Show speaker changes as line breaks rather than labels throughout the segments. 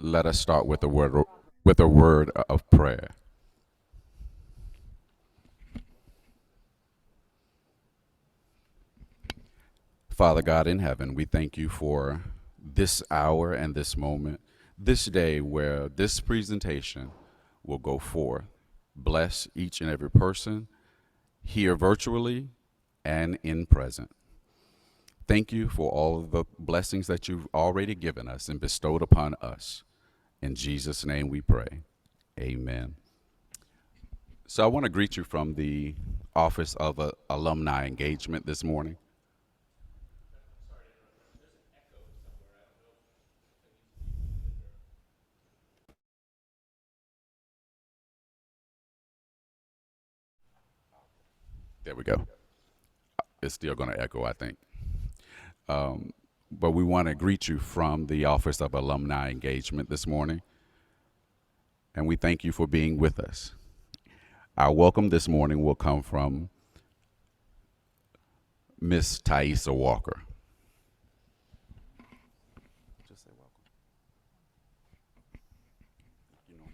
Let us start with a word of prayer. Father God in heaven, we thank you for this hour and this moment, this day where this presentation will go forth. Bless each and every person here virtually and in present. Thank you for all of the blessings that you've already given us and bestowed upon us. In Jesus' name we pray. Amen. So I want to greet you from the Office of Alumni Engagement this morning. There we go. It's still going to echo, I think. Um, but we want to greet you from the Office of Alumni Engagement this morning, and we thank you for being with us. Our welcome this morning will come from Miss Thaisa Walker. Just say welcome. You know me.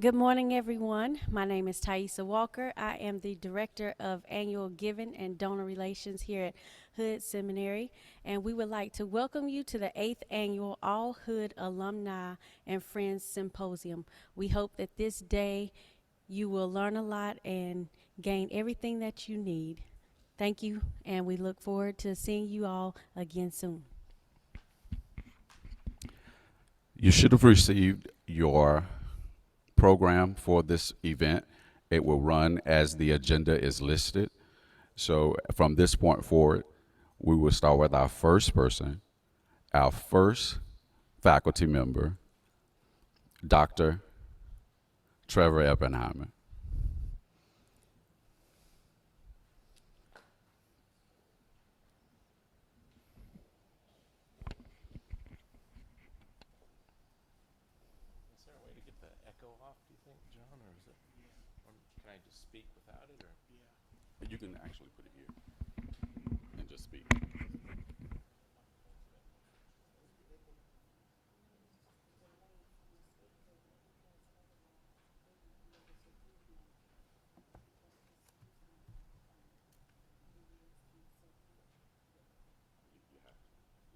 Good morning, everyone. My name is Thaisa Walker. I am the Director of Annual Giving and Donor Relations here at Hood Seminary, and we would like to welcome you to the 8th Annual All Hood Alumni and Friends Symposium. We hope that this day you will learn a lot and gain everything that you need. Thank you, and we look forward to seeing you all again soon.
You should have received your program for this event. It will run as the agenda is listed. So from this point forward, we will start with our first person, our first faculty member, Dr. Trevor Oppenheimer.
Is there a way to get the echo off, do you think, John, or is it, or can I just speak without it, or?
You can actually put it here and just speak. You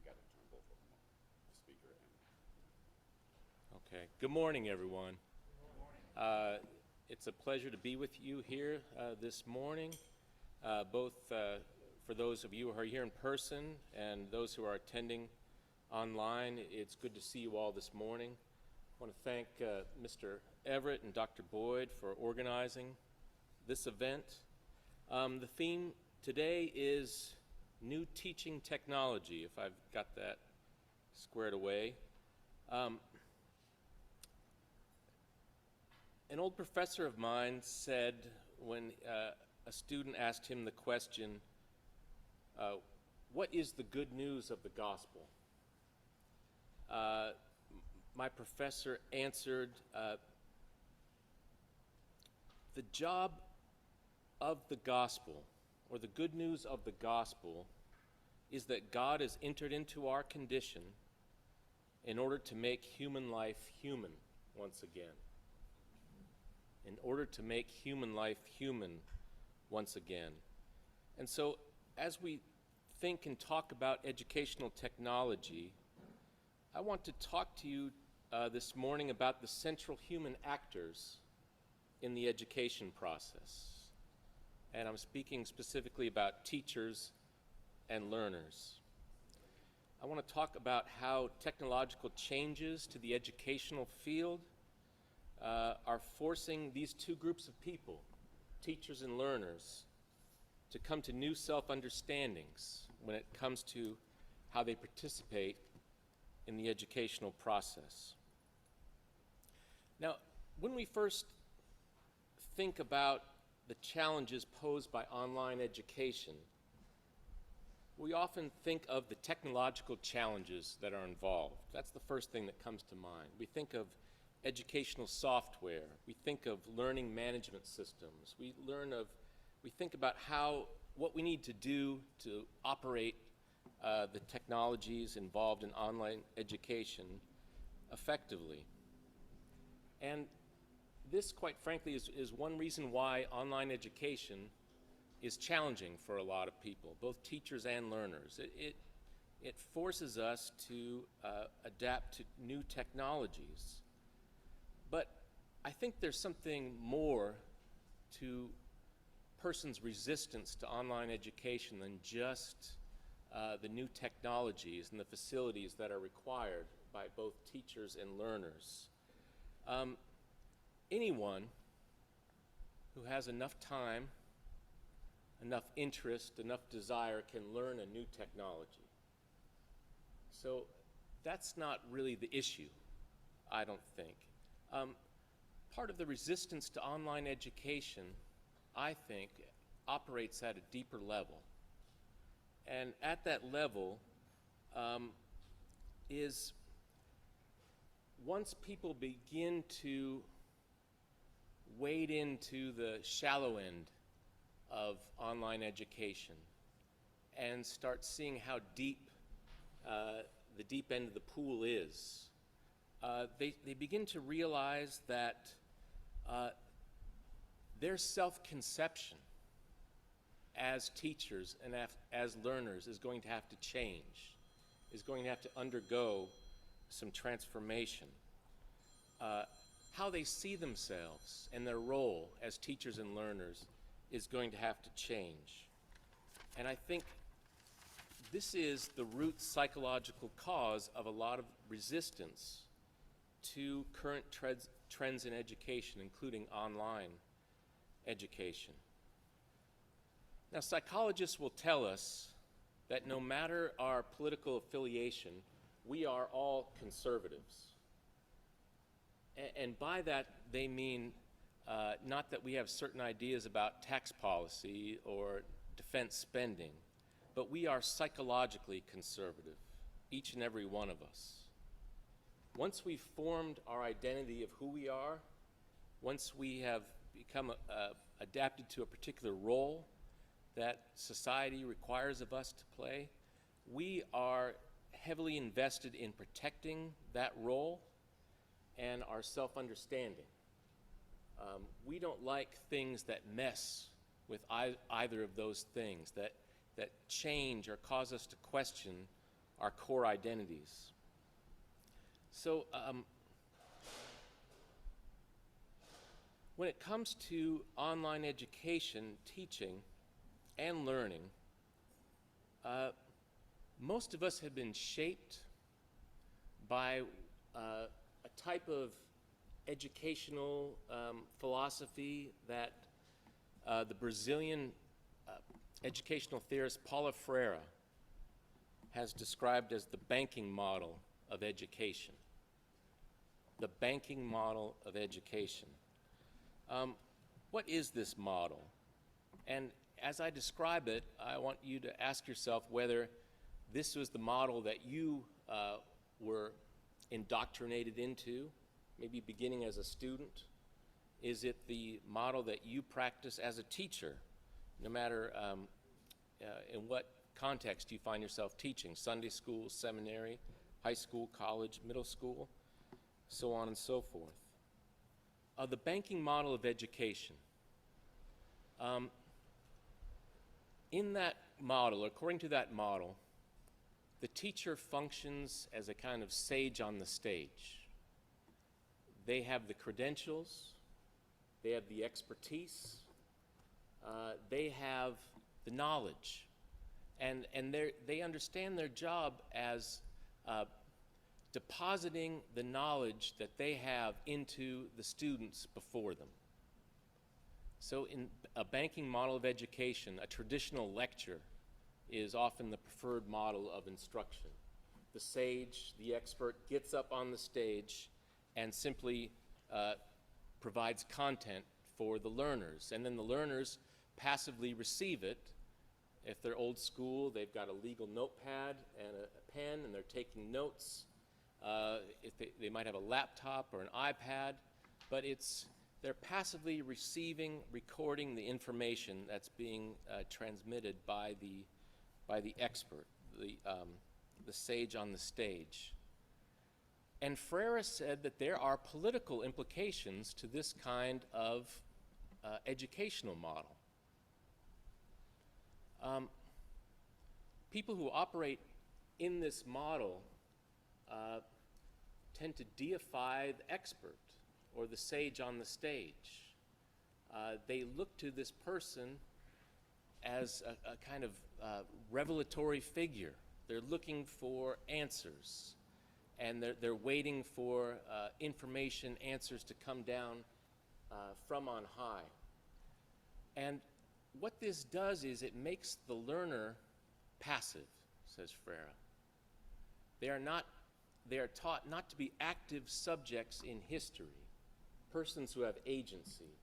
got to turn both of them on, the speaker and.
Okay. Good morning, everyone. It's a pleasure to be with you here this morning, both for those of you who are here in person and those who are attending online. It's good to see you all this morning. I want to thank Mr. Everett and Dr. Boyd for organizing this event. The theme today is new teaching technology, if I've got that squared away. An old professor of mine said when a student asked him the question, what is the good news of the gospel? My professor answered, the job of the gospel, or the good news of the gospel, is that God has entered into our condition in order to make human life human once again. In order to make human life human once again. And so, as we think and talk about educational technology, I want to talk to you this morning about the central human actors in the education process. And I'm speaking specifically about teachers and learners. I want to talk about how technological changes to the educational field are forcing these two groups of people, teachers and learners, to come to new self-understandings when it comes to how they participate in the educational process. Now, when we first think about the challenges posed by online education, we often think of the technological challenges that are involved. That's the first thing that comes to mind. We think of educational software. We think of learning management systems. We think about what we need to do to operate the technologies involved in online education effectively. And this, quite frankly, is one reason why online education is challenging for a lot of people, both teachers and learners. It forces us to adapt to new technologies. But I think there's something more to person's resistance to online education than just the new technologies and the facilities that are required by both teachers and learners. Anyone who has enough time, enough interest, enough desire can learn a new technology. So that's not really the issue, I don't think. Part of the resistance to online education, I think, operates at a deeper level. And at that level is once people begin to wade into the shallow end of online education and start seeing how deep the deep end of the pool is, they begin to realize that their self-conception as teachers and as learners is going to have to change, is going to have to undergo some transformation. How they see themselves and their role as teachers and learners is going to have to change. And I think this is the root psychological cause of a lot of resistance to current trends in education, including online education. Now, psychologists will tell us that no matter our political affiliation, we are all conservatives. And by that, they mean not that we have certain ideas about tax policy or defense spending, but we are psychologically conservative, each and every one of us. Once we've formed our identity of who we are, once we have become adapted to a particular role that society requires of us to play, we are heavily invested in protecting that role and our self-understanding. We don't like things that mess with either of those things, that change or cause us to question our core identities. So when it comes to online education, teaching, and learning, most of us have been shaped by a type of educational philosophy that the Brazilian educational theorist Paulo Freire has described as the banking model of education. The banking model of education. What is this model? And as I describe it, I want you to ask yourself whether this was the model that you were indoctrinated into, maybe beginning as a student. Is it the model that you practice as a teacher, no matter in what context you find yourself teaching, Sunday school, seminary, high school, college, middle school, so on and so forth. The banking model of education. In that model, according to that model, the teacher functions as a kind of sage on the stage. They have the credentials, they have the expertise, they have the knowledge, and they understand their job as depositing the knowledge that they have into the students before them. So in a banking model of education, a traditional lecture is often the preferred model of instruction. The sage, the expert, gets up on the stage and simply provides content for the learners, and then the learners passively receive it. If they're old school, they've got a legal notepad and a pen, and they're taking notes. If they might have a laptop or an iPad, but they're passively receiving, recording the information that's being transmitted by the expert, the sage on the stage. And Freire said that there are political implications to this kind of educational model. People who operate in this model tend to deify the expert or the sage on the stage. They look to this person as a kind of revelatory figure. They're looking for answers, and they're waiting for information, answers to come down from on high. And what this does is it makes the learner passive, says Freire. They are taught not to be active subjects in history, persons who have agency,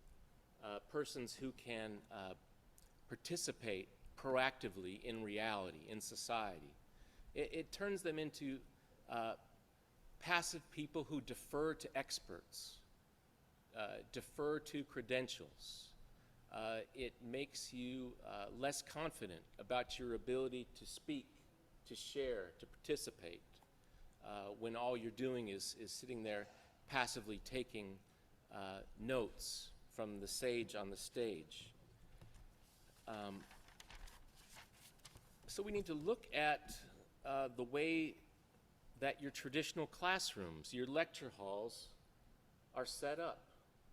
persons who can participate proactively in reality, in society. It turns them into passive people who defer to experts, defer to credentials. It makes you less confident about your ability to speak, to share, to participate, when all you're doing is sitting there passively taking notes from the sage on the stage. So we need to look at the way that your traditional classrooms, your lecture halls, are set up.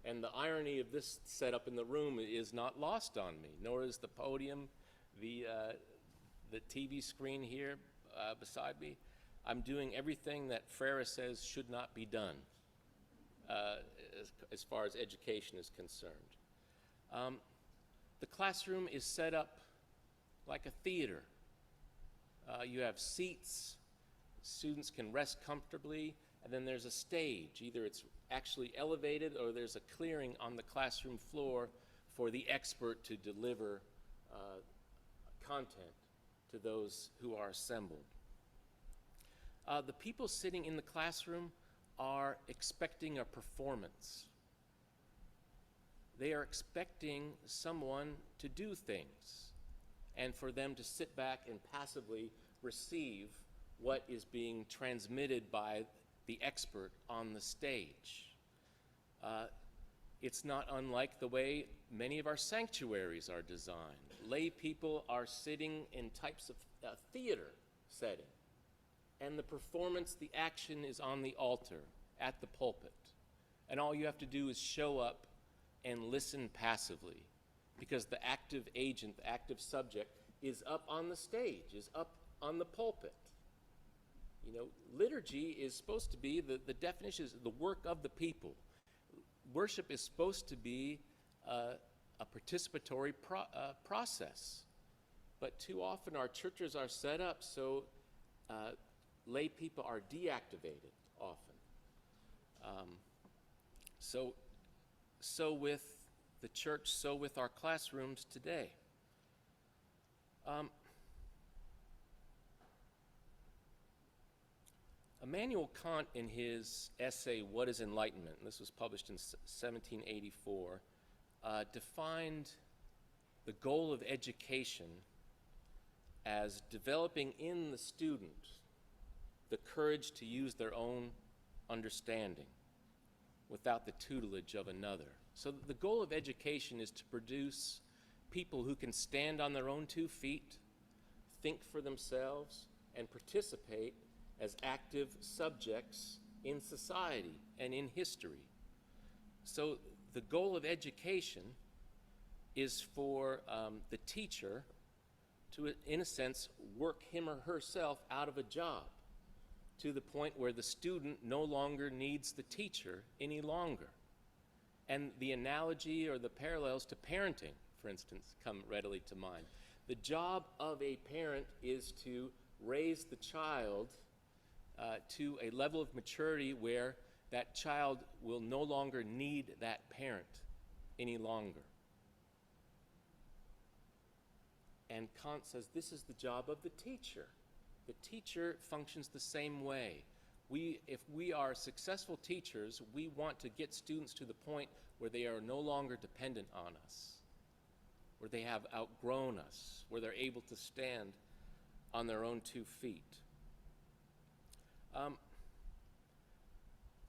And the irony of this setup in the room is not lost on me, nor is the podium, the TV screen here beside me. I'm doing everything that Freire says should not be done as far as education is concerned. The classroom is set up like a theater. You have seats, students can rest comfortably, and then there's a stage. Either it's actually elevated or there's a clearing on the classroom floor for the expert to deliver content to those who are assembled. The people sitting in the classroom are expecting a performance. They are expecting someone to do things and for them to sit back and passively receive what is being transmitted by the expert on the stage. It's not unlike the way many of our sanctuaries are designed. Lay people are sitting in types of theater setting, and the performance, the action is on the altar, at the pulpit. And all you have to do is show up and listen passively, because the active agent, the active subject, is up on the stage, is up on the pulpit. You know, liturgy is supposed to be, the definition is the work of the people. Worship is supposed to be a participatory process. But too often our churches are set up so lay people are deactivated often. So with the church, so with our classrooms today. Immanuel Kant, in his essay, What is Enlightenment, and this was published in 1784, defined the goal of education as developing in the student the courage to use their own understanding without the tutelage of another. So the goal of education is to produce people who can stand on their own 2 feet, think for themselves, and participate as active subjects in society and in history. So the goal of education is for the teacher to, in a sense, work him or herself out of a job to the point where the student no longer needs the teacher any longer. And the analogy or the parallels to parenting, for instance, come readily to mind. The job of a parent is to raise the child to a level of maturity where that child will no longer need that parent any longer. And Kant says this is the job of the teacher. The teacher functions the same way. If we are successful teachers, we want to get students to the point where they are no longer dependent on us, where they have outgrown us, where they're able to stand on their own 2 feet.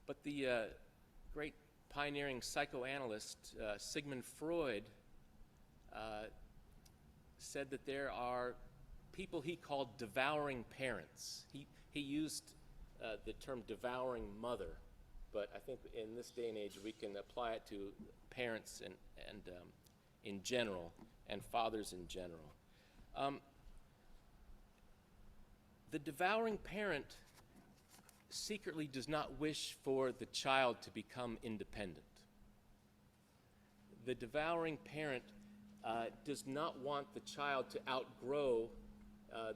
But the great pioneering psychoanalyst Sigmund Freud said that there are people he called devouring parents. He used the term devouring mother, but I think in this day and age we can apply it to parents and in general, and fathers in general. The devouring parent secretly does not wish for the child to become independent. The devouring parent does not want the child to outgrow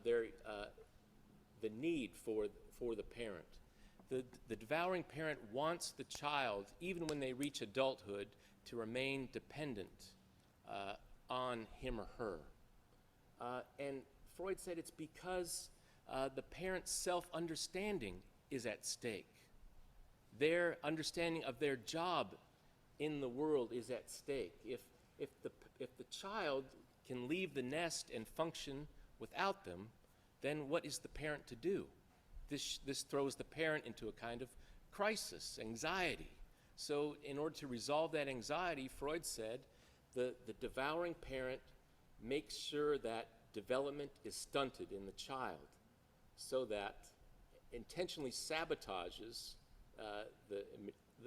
the need for the parent. The devouring parent wants the child, even when they reach adulthood, to remain dependent on him or her. And Freud said it's because the parent's self-understanding is at stake. Their understanding of their job in the world is at stake. If the child can leave the nest and function without them, then what is the parent to do? This throws the parent into a kind of crisis, anxiety. So in order to resolve that anxiety, Freud said the devouring parent makes sure that development is stunted in the child, so that intentionally sabotages the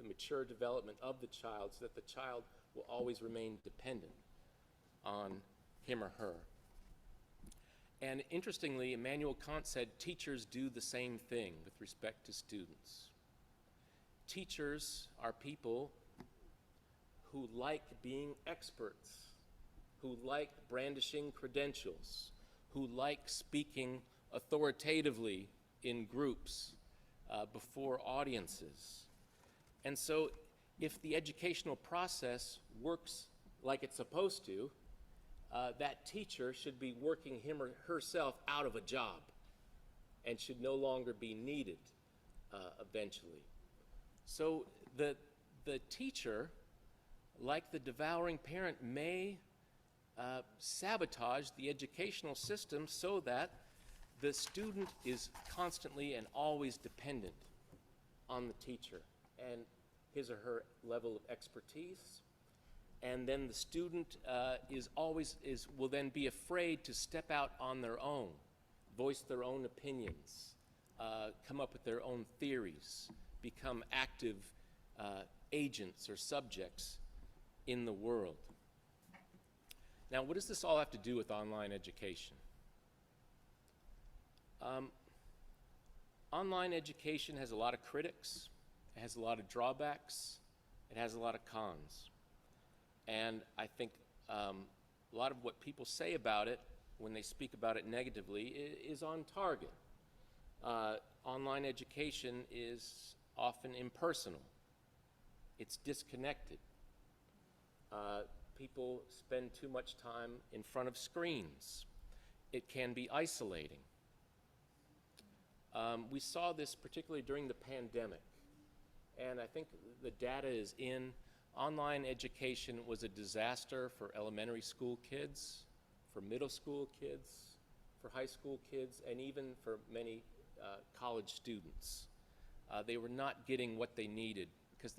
mature development of the child, so that the child will always remain dependent on him or her. And interestingly, Immanuel Kant said teachers do the same thing with respect to students. Teachers are people who like being experts, who like brandishing credentials, who like speaking authoritatively in groups before audiences. And so if the educational process works like it's supposed to, that teacher should be working him or herself out of a job and should no longer be needed eventually. So the teacher, like the devouring parent, may sabotage the educational system so that the student is constantly and always dependent on the teacher and his or her level of expertise. And then the student will then be afraid to step out on their own, voice their own opinions, come up with their own theories, become active agents or subjects in the world. Now, what does this all have to do with online education? Online education has a lot of critics, it has a lot of drawbacks, it has a lot of cons. And I think a lot of what people say about it, when they speak about it negatively, is on target. Online education is often impersonal. It's disconnected. People spend too much time in front of screens. It can be isolating. We saw this particularly during the pandemic, and I think the data is in. Online education was a disaster for elementary school kids, for middle school kids, for high school kids, and even for many college students. They were not getting what they needed because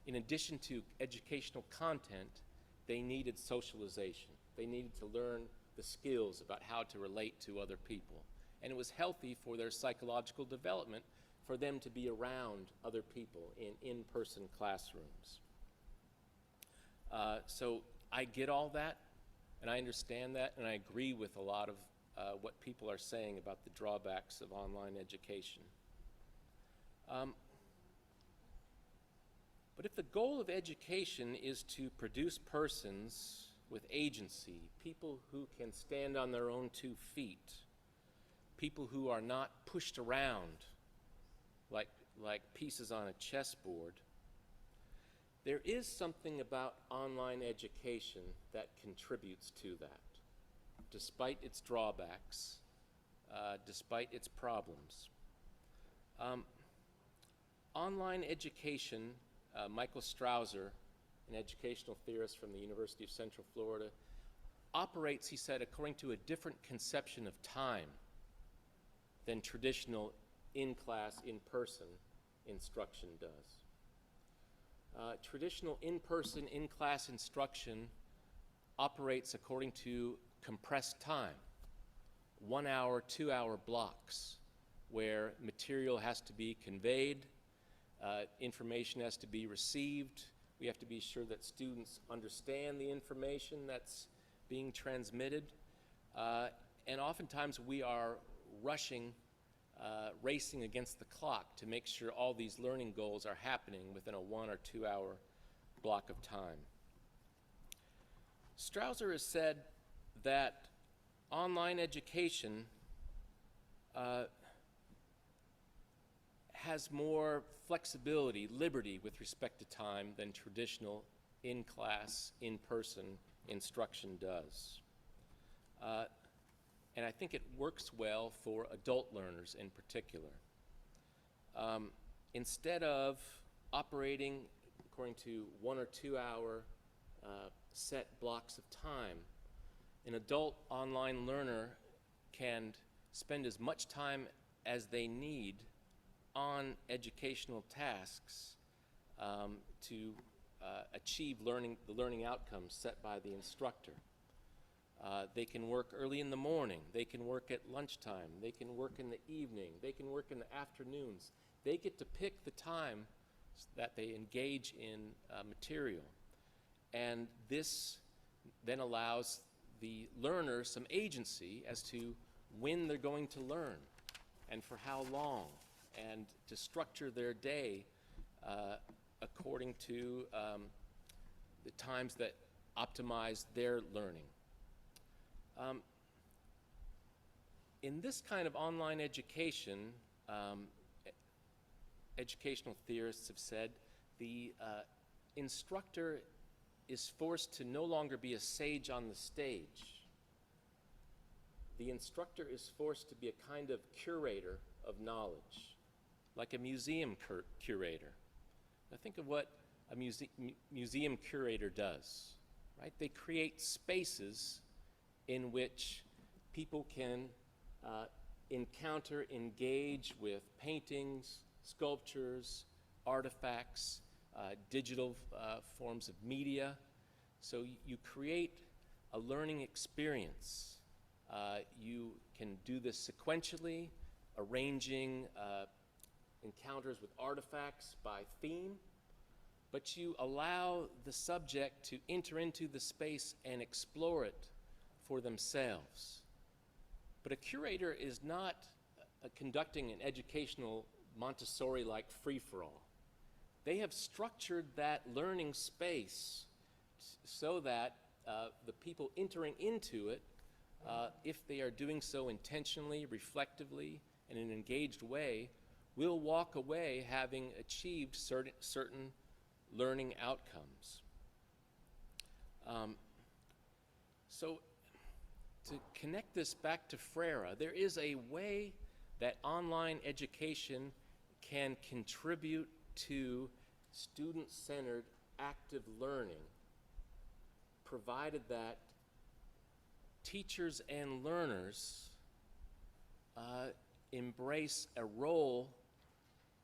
in addition to educational content, they needed socialization. They needed to learn the skills about how to relate to other people. And it was healthy for their psychological development for them to be around other people in in-person classrooms. So I get all that, and I understand that, and I agree with a lot of what people are saying about the drawbacks of online education. But if the goal of education is to produce persons with agency, people who can stand on their own 2 feet, people who are not pushed around like pieces on a chessboard, there is something about online education that contributes to that, despite its drawbacks, despite its problems. Online education, Michael Strauser, an educational theorist from the University of Central Florida, operates, he said, according to a different conception of time than traditional in-class, in-person instruction does. Traditional in-person, in-class instruction operates according to compressed time, 1 hour, 2 hour blocks, where material has to be conveyed, information has to be received. We have to be sure that students understand the information that's being transmitted. And oftentimes we are rushing, racing against the clock to make sure all these learning goals are happening within a 1 or 2 hour block of time. Strouser has said that online education has more flexibility, liberty with respect to time than traditional in-class, in-person instruction does. And I think it works well for adult learners in particular. Instead of operating according to 1 or 2 hour set blocks of time, an adult online learner can spend as much time as they need on educational tasks to achieve the learning outcomes set by the instructor. They can work early in the morning, they can work at lunchtime, they can work in the evening, they can work in the afternoons. They get to pick the time that they engage in material. And this then allows the learner some agency as to when they're going to learn and for how long, and to structure their day according to the times that optimize their learning. In this kind of online education, educational theorists have said the instructor is forced to no longer be a sage on the stage. The instructor is forced to be a kind of curator of knowledge, like a museum curator. Now think of what a museum curator does, right? They create spaces in which people can encounter, engage with paintings, sculptures, artifacts, digital forms of media. So you create a learning experience. You can do this sequentially, arranging encounters with artifacts by theme, but you allow the subject to enter into the space and explore it for themselves. But a curator is not conducting an educational Montessori-like free-for-all. They have structured that learning space so that the people entering into it, if they are doing so intentionally, reflectively, in an engaged way, will walk away having achieved certain learning outcomes. So to connect this back to FRERA, there is a way that online education can contribute to student-centered active learning, provided that teachers and learners embrace a role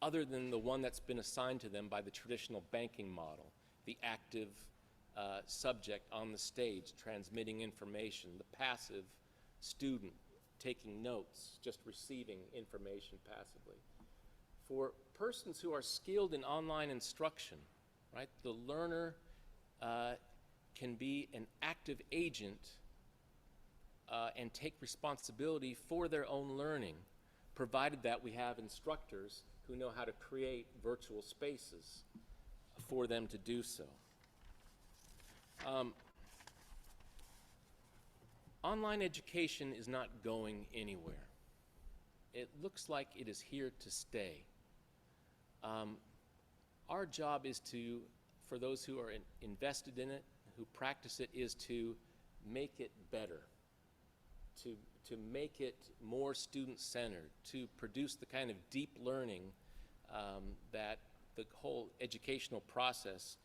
other than the one that's been assigned to them by the traditional banking model, the active subject on the stage transmitting information, the passive student taking notes, just receiving information passively. For persons who are skilled in online instruction, right, the learner can be an active agent and take responsibility for their own learning, provided that we have instructors who know how to create virtual spaces for them to do so. Online education is not going anywhere. It looks like it is here to stay. Our job is to, for those who are invested in it, who practice it, is to make it better, to make it more student-centered, to produce the kind of deep learning that the whole educational process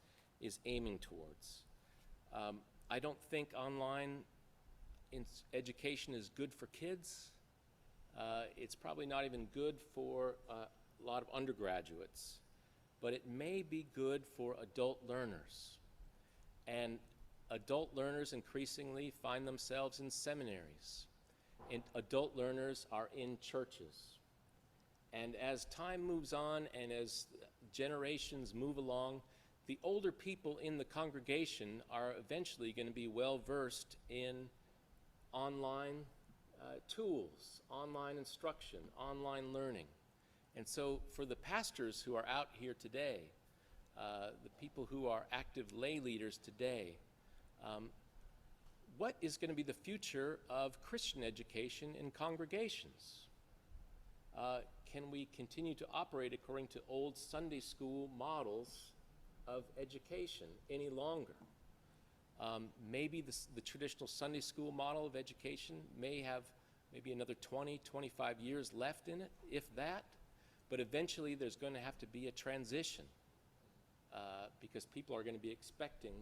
is aiming towards. I don't think online education is good for kids. It's probably not even good for a lot of undergraduates, but it may be good for adult learners. And adult learners increasingly find themselves in seminaries, and adult learners are in churches. And as time moves on and as generations move along, the older people in the congregation are eventually going to be well versed in online tools, online instruction, online learning. And so for the pastors who are out here today, the people who are active lay leaders today, what is going to be the future of Christian education in congregations? Can we continue to operate according to old Sunday school models of education any longer? Maybe the traditional Sunday school model of education may have maybe another 20, 25 years left in it, if that, but eventually there's going to have to be a transition because people are going to be expecting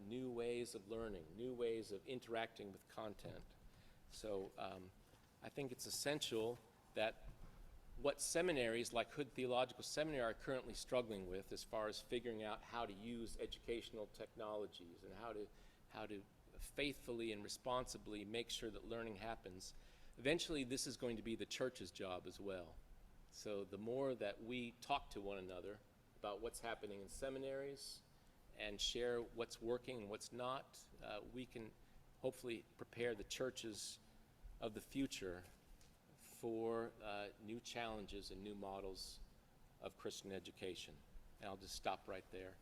new ways of learning, new ways of interacting with content. So I think it's essential that what seminaries like Hood Theological Seminary are currently struggling with as far as figuring out how to use educational technologies and how to faithfully and responsibly make sure that learning happens. Eventually, this is going to be the church's job as well. So the more that we talk to one another about what's happening in seminaries and share what's working and what's not, we can hopefully prepare the churches of the future for new challenges and new models of Christian education. And I'll just stop right there.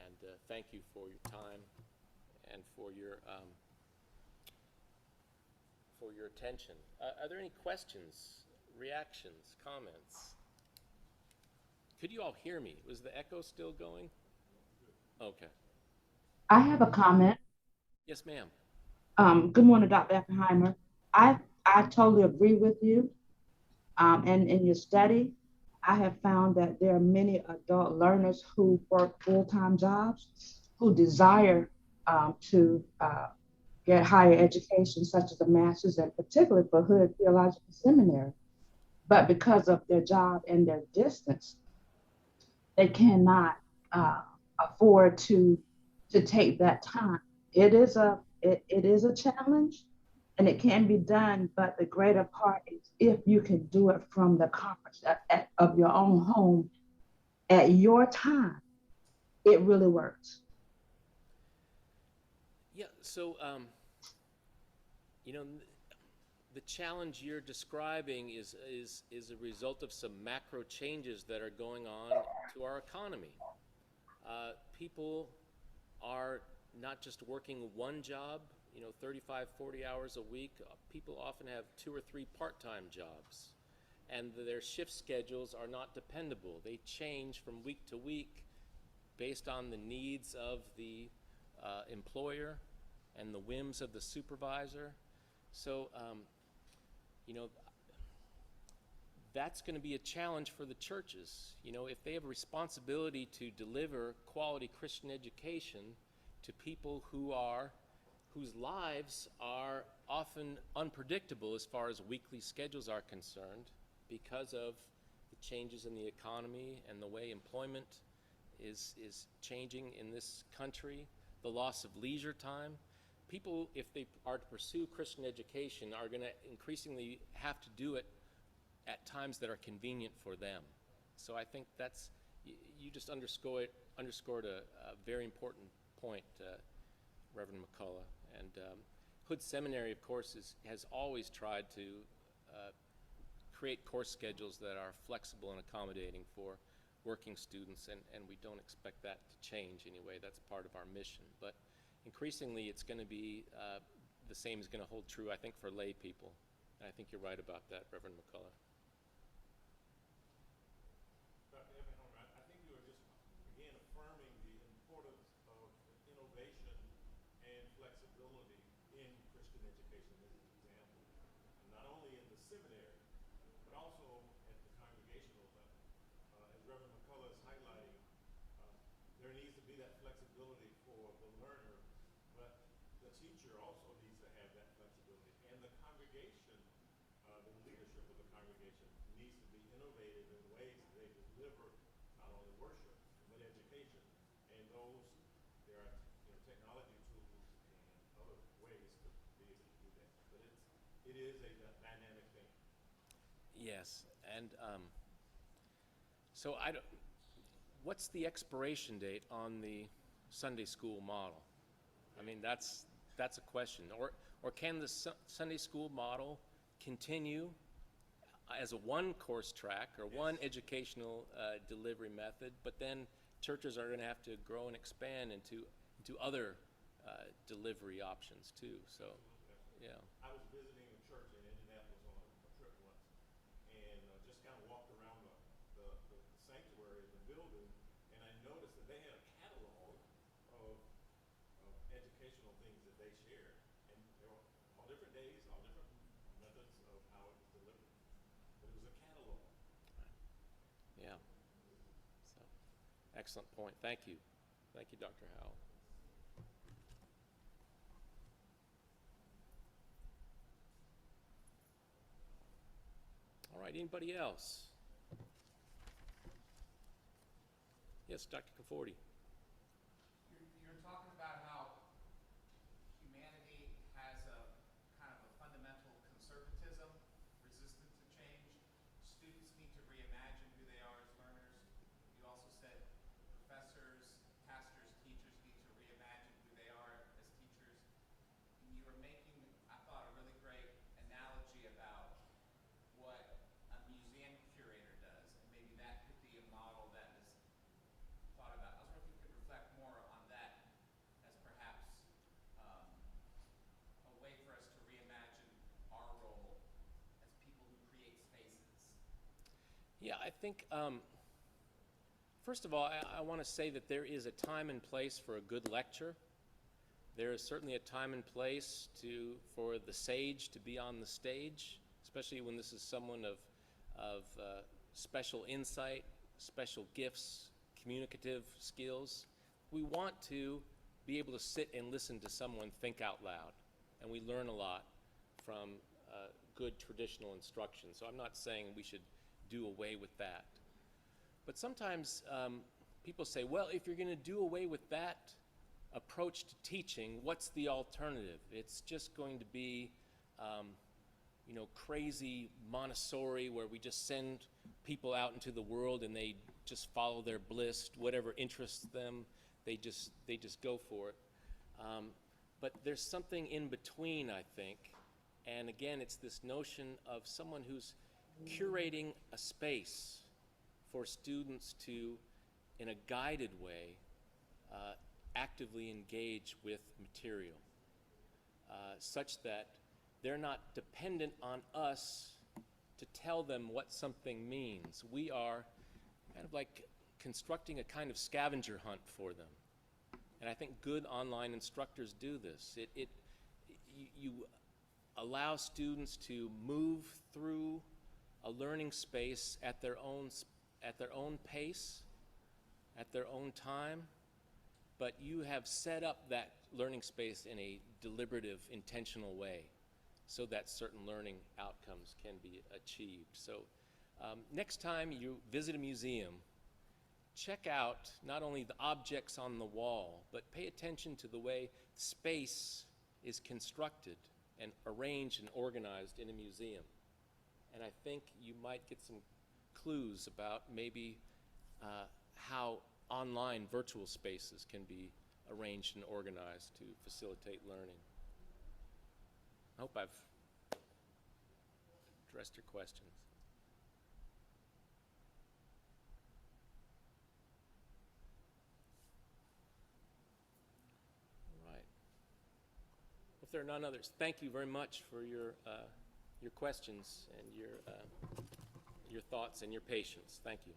And thank you for your time and for your attention. Are there any questions, reactions, comments? Could you all hear me? Was the echo still going? Okay.
I have a comment.
Yes, ma'am.
Good morning, Dr. Oppenheimer. I totally agree with you. And in your study, I have found that there are many adult learners who work full-time jobs who desire to get higher education, such as a master's, and particularly for Hood Theological Seminary. But because of their job and their distance, they cannot afford to take that time. It is a challenge, and it can be done. But the greater part is if you can do it from the comfort of your own home at your time, it really works.
Yeah. So, the challenge you're describing is a result of some macro changes that are going on to our economy. People are not just working one job, 35, 40 hours a week. People often have 2 or 3 part-time jobs, and their shift schedules are not dependable. They change from week to week based on the needs of the employer and the whims of the supervisor. So, that's going to be a challenge for the churches. If they have a responsibility to deliver quality Christian education to people whose lives are often unpredictable as far as weekly schedules are concerned because of the changes in the economy and the way employment is changing in this country, the loss of leisure time. People, if they are to pursue Christian education, are going to increasingly have to do it at times that are convenient for them. So I think you just underscored a very important point, Reverend McCullough. And Hood Seminary, of course, has always tried to create course schedules that are flexible and accommodating for working students, and we don't expect that to change anyway. That's part of our mission. But increasingly, it's going to be the same is going to hold true, I think, for lay people. And I think you're right about that, Reverend McCullough.
Dr. Oppenheimer, I think you are just, again, affirming the importance of innovation and flexibility in Christian education as an example, and not only in the seminary, but also at the congregational level. As Reverend McCullough is highlighting, there needs to be that flexibility for the learner, but the teacher also needs to have that congregation, the leadership of the congregation needs to be innovative in ways that they deliver not only worship but education. And those there are technology tools and other ways to be able to do that. But it is a dynamic thing.
Yes, and so what's the expiration date on the Sunday school model? I mean, that's a question. Or can the Sunday school model continue as a one course track or one educational delivery method, but then churches are going to have to grow and expand into other delivery options too. So, yeah.
I was visiting a church in Indianapolis on a trip once, and just kind of walked around the sanctuary of the building, and I noticed that they had a catalog of educational things that they shared, and there were all different days, all different methods of how it was delivered, but it was a catalog.
Yeah. So, excellent point. Thank you. Thank you, Dr. Howell. All right, anybody else? Yes, Dr. Conforti.
You're talking about how humanity has a kind of a fundamental conservatism, resistant to change. Students need to reimagine who they are as learners. You also said professors, pastors, teachers need to reimagine who they are as teachers. And you were making, I thought, a really great analogy about what a museum curator does, and maybe that could be a model that is thought about. I was wondering if you could reflect more on that as perhaps a way for us to reimagine our role as people who create spaces.
Yeah, I think, first of all, I want to say that there is a time and place for a good lecture. There is certainly a time and place for the sage to be on the stage, especially when this is someone of special insight, special gifts, communicative skills. We want to be able to sit and listen to someone think out loud, and we learn a lot from good traditional instruction. So I'm not saying we should do away with that. But sometimes people say, well, if you're going to do away with that approach to teaching, what's the alternative? It's just going to be crazy Montessori where we just send people out into the world and they just follow their bliss, whatever interests them, they just go for it. But there's something in between, I think. And again, it's this notion of someone who's curating a space for students to, in a guided way, actively engage with material, such that they're not dependent on us to tell them what something means. We are kind of like constructing a kind of scavenger hunt for them. And I think good online instructors do this. You allow students to move through a learning space at their own pace, at their own time, but you have set up that learning space in a deliberative, intentional way so that certain learning outcomes can be achieved. So next time you visit a museum, check out not only the objects on the wall, but pay attention to the way space is constructed and arranged and organized in a museum. And I think you might get some clues about maybe how online virtual spaces can be arranged and organized to facilitate learning. I hope I've addressed your questions. All right. If there are none others, thank you very much for your questions and your thoughts and your patience. Thank you.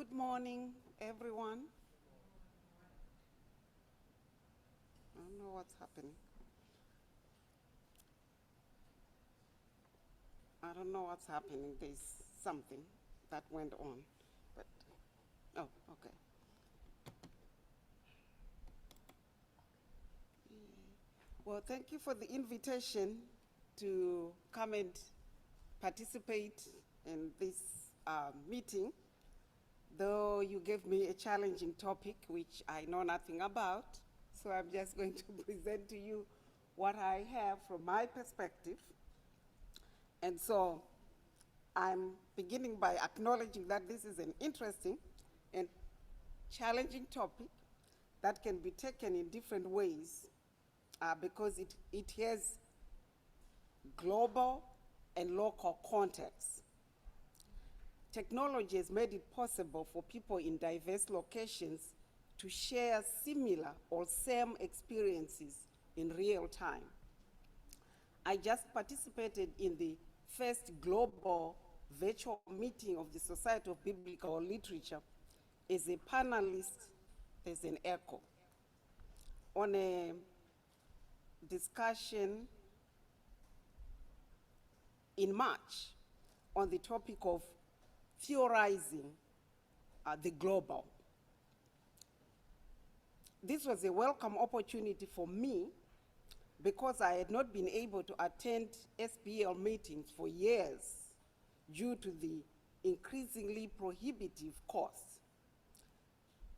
Good morning, everyone. I don't know what's happening. I don't know what's happening. There's something that went on. But, oh, okay. Well, thank you for the invitation to come and participate in this meeting. Though you gave me a challenging topic, which I know nothing about, so I'm just going to present to you what I have from my perspective. And so I'm beginning by acknowledging that this is an interesting and challenging topic that can be taken in different ways because it has global and local contexts. Technology has made it possible for people in diverse locations to share similar or same experiences in real time. I just participated in the first global virtual meeting of the Society of Biblical Literature as a panelist, as an echo, on a discussion in March on the topic of theorizing the global. This was a welcome opportunity for me because I had not been able to attend SBL meetings for years due to the increasingly prohibitive costs.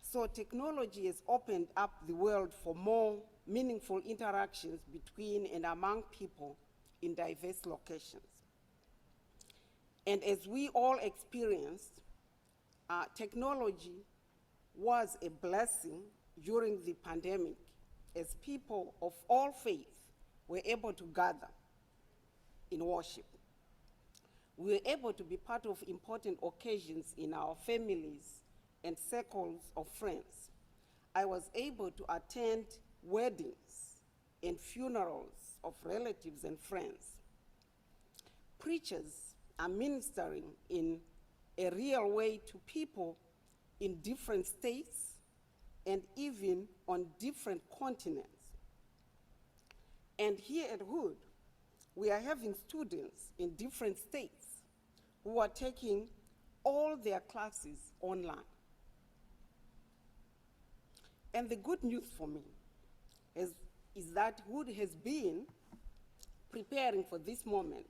So technology has opened up the world for more meaningful interactions between and among people in diverse locations. And as we all experienced, technology was a blessing during the pandemic as people of all faiths were able to gather in worship. We were able to be part of important occasions in our families and circles of friends. I was able to attend weddings and funerals of relatives and friends. Preachers are ministering in a real way to people in different states and even on different continents. And here at Hood, we are having students in different states who are taking all their classes online. And the good news for me is that Hood has been preparing for this moment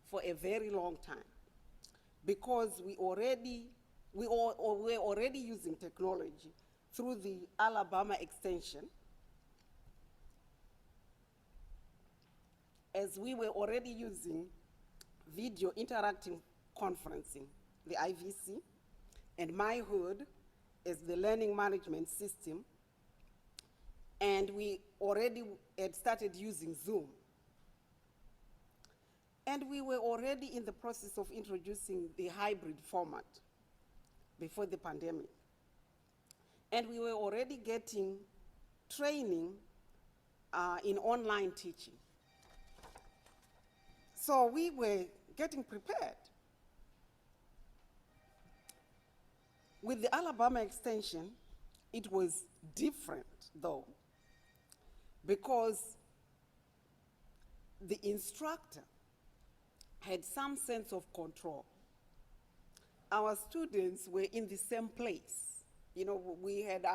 for a very long time because we were already using technology through the Alabama extension, as we were already using video interactive conferencing, the IVC, and My Hood as the learning management system, and we already had started using Zoom. And we were already in the process of introducing the hybrid format before the pandemic. And we were already getting training in online teaching. So we were getting prepared. With the Alabama extension, it was different though, because the instructor had some sense of control. Our students were in the same place. You know, we had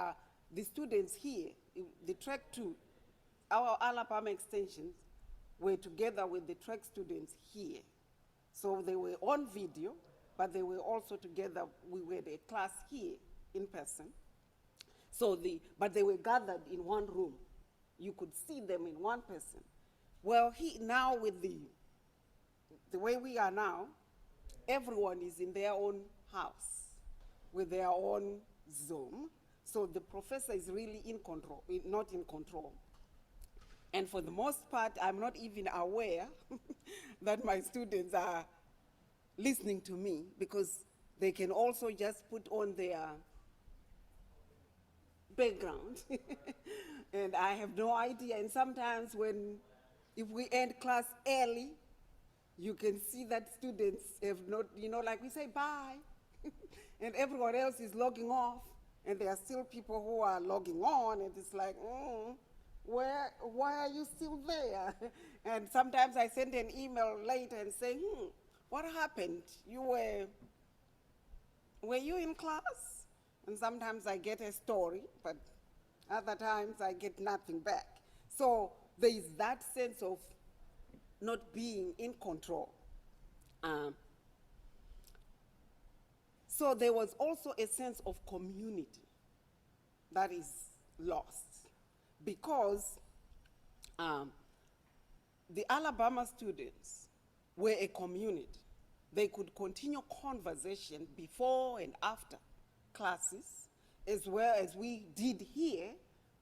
the students here, the track 2, our Alabama extensions were together with the track students here. So they were on video, but they were also together. We had a class here in person. But they were gathered in one room. You could see them in one person. Well, now with the way we are now, everyone is in their own house with their own Zoom. So the professor is really in control, not in control. And for the most part, I'm not even aware that my students are listening to me because they can also just put on their background. And I have no idea. And sometimes if we end class early, you can see that students have not, like we say, bye. and everyone else is logging off, and there are still people who are logging on, and it's like, why are you still there? And sometimes I send an email later and say, what happened? Were you in class? And sometimes I get a story, but other times I get nothing back. So there is that sense of not being in control. So there was also a sense of community that is lost because the Alabama students were a community. They could continue conversation before and after classes, as well as we did here,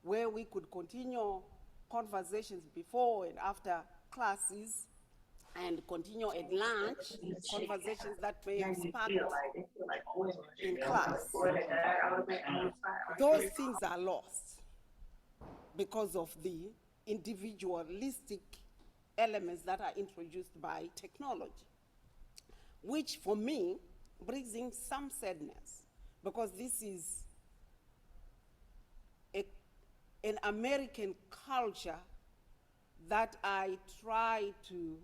where we could continue conversations before and after classes and continue at lunch, conversations that may have sparked in class. Those things are lost because of the individualistic elements that are introduced by technology, which for me brings in some sadness because this is an American culture that I try to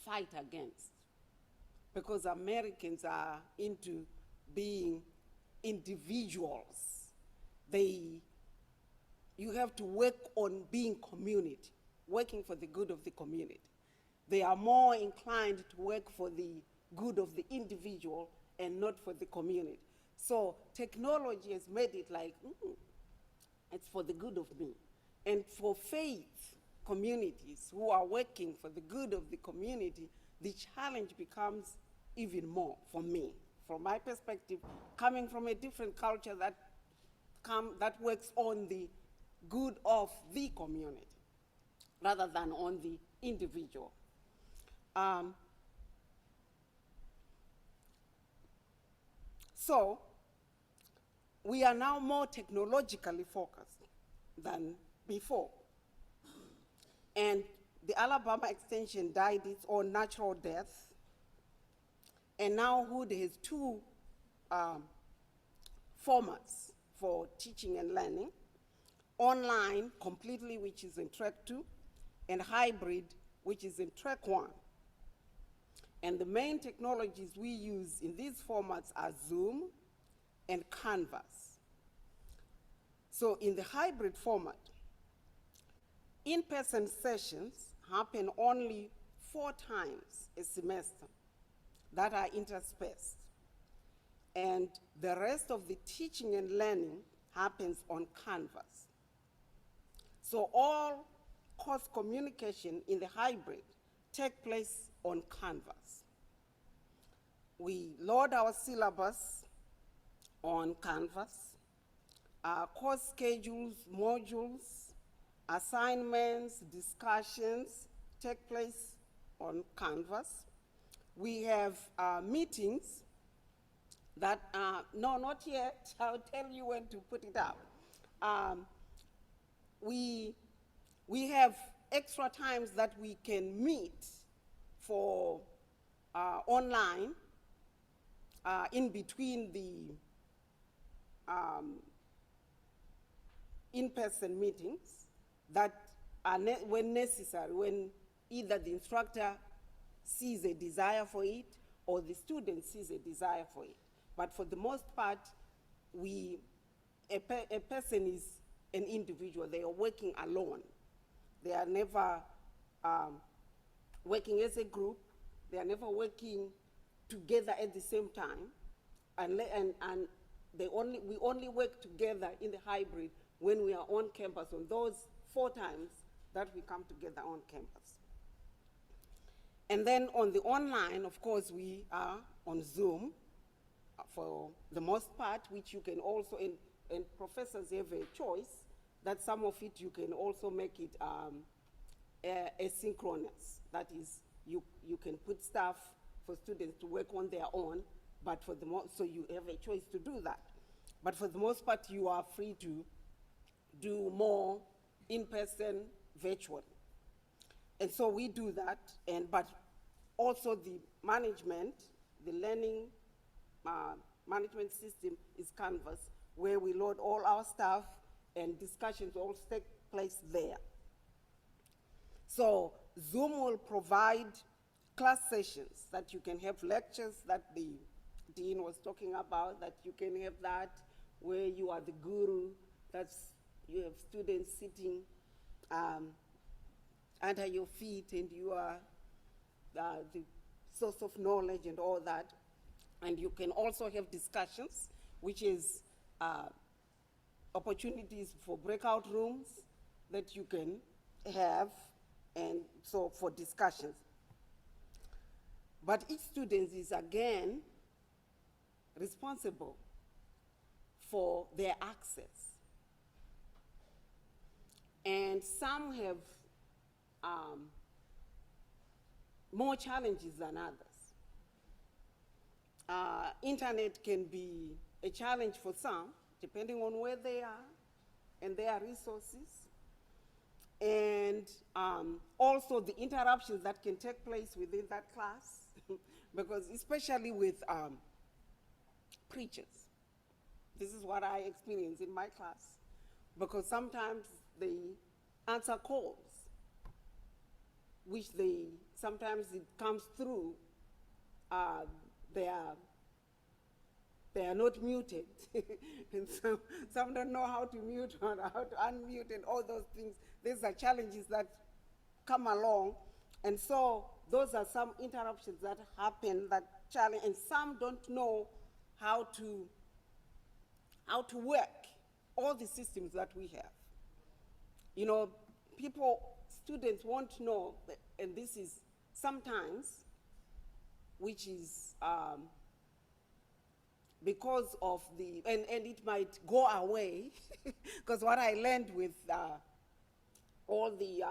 fight against because Americans are into being individuals. You have to work on being community, working for the good of the community. They are more inclined to work for the good of the individual and not for the community. So technology has made it like, it's for the good of me. And for faith communities who are working for the good of the community, the challenge becomes even more for me. From my perspective, coming from a different culture that works on the good of the community rather than on the individual. So we are now more technologically focused than before. And the Alabama extension died its own natural death. And now Hood has two formats for teaching and learning: online completely, which is in track 2, and hybrid, which is in track 1. And the main technologies we use in these formats are Zoom and Canvas. So in the hybrid format, in-person sessions happen only 4 times a semester that are interspaced. And the rest of the teaching and learning happens on Canvas. So all course communication in the hybrid take place on Canvas. We load our syllabus on Canvas. Our course schedules, modules, assignments, discussions take place on Canvas. We have meetings that, no, not yet. I'll tell you when to put it up. We have extra times that we can meet for online in between the in-person meetings that are when necessary, when either the instructor sees a desire for it or the student sees a desire for it. But for the most part, a person is an individual. They are working alone. They are never working as a group. They are never working together at the same time. And we only work together in the hybrid when we are on campus, on those 4 times that we come together on campus. And then on the online, of course, we are on Zoom for the most part, which you can also, and professors have a choice that some of it you can also make it asynchronous. That is, you can put stuff for students to work on their own, but for the so you have a choice to do that. But for the most part, you are free to do more in-person, virtual. And so we do that, but also the management, the learning management system is Canvas, where we load all our stuff and discussions all take place there. So Zoom will provide class sessions that you can have lectures that the dean was talking about, that you can have that where you are the guru, you have students sitting under your feet and you are the source of knowledge and all that. And you can also have discussions, which is opportunities for breakout rooms that you can have, and so for discussions. But each student is again responsible for their access. And some have more challenges than others. Internet can be a challenge for some, depending on where they are and their resources. And also the interruptions that can take place within that class, because especially with preachers, this is what I experience in my class, because sometimes they answer calls, which sometimes it comes through, they are not muted. And so some don't know how to mute or how to unmute and all those things. These are challenges that come along. And so those are some interruptions that happen, that challenge, and some don't know how to work all the systems that we have. You know, students won't know, and this is sometimes, which is because of and it might go away, because what I learned with all the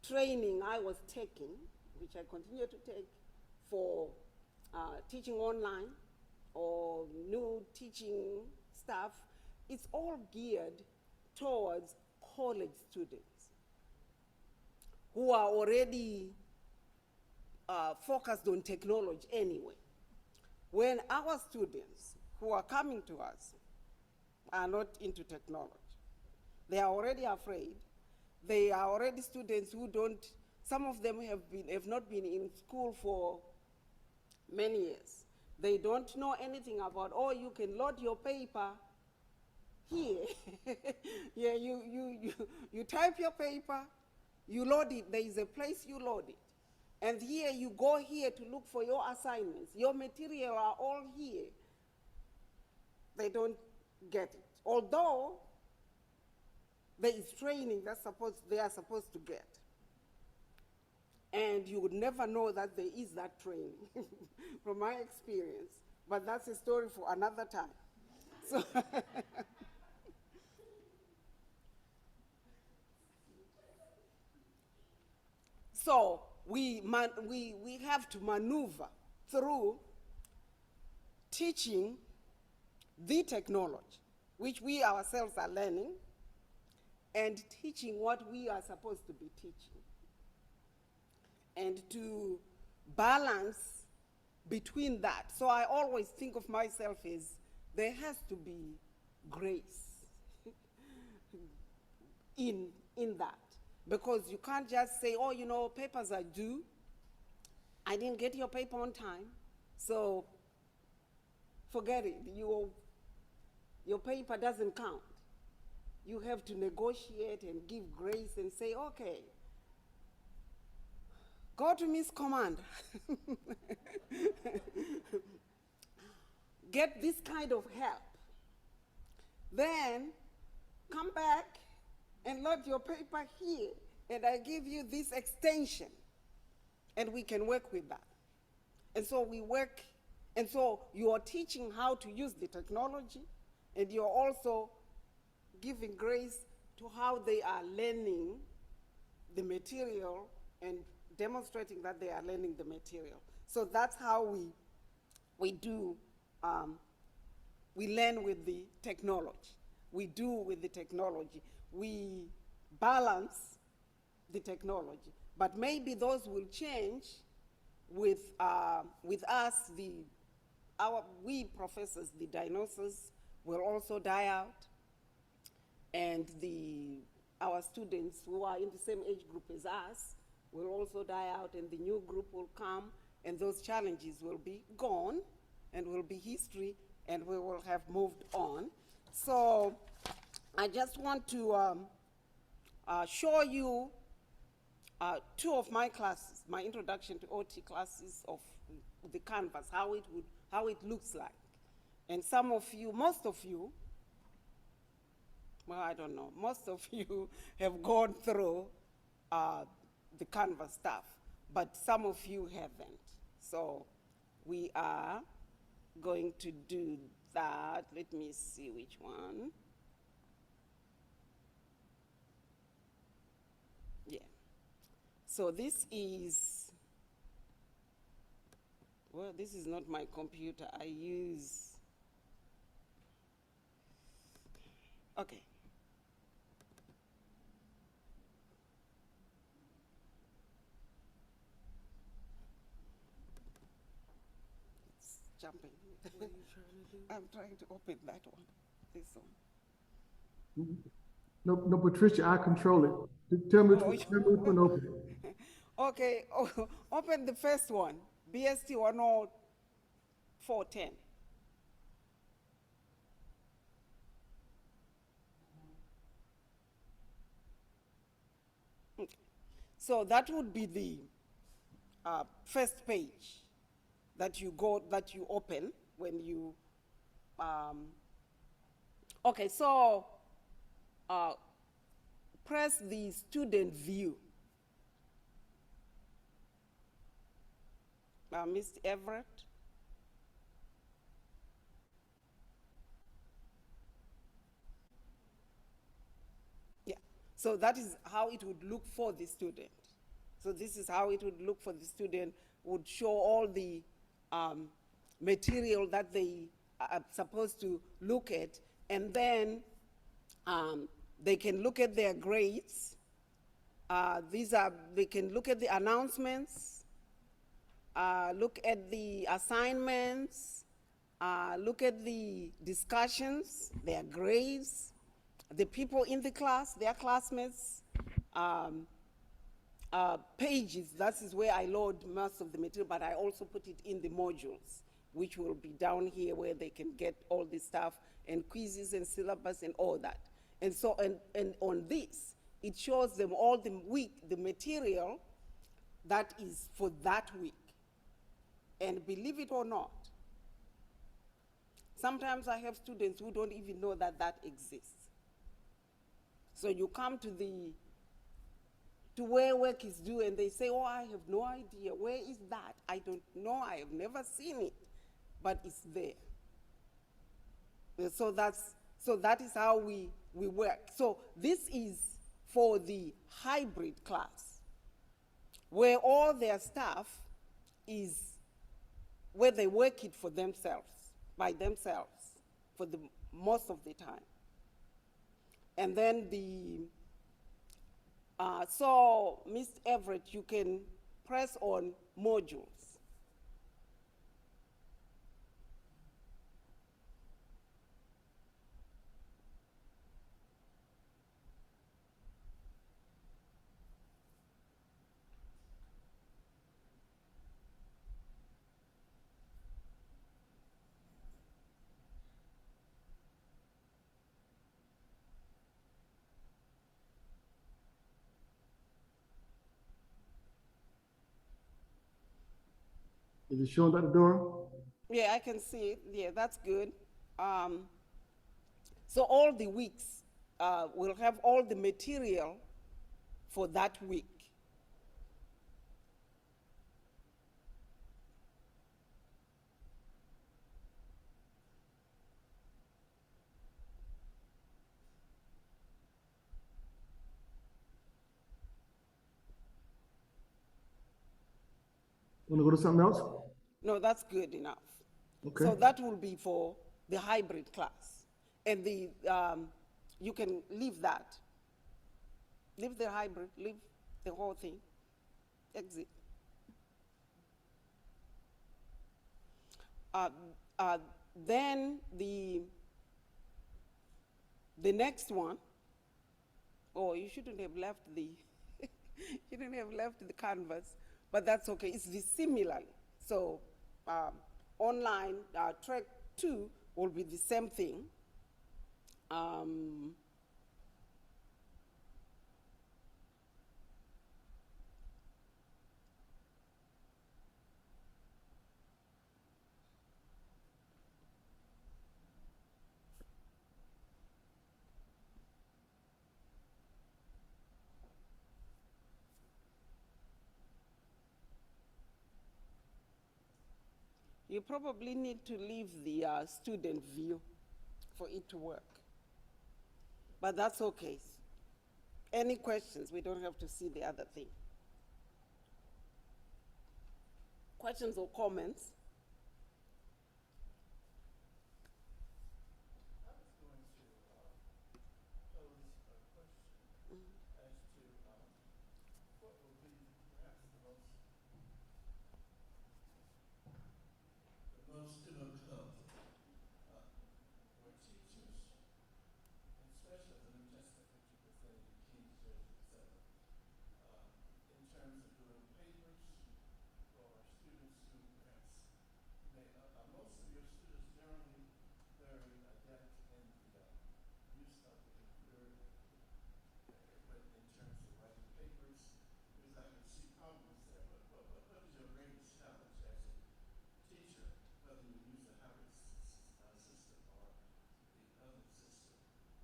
training I was taking, which I continue to take for teaching online or new teaching stuff, it's all geared towards college students who are already focused on technology anyway. When our students who are coming to us are not into technology, they are already afraid. They are already students who some of them have not been in school for many years. They don't know anything about, you can load your paper here. Yeah, you type your paper, you load it, there is a place you load it. And here you go here to look for your assignments. Your material are all here. They don't get it. Although there is training they are supposed to get. And you would never know that there is that training from my experience. But that's a story for another time. So so we have to maneuver through teaching the technology, which we ourselves are learning, and teaching what we are supposed to be teaching. And to balance between that. So I always think of myself as there has to be grace in that. Because you can't just say, papers are due. I didn't get your paper on time, so forget it. Your paper doesn't count. You have to negotiate and give grace and say, okay, go to Miss Commander. Get this kind of help. Then come back and load your paper here, and I give you this extension, and we can work with that. And so we work, and so you are teaching how to use the technology, and you're also giving grace to how they are learning the material and demonstrating that they are learning the material. So that's how we do, we learn with the technology. We do with the technology. We balance the technology. But maybe those will change with us, we professors, the dinosaurs will also die out, and our students who are in the same age group as us will also die out, and the new group will come, and those challenges will be gone, and will be history, and we will have moved on. So I just want to show you two of my classes, my introduction to OT classes of the canvas, how it looks like. And some of you, most of you, well, I don't know, most of you have gone through the canvas stuff, but some of you haven't. So we are going to do that. Let me see which one. Yeah. So this is, well, this is not my computer. I use, okay. It's jumping. What are you trying to do? I'm trying to open that one, this one.
No, Patricia, I control it. Tell me which one open.
Okay, open the first one, BST 10410. Okay. So that would be the first page that you open when you, okay, so press the student view. Mr. Everett. Yeah, so that is how it would look for the student. So this is how it would look for the student, would show all the material that they are supposed to look at, and then they can look at their grades. They can look at the announcements, look at the assignments, look at the discussions, their grades, the people in the class, their classmates, pages. That is where I load most of the material, but I also put it in the modules, which will be down here where they can get all this stuff, and quizzes and syllabus and all that. And so, and on this, it shows them all the material that is for that week. And believe it or not, sometimes I have students who don't even know that that exists. So you come to where work is due, and they say, oh, I have no idea. Where is that? I don't know. I have never seen it, but it's there. And so that is how we work. So this is for the hybrid class, where all their stuff is where they work it for themselves, by themselves, for the most of the time. And then so, Ms. Everett, you can press on modules.
Is it showing that door?
Yeah, I can see it. Yeah, that's good. So all the weeks, we'll have all the material for that week.
Want to go to something else?
No, that's good enough.
Okay.
So that will be for the hybrid class. And you can leave that. Leave the hybrid, leave the whole thing, exit. Uh, uh, then the next one, oh, you shouldn't have left the, you shouldn't have left the canvas, but that's okay. It's the similarly. So online, track 2 will be the same thing. Um, You probably need to leave the student view for it to work. But that's okay. Any questions? We don't have to see the other thing. Questions or comments?
I was going to pose a question as to what will be perhaps the most difficult for teachers, and especially the New Testament which you presented in Kings, Judges, etc., in terms of doing papers for students who perhaps may, most of your students generally very adept in the use of the computer, but in terms of writing papers, because I can see problems there. But what is your greatest challenge as a teacher, whether you use the Harvard system or the other system?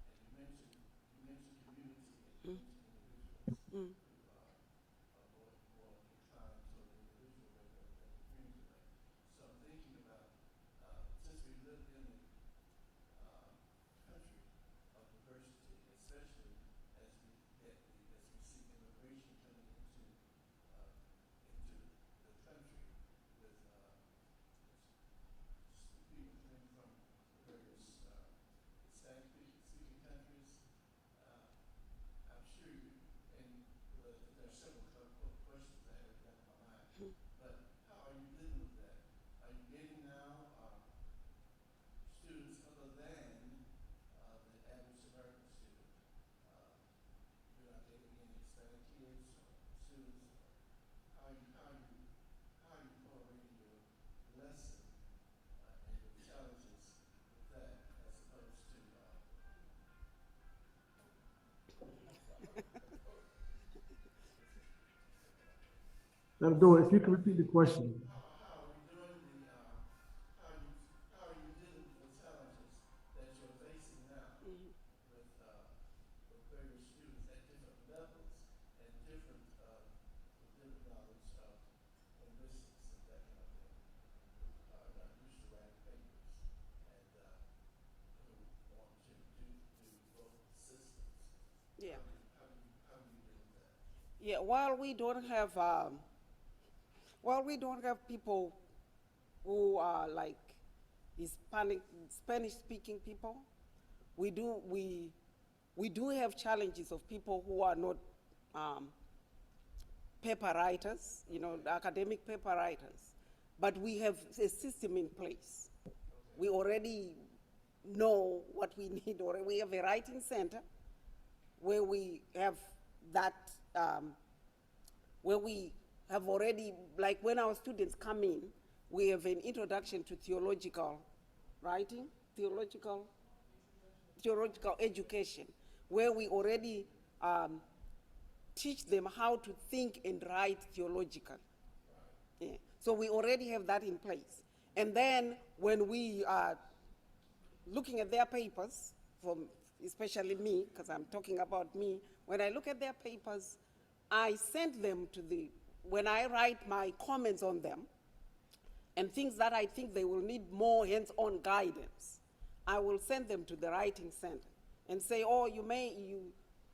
And you mentioned community and you mentioned individuals who are more inclined to an individual way than a community way. So I'm thinking about, since we live in a country of diversity, especially as we see immigration coming into the country with people coming from various Hispanic-speaking countries. I'm sure you, and there are several questions I have got in my mind, but how are you dealing with that? Are you getting now students other than the average American student? You're not getting any Hispanic kids or students? Or how are you correlating your lesson and your challenges with that, as opposed to
Madam Doe, if you can repeat the question.
how are we doing the how are you dealing with the challenges that you're facing now with various students at different levels and different with different knowledge of linguistics and that kind of thing, who are not used to writing papers and who want to do both systems?
Yeah.
How do you deal with that?
Yeah, while we don't have people who are like Spanish-speaking people, we do have challenges of people who are not paper writers, academic paper writers, but we have a system in place. We already know what we need, or we have a writing center where we have that, where we have already, like when our students come in, we have an introduction to theological writing, theological education, where we already teach them how to think and write theologically. Yeah. So we already have that in place. And then when we are looking at their papers, especially me, because I'm talking about me, when I look at their papers, I send them to when I write my comments on them, and things that I think they will need more hands-on guidance, I will send them to the writing center and say, oh,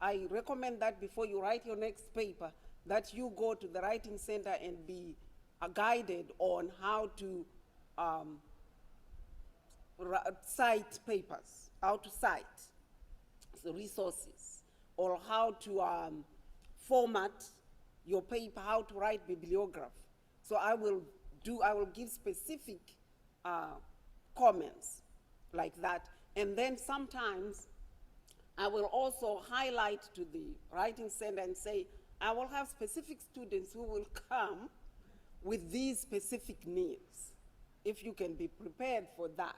I recommend that before you write your next paper, that you go to the writing center and be guided on how to cite papers, how to cite the resources, or how to format your paper, how to write bibliography. So I will give specific comments like that. And then sometimes I will also highlight to the writing center and say, I will have specific students who will come with these specific needs, if you can be prepared for that.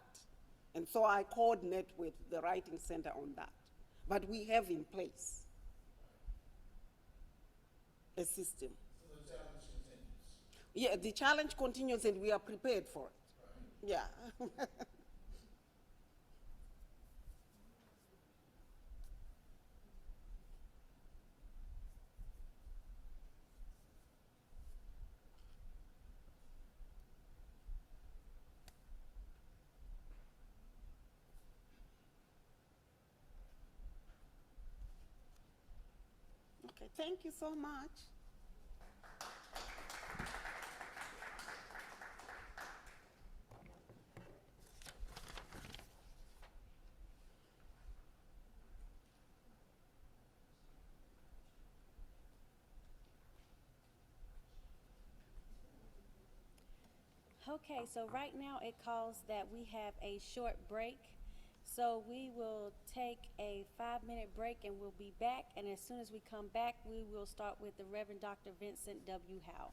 And so I coordinate with the writing center on that. But we have in place a system.
So the challenge continues.
Yeah, the challenge continues and we are prepared for it. Yeah. Okay, thank you so much.
Okay, so right now it calls that we have a short break. So we will take a 5-minute break and we'll be back. And as soon as we come back, we will start with the Reverend Dr. Vincent W. Howe.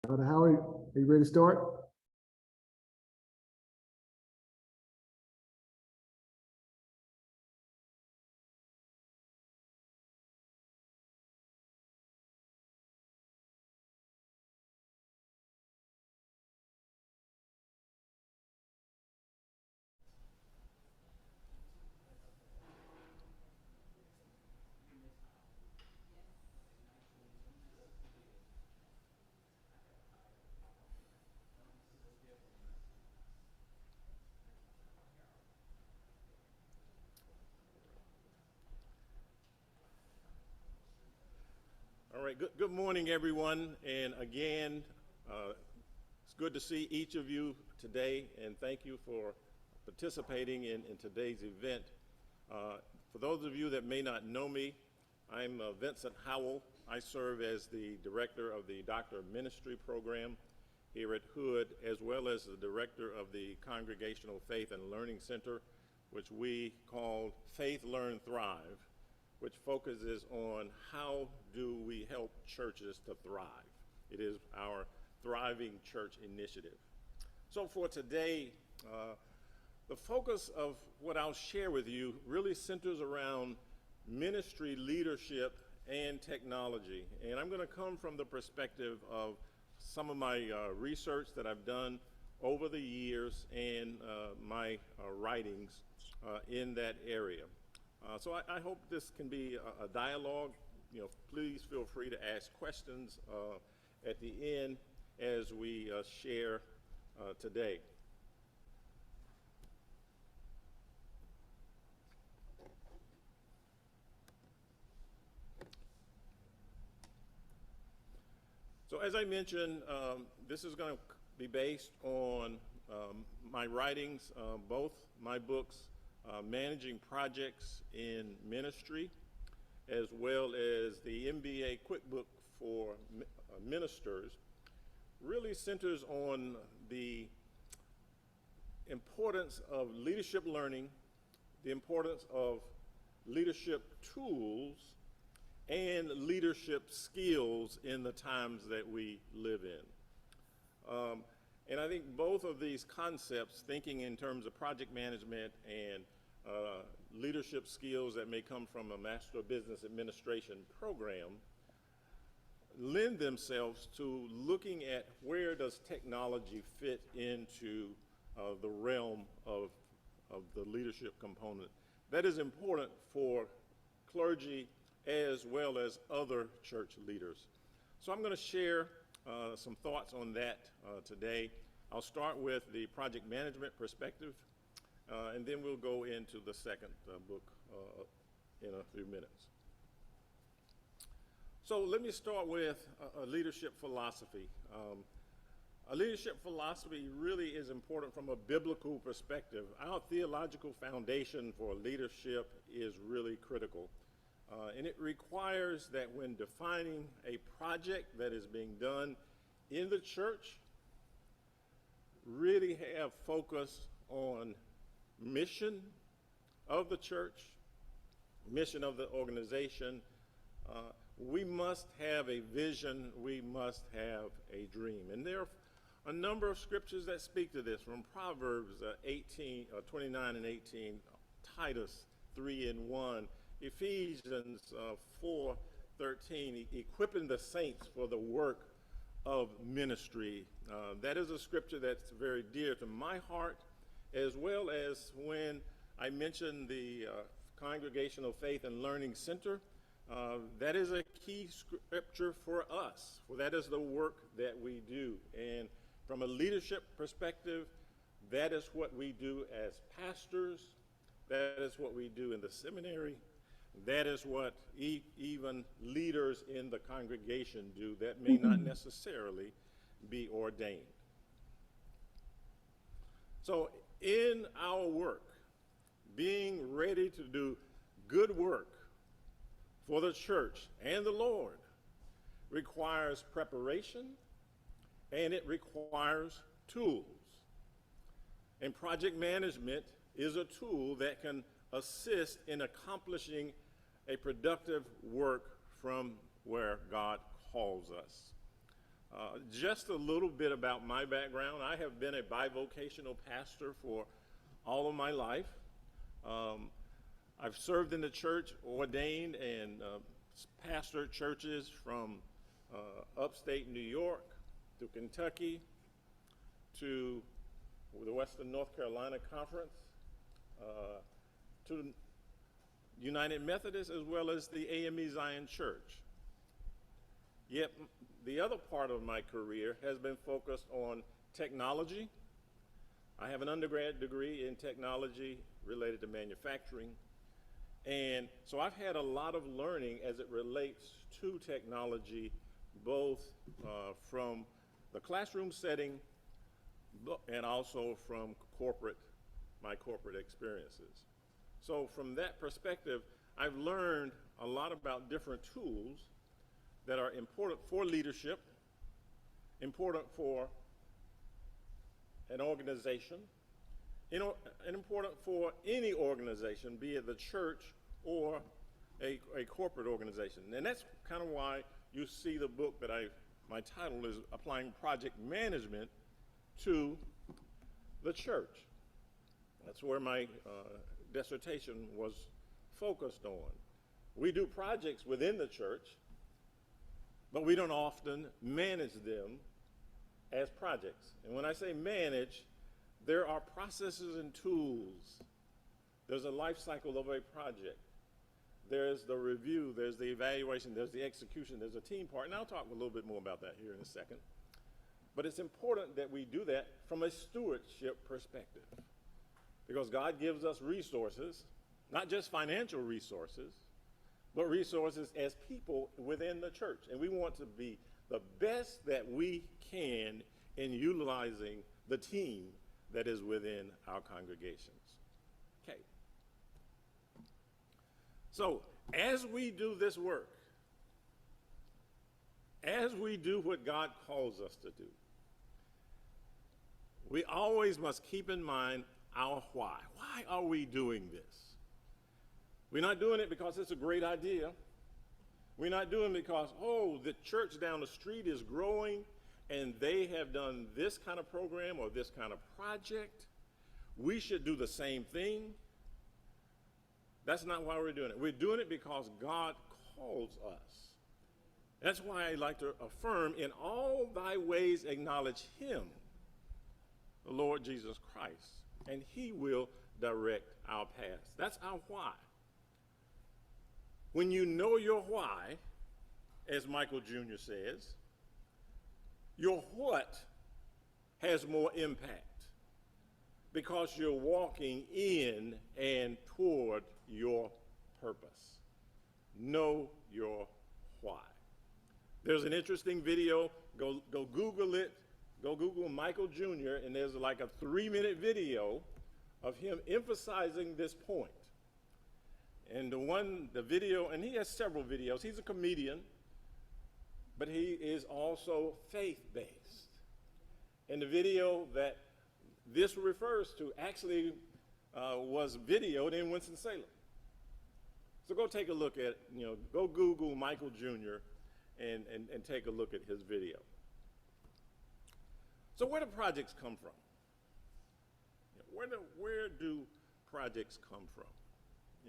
Elder Howard, are you ready to start?
All right, good morning, everyone. And again, it's good to see each of you today, and thank you for participating in today's event. For those of you that may not know me, I'm Vincent Howell. I serve as the director of the Doctor of Ministry program here at Hood, as well as the director of the Congregational Faith and Learning Center, which we call Faith, Learn, Thrive, which focuses on how do we help churches to thrive. It is our Thriving Church initiative. So for today, the focus of what I'll share with you really centers around ministry leadership and technology. And I'm going to come from the perspective of some of my research that I've done over the years and my writings in that area. So I hope this can be a dialogue. You know, please feel free to ask questions at the end as we share today. So as I mentioned, this is going to be based on my writings, both my books, Managing Projects in Ministry, as well as the MBA Quick Book for Ministers, really centers on the importance of leadership learning, the importance of leadership tools, and leadership skills in the times that we live in. And I think both of these concepts, thinking in terms of project management and leadership skills that may come from a Master of Business Administration program, lend themselves to looking at where does technology fit into the realm of the leadership component. That is important for clergy as well as other church leaders. So I'm going to share some thoughts on that today. I'll start with the project management perspective, and then we'll go into the second book in a few minutes. So let me start with a leadership philosophy. A leadership philosophy really is important from a biblical perspective. Our theological foundation for leadership is really critical. And it requires that when defining a project that is being done in the church, really have focus on mission of the church, mission of the organization. We must have a vision, we must have a dream. And there are a number of scriptures that speak to this, from Proverbs 29 and 18, Titus 3:1, Ephesians 4:13, equipping the saints for the work of ministry. That is a scripture that's very dear to my heart, as well as when I mentioned the Congregational Faith and Learning Center. That is a key scripture for us, for that is the work that we do. And from a leadership perspective, that is what we do as pastors, that is what we do in the seminary, that is what even leaders in the congregation do that may not necessarily be ordained. So in our work, being ready to do good work for the church and the Lord requires preparation, and it requires tools. And project management is a tool that can assist in accomplishing a productive work from where God calls us. Just a little bit about my background. I have been a bivocational pastor for all of my life. I've served in the church, ordained and pastored churches from upstate New York to Kentucky to the Western North Carolina Conference, to United Methodist, as well as the AME Zion Church. Yet the other part of my career has been focused on technology. I have an undergrad degree in technology related to manufacturing. And so I've had a lot of learning as it relates to technology, both from the classroom setting and also from my corporate experiences. So from that perspective, I've learned a lot about different tools that are important for leadership, important for an organization, and important for any organization, be it the church or a corporate organization. And that's kind of why you see the book that my title is Applying Project Management to the Church. That's where my dissertation was focused on. We do projects within the church, but we don't often manage them as projects. And when I say manage, there are processes and tools. There's a life cycle of a project. There's the review, there's the evaluation, there's the execution, there's a team part. And I'll talk a little bit more about that here in a second. But it's important that we do that from a stewardship perspective, because God gives us resources, not just financial resources, but resources as people within the church. And we want to be the best that we can in utilizing the team that is within our congregations. Okay. So as we do this work, as we do what God calls us to do, we always must keep in mind our why. Why are we doing this? We're not doing it because it's a great idea. We're not doing it because, oh, the church down the street is growing and they have done this kind of program or this kind of project. We should do the same thing. That's not why we're doing it. We're doing it because God calls us. That's why I like to affirm, in all thy ways acknowledge him, the Lord Jesus Christ, and he will direct our paths. That's our why. When you know your why, as Michael Jr. says, your what has more impact, because you're walking in and toward your purpose. Know your why. There's an interesting video. Go Google it. Go Google Michael Jr., and there's like a 3-minute video of him emphasizing this point. And the video, and he has several videos. He's a comedian, but he is also faith-based. And the video that this refers to actually was videoed in Winston-Salem. So go take a look at, go Google Michael Jr. and take a look at his video. So where do projects come from? Where do projects come from?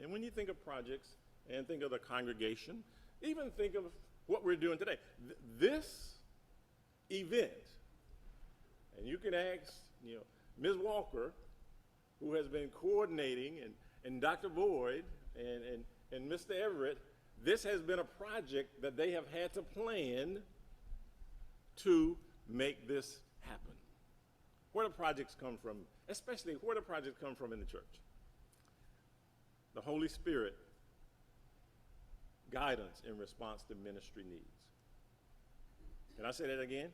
And when you think of projects and think of the congregation, even think of what we're doing today. This event, and you can ask, Ms. Walker, who has been coordinating, and Dr. Boyd, and Mr. Everett, this has been a project that they have had to plan to make this happen. Where do projects come from? Especially, where do projects come from in the church? The Holy Spirit guidance in response to ministry needs. Can I say that again?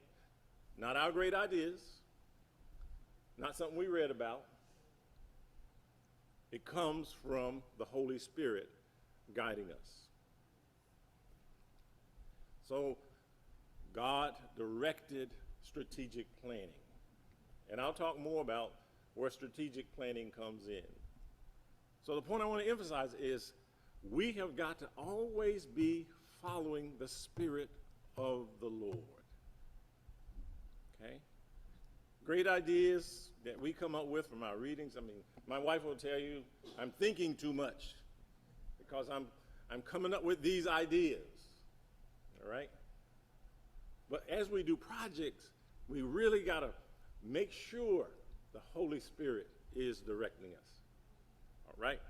Not our great ideas, not something we read about. It comes from the Holy Spirit guiding us. So God directed strategic planning. And I'll talk more about where strategic planning comes in. So the point I want to emphasize is we have got to always be following the Spirit of the Lord. great ideas that we come up with from our readings. I mean, my wife will tell you I'm thinking too much because I'm coming up with these ideas, all right? But as we do projects, we really got to make sure the Holy Spirit is directing us, all right?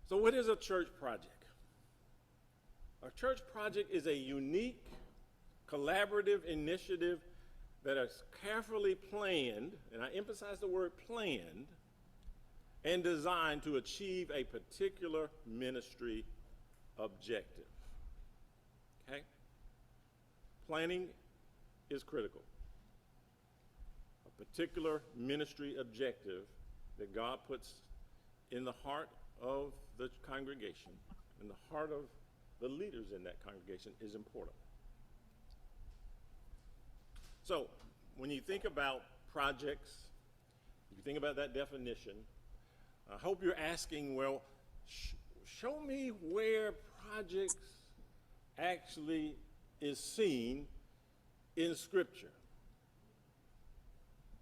So what is a church project? A church project is a unique, collaborative initiative that is carefully planned, and I emphasize the word planned, and designed to achieve a particular ministry objective. Okay? Planning is critical. A particular ministry objective that God puts in the heart of the congregation, in the heart of the leaders in that congregation is important. So, when you think about projects, you think about that definition, I hope you're asking, well, show me where projects actually is seen in Scripture.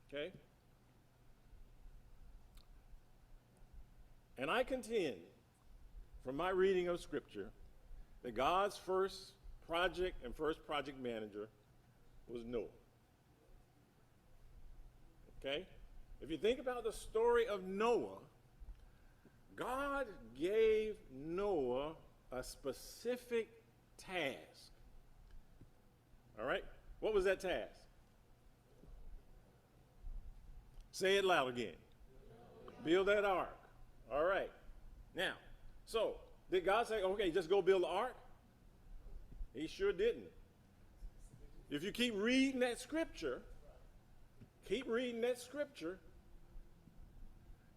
Okay? And I contend, from my reading of Scripture, that God's first project and first project manager was Noah. Okay? If you think about the story of Noah, God gave Noah a specific task. All right? What was that task? Say it loud again. Build that ark. All right. Now, so did God say, okay, just go build the ark? He sure didn't. If you keep reading that scripture,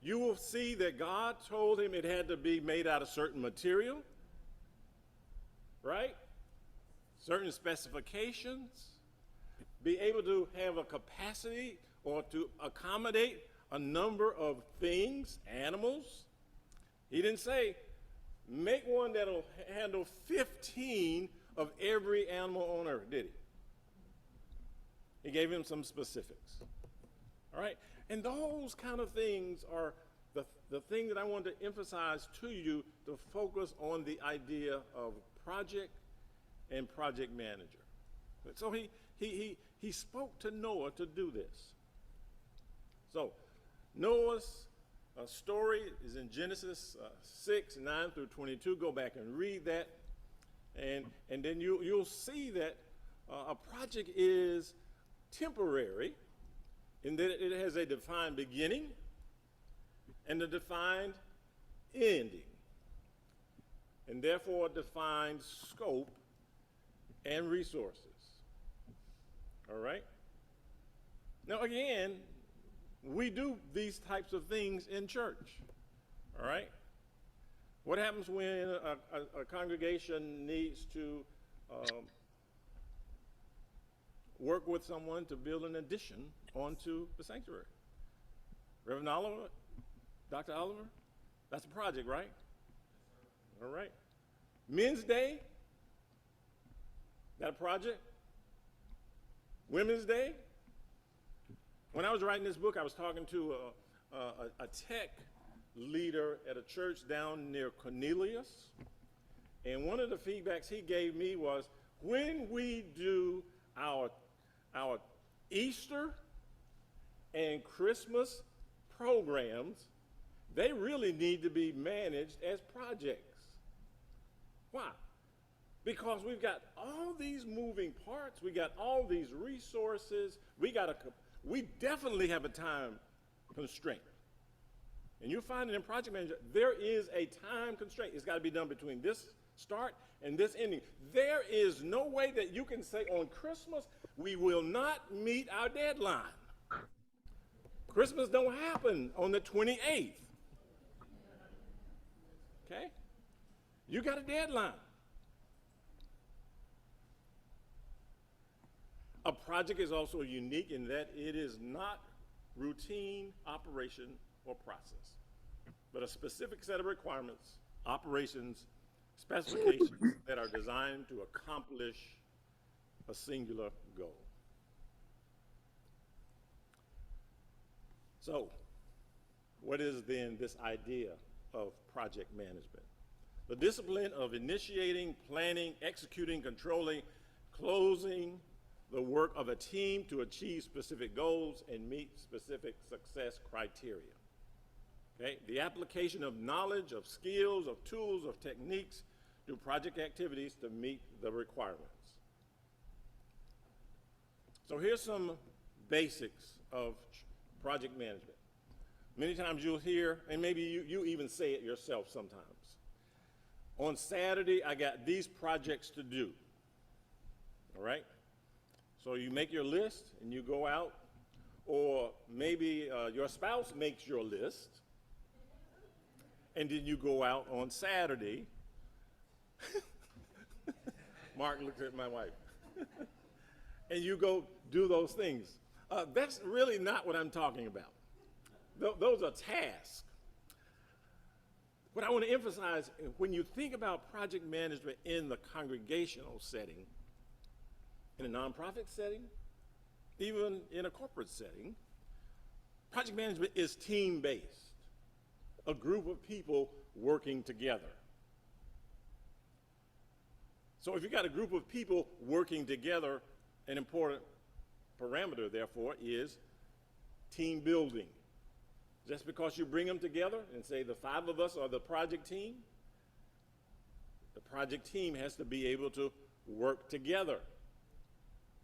you will see that God told him it had to be made out of certain material, right? Certain specifications, be able to have a capacity or to accommodate a number of things, animals. He didn't say, make one that'll handle 15 of every animal on earth, did he? He gave him some specifics. All right? And those kind of things are the thing that I want to emphasize to you, to focus on the idea of project and project manager. So he spoke to Noah to do this. So Noah's story is in Genesis 6, 9 through 22. Go back and read that. And then you'll see that a project is temporary in that it has a defined beginning and a defined ending, and therefore a defined scope and resources. All right? Now again, we do these types of things in church. All right? What happens when a congregation needs to work with someone to build an addition onto the sanctuary? Reverend Oliver, Dr. Oliver, that's a project, right? All right. Men's Day, that a project? Women's Day? When I was writing this book, I was talking to a tech leader at a church down near Cornelius, and one of the feedbacks he gave me was, when we do our Easter and Christmas programs, they really need to be managed as projects. Why? Because we've got all these moving parts, we got all these resources, we definitely have a time constraint. And you'll find it in project manager, there is a time constraint. It's got to be done between this start and this ending. There is no way that you can say on Christmas, we will not meet our deadline. Christmas don't happen on the 28th. Okay? You got a deadline. A project is also unique in that it is not routine operation or process, but a specific set of requirements, operations, specifications that are designed to accomplish a singular goal. So, what is then this idea of project management? The discipline of initiating, planning, executing, controlling, closing the work of a team to achieve specific goals and meet specific success criteria. Okay? The application of knowledge, of skills, of tools, of techniques to project activities to meet the requirements. So here's some basics of project management. Many times you'll hear, and maybe you even say it yourself sometimes. On Saturday, I got these projects to do. All right? So you make your list and you go out, or maybe your spouse makes your list, and then you go out on Saturday. Mark looks at my wife. And you go do those things. That's really not what I'm talking about. Those are tasks. What I want to emphasize, when you think about project management in the congregational setting, in a nonprofit setting, even in a corporate setting, project management is team-based, a group of people working together. So if you've got a group of people working together, an important parameter, therefore, is team building. Just because you bring them together and say the 5 of us are the project team, the project team has to be able to work together.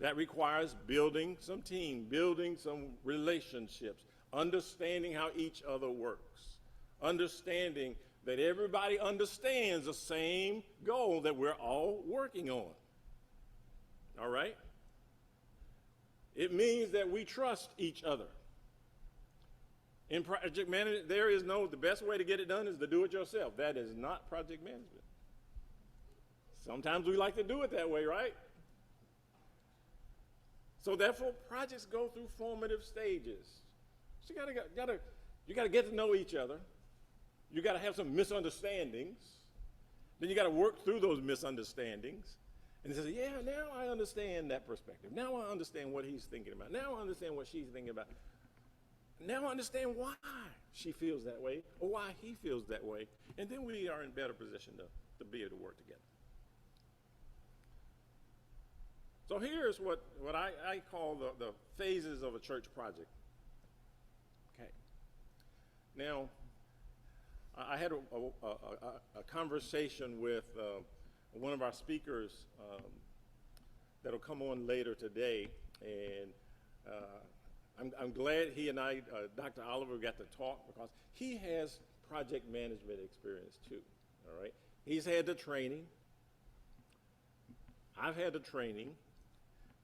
That requires building some team, building some relationships, understanding how each other works, understanding that everybody understands the same goal that we're all working on. All right? It means that we trust each other. In project management, the best way to get it done is to do it yourself. That is not project management. Sometimes we like to do it that way, right? So therefore, projects go through formative stages. So you gotta get to know each other. You gotta have some misunderstandings. Then you gotta work through those misunderstandings. And say, yeah, now I understand that perspective. Now I understand what he's thinking about. Now I understand what she's thinking about. Now I understand why she feels that way or why he feels that way. And then we are in better position to be able to work together. So here's what I call the phases of a church project. Okay. Now, I had a conversation with one of our speakers that'll come on later today, and I'm glad he and I, Dr. Oliver, got to talk because he has project management experience too, all right? He's had the training. I've had the training.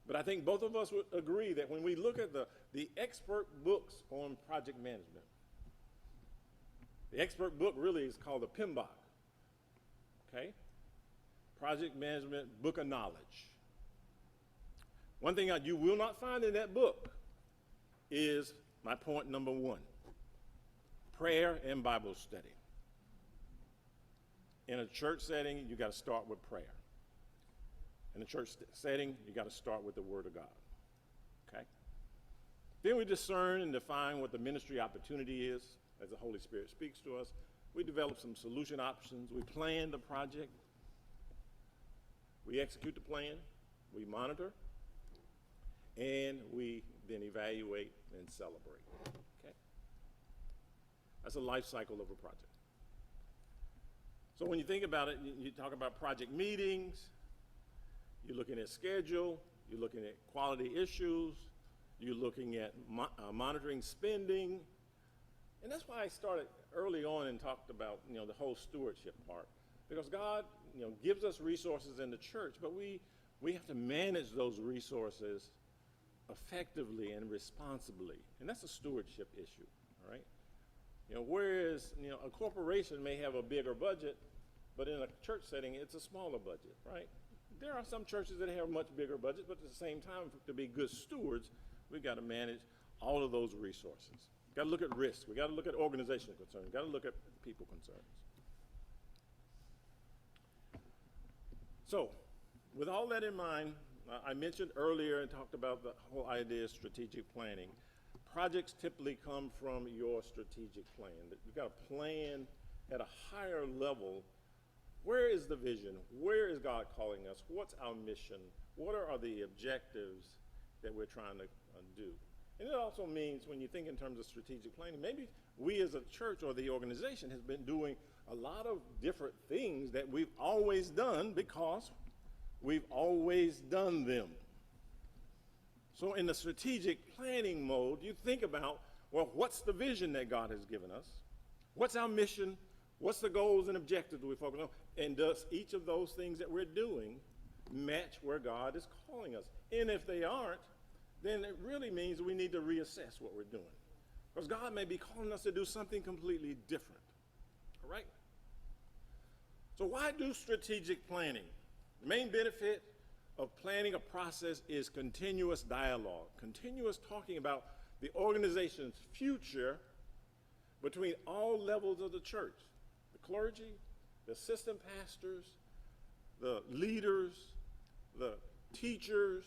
But I think both of us would agree that when we look at the expert books on project management, the expert book really is called the PMBOK, okay? Project Management Book of Knowledge. One thing you will not find in that book is my point number 1, prayer and Bible study. In a church setting, you got to start with prayer. In a church setting, you got to start with the Word of God, okay? Then we discern and define what the ministry opportunity is as the Holy Spirit speaks to us. We develop some solution options. We plan the project. We execute the plan. We monitor. And we then evaluate and celebrate, okay? That's a life cycle of a project. So when you think about it, you talk about project meetings, you're looking at schedule, you're looking at quality issues, you're looking at monitoring spending. And that's why I started early on and talked about, the whole stewardship part. Because God, gives us resources in the church, but we have to manage those resources effectively and responsibly. And that's a stewardship issue, all right? Whereas, a corporation may have a bigger budget, but in a church setting, it's a smaller budget, right? There are some churches that have much bigger budgets, but at the same time, to be good stewards, we've got to manage all of those resources. We've got to look at risk. We've got to look at organizational concerns. We've got to look at people concerns. So, with all that in mind, I mentioned earlier and talked about the whole idea of strategic planning. projects typically come from your strategic plan. You've got a plan at a higher level. Where is the vision? Where is God calling us? What's our mission? What are the objectives that we're trying to do? And it also means, when you think in terms of strategic planning, maybe we as a church or the organization has been doing a lot of different things that we've always done because we've always done them. So in the strategic planning mode, you think about, well, what's the vision that God has given us? What's our mission? What's the goals and objectives we focus on? And does each of those things that we're doing match where God is calling us? And if they aren't, then it really means we need to reassess what we're doing. Because God may be calling us to do something completely different. All right? So why do strategic planning? The main benefit of planning a process is continuous dialogue, continuous talking about the organization's future between all levels of the church, the clergy, the assistant pastors, the leaders, the teachers,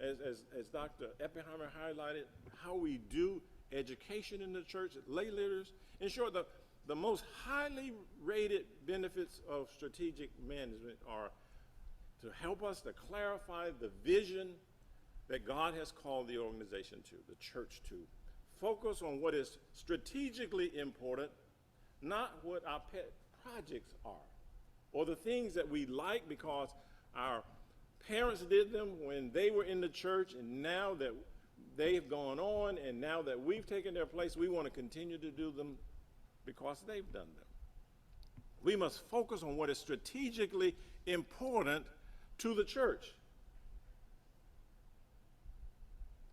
as Dr. Eppenheimer highlighted, how we do education in the church, lay leaders. In short, the most highly rated benefits of strategic management are to help us to clarify the vision that God has called the organization to, the church to. Focus on what is strategically important, not what our pet projects are, or the things that we like because our parents did them when they were in the church, and now that they've gone on and now that we've taken their place, we want to continue to do them because they've done them. We must focus on what is strategically important to the church.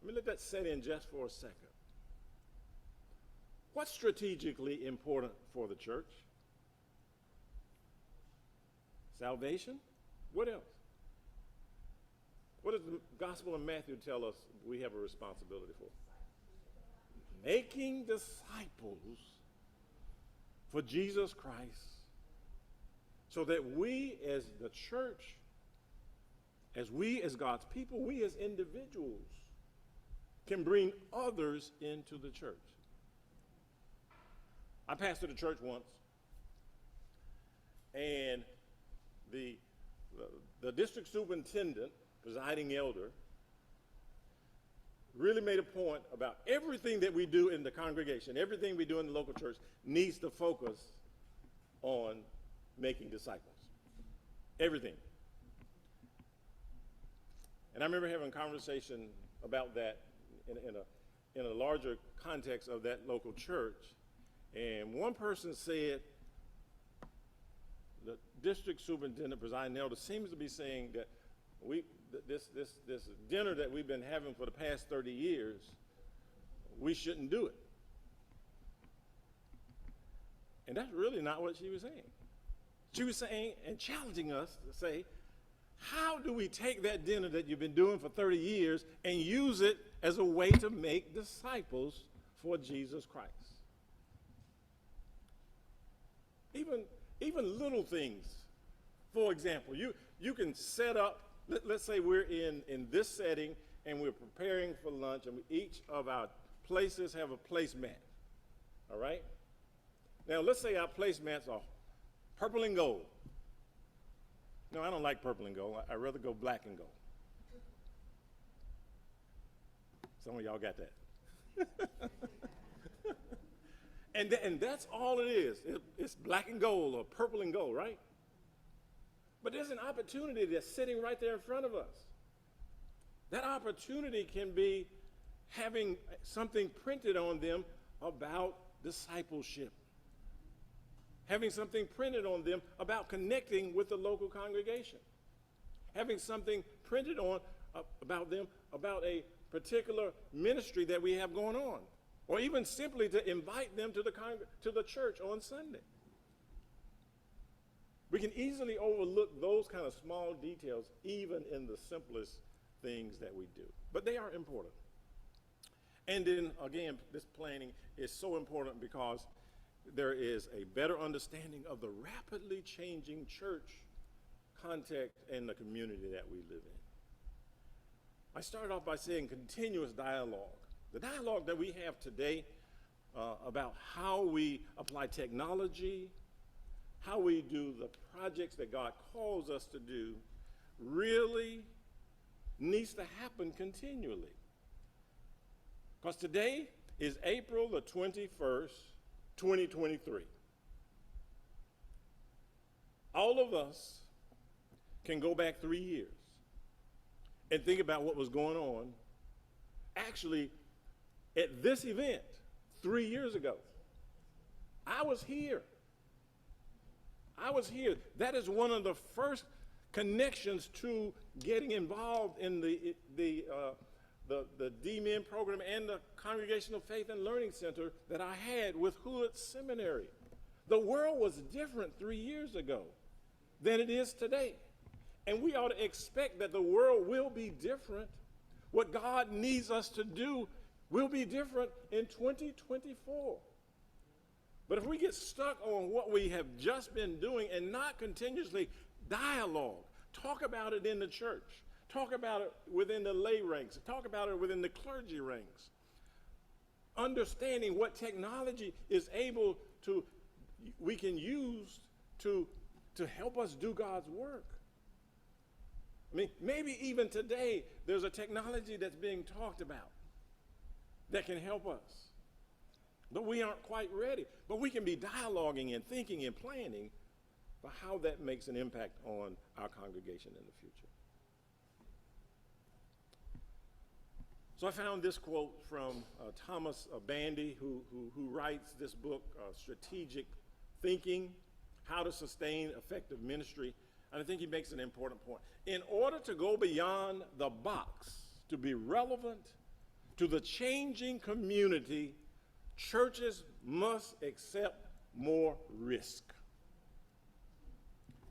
Let me let that set in just for a second. What's strategically important for the church? Salvation? What else? What does the Gospel of Matthew tell us we have a responsibility for? Making disciples for Jesus Christ, so that we as the church, as God's people, we as individuals can bring others into the church. I pastored a church once, and the district superintendent, presiding elder, really made a point about everything that we do in the congregation, everything we do in the local church needs to focus on making disciples. Everything. And I remember having a conversation about that in a larger context of that local church. And one person said, the district superintendent, presiding elder, seems to be saying that this dinner that we've been having for the past 30 years, we shouldn't do it. And that's really not what she was saying. She was saying and challenging us to say, how do we take that dinner that you've been doing for 30 years and use it as a way to make disciples for Jesus Christ? Even little things. For example, you can set up, let's say we're in this setting and we're preparing for lunch, and each of our places have a placemat, all right? Now, let's say our placemats are purple and gold. No, I don't like purple and gold. I'd rather go black and gold. Some of y'all got that. And that's all it is. It's black and gold or purple and gold, right? But there's an opportunity that's sitting right there in front of us. That opportunity can be having something printed on them about discipleship. Having something printed on them about connecting with the local congregation. Having something printed on about them about a particular ministry that we have going on. Or even simply to invite them to the church on Sunday. We can easily overlook those kind of small details even in the simplest things that we do. But they are important. And then, again, this planning is so important because there is a better understanding of the rapidly changing church context and the community that we live in. I started off by saying continuous dialogue. The dialogue that we have today about how we apply technology, how we do the projects that God calls us to do, really needs to happen continually. Because today is April the 21st, 2023. All of us can go back 3 years and think about what was going on actually at this event 3 years ago. I was here. That is one of the first connections to getting involved in the D-Min program and the Congregational Faith and Learning Center that I had with Hood Seminary. The world was different 3 years ago than it is today. And we ought to expect that the world will be different. What God needs us to do will be different in 2024. But if we get stuck on what we have just been doing and not continuously dialogue, talk about it in the church, talk about it within the lay ranks, talk about it within the clergy ranks, understanding what technology is able to, we can use to help us do God's work. I mean, maybe even today there's a technology that's being talked about that can help us. But we aren't quite ready. But we can be dialoguing and thinking and planning for how that makes an impact on our congregation in the future. So I found this quote from Thomas Bandy, who writes this book, Strategic Thinking, How to Sustain Effective Ministry. And I think he makes an important point. In order to go beyond the box, to be relevant to the changing community, churches must accept more risk.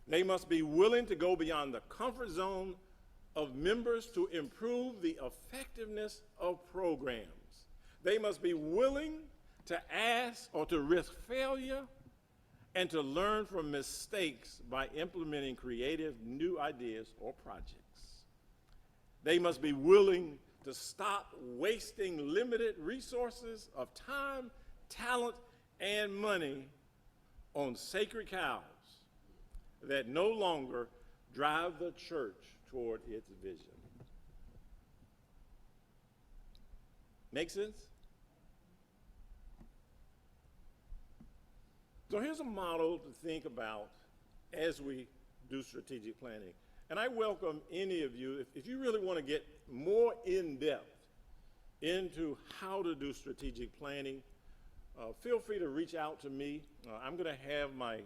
They must be willing to go beyond the comfort zone of members to improve the effectiveness of programs. They must be willing to ask or to risk failure and to learn from mistakes by implementing creative new ideas or projects. They must be willing to stop wasting limited resources of time, talent, and money on sacred cows that no longer drive the church toward its vision. Make sense? So here's a model to think about as we do strategic planning. And I welcome any of you, if you really want to get more in-depth into how to do strategic planning, feel free to reach out to me. I'm going to have my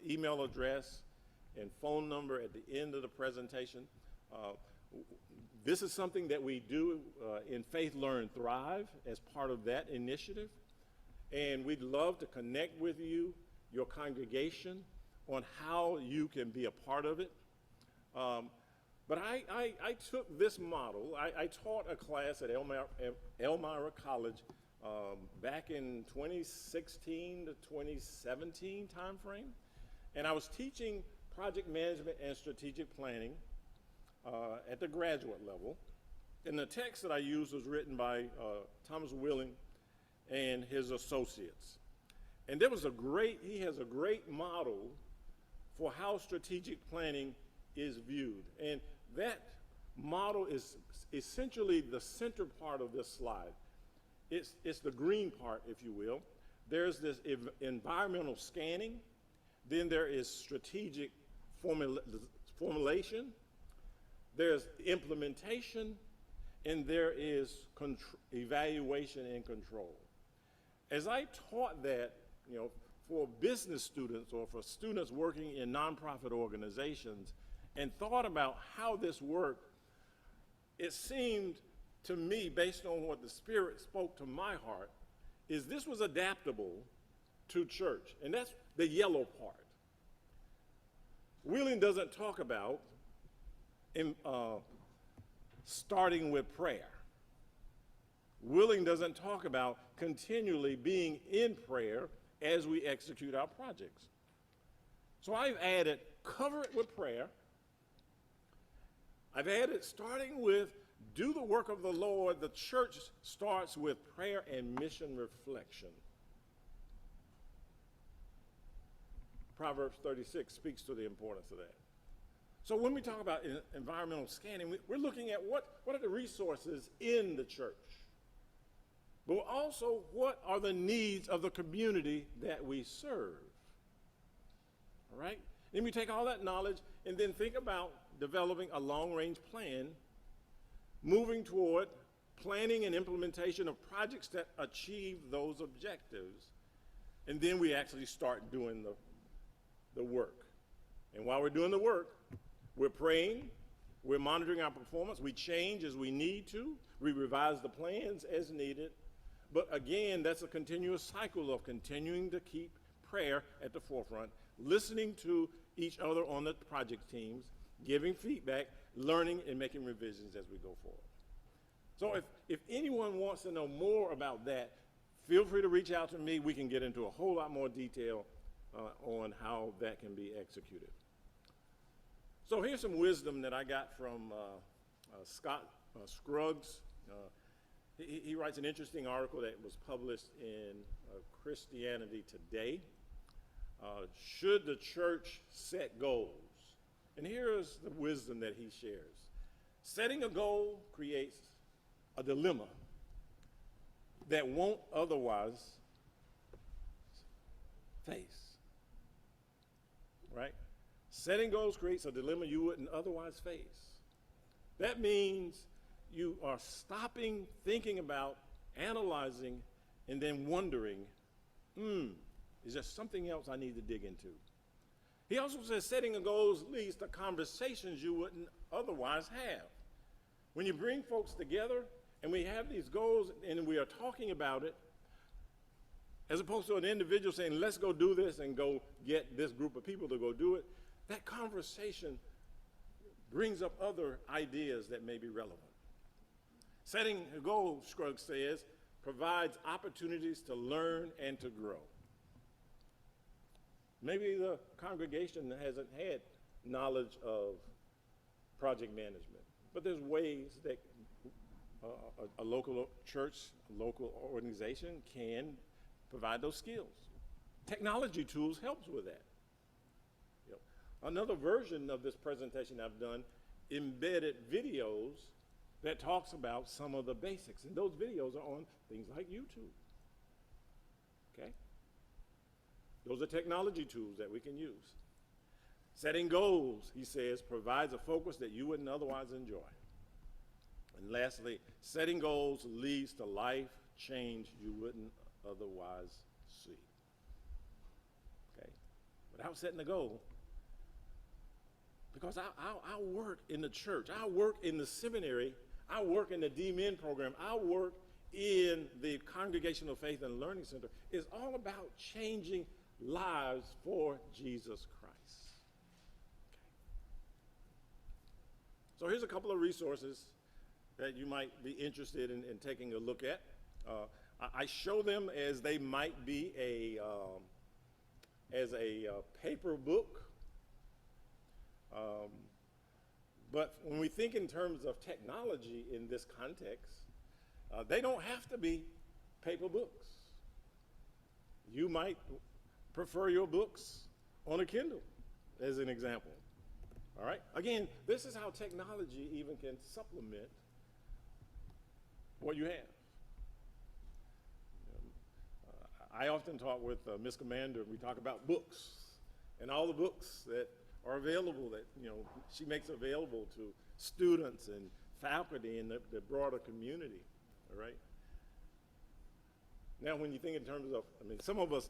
email address and phone number at the end of the presentation. This is something that we do in Faith, Learn, Thrive as part of that initiative. And we'd love to connect with you, your congregation, on how you can be a part of it. But I took this model. I taught a class at Elmira College back in 2016 to 2017 timeframe. And I was teaching project management and strategic planning at the graduate level. And the text that I used was written by Thomas Willing and his associates. And he has a great model for how strategic planning is viewed. And that model is essentially the center part of this slide. It's the green part, if you will. There's this environmental scanning, then there is strategic formulation, there's implementation, and there is evaluation and control. As I taught that, for business students or for students working in nonprofit organizations and thought about how this worked, it seemed to me, based on what the Spirit spoke to my heart, is this was adaptable to church. And that's the yellow part. Wheeling doesn't talk about starting with prayer. Wheeling doesn't talk about continually being in prayer as we execute our projects. So I've added cover it with prayer. I've added starting with do the work of the Lord, the church starts with prayer and mission reflection. Proverbs 36 speaks to the importance of that. So when we talk about environmental scanning, we're looking at what are the resources in the church, but also what are the needs of the community that we serve. All right? Then we take all that knowledge and then think about developing a long-range plan, moving toward planning and implementation of projects that achieve those objectives, and then we actually start doing the work. And while we're doing the work, we're praying, we're monitoring our performance, we change as we need to, we revise the plans as needed, but again, that's a continuous cycle of continuing to keep prayer at the forefront, listening to each other on the project teams, giving feedback, learning, and making revisions as we go forward. So if anyone wants to know more about that, feel free to reach out to me. We can get into a whole lot more detail on how that can be executed. So here's some wisdom that I got from Scott Scruggs. He writes an interesting article that was published in Christianity Today. Should the church set goals? And here's the wisdom that he shares. Setting a goal creates a dilemma that won't otherwise face, right? Setting goals creates a dilemma you wouldn't otherwise face. That means you are stopping, thinking about, analyzing, and then wondering, is there something else I need to dig into? He also says setting a goal leads to conversations you wouldn't otherwise have. When you bring folks together and we have these goals and we are talking about it, as opposed to an individual saying, let's go do this and go get this group of people to go do it, that conversation brings up other ideas that may be relevant. Setting a goal, Scruggs says, provides opportunities to learn and to grow. Maybe the congregation hasn't had knowledge of project management, but there's ways that a local church, a local organization can provide those skills. Technology tools helps with that. You know, another version of this presentation I've done embedded videos that talks about some of the basics, and those videos are on things like YouTube. Okay? Those are technology tools that we can use. Setting goals, he says, provides a focus that you wouldn't otherwise enjoy. And lastly, setting goals leads to life change you wouldn't otherwise see. Okay? Without setting a goal, because I work in the church, I work in the seminary, I work in the D-Min program, I work in the Congregational Faith and Learning Center, is all about changing lives for Jesus Christ. Okay. So here's a couple of resources that you might be interested in taking a look at. I show them as they might be as a paper book. But when we think in terms of technology in this context, they don't have to be paper books. You might prefer your books on a Kindle, as an example. All right? Again, this is how technology even can supplement what you have. I often talk with Ms. Commander, we talk about books and all the books that are available that, she makes available to students and faculty and the broader community, all right? Now, when you think in terms of, some of us,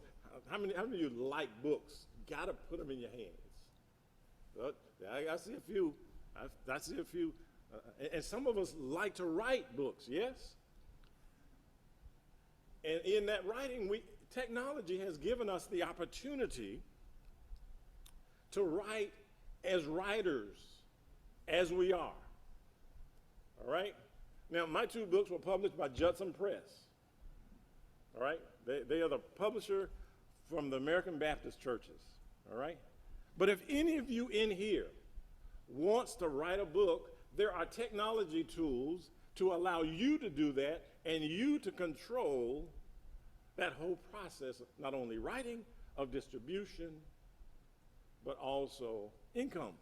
how many of you like books? You gotta put them in your hands. But I see a few, I see a few, and some of us like to write books, yes? And in that writing, technology has given us the opportunity to write as writers as we are. All right? Now, my two books were published by Judson Press. All right? They are the publisher from the American Baptist churches. All right? But if any of you in here wants to write a book there are technology tools to allow you to do that and you to control that whole process, not only writing, of distribution, but also income.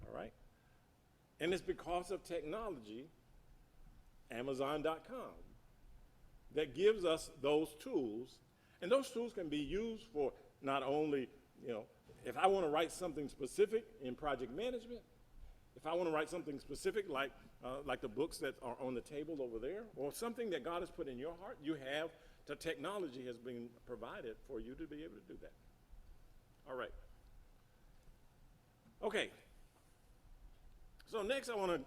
All right? And it's because of technology, Amazon.com, that gives us those tools. And those tools can be used for not only, if I want to write something specific in project management, if I want to write something specific like the books that are on the table over there, or something that God has put in your heart, the technology has been provided for you to be able to do that. All right. Okay. So next I want to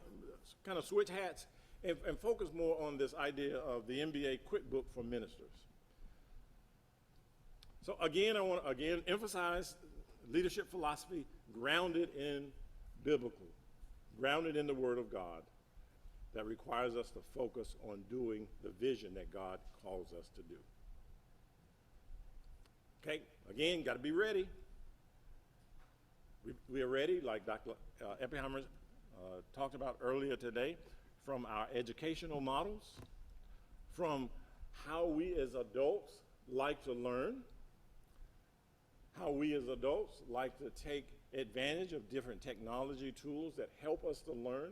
kind of switch hats and focus more on this idea of the MBA QuickBook for ministers. So again, I want to emphasize leadership philosophy grounded in biblical, grounded in the Word of God, that requires us to focus on doing the vision that God calls us to do. Okay, again, got to be ready. We are ready, like Dr. Eppheimer talked about earlier today, from our educational models, from how we as adults like to learn, how we as adults like to take advantage of different technology tools that help us to learn.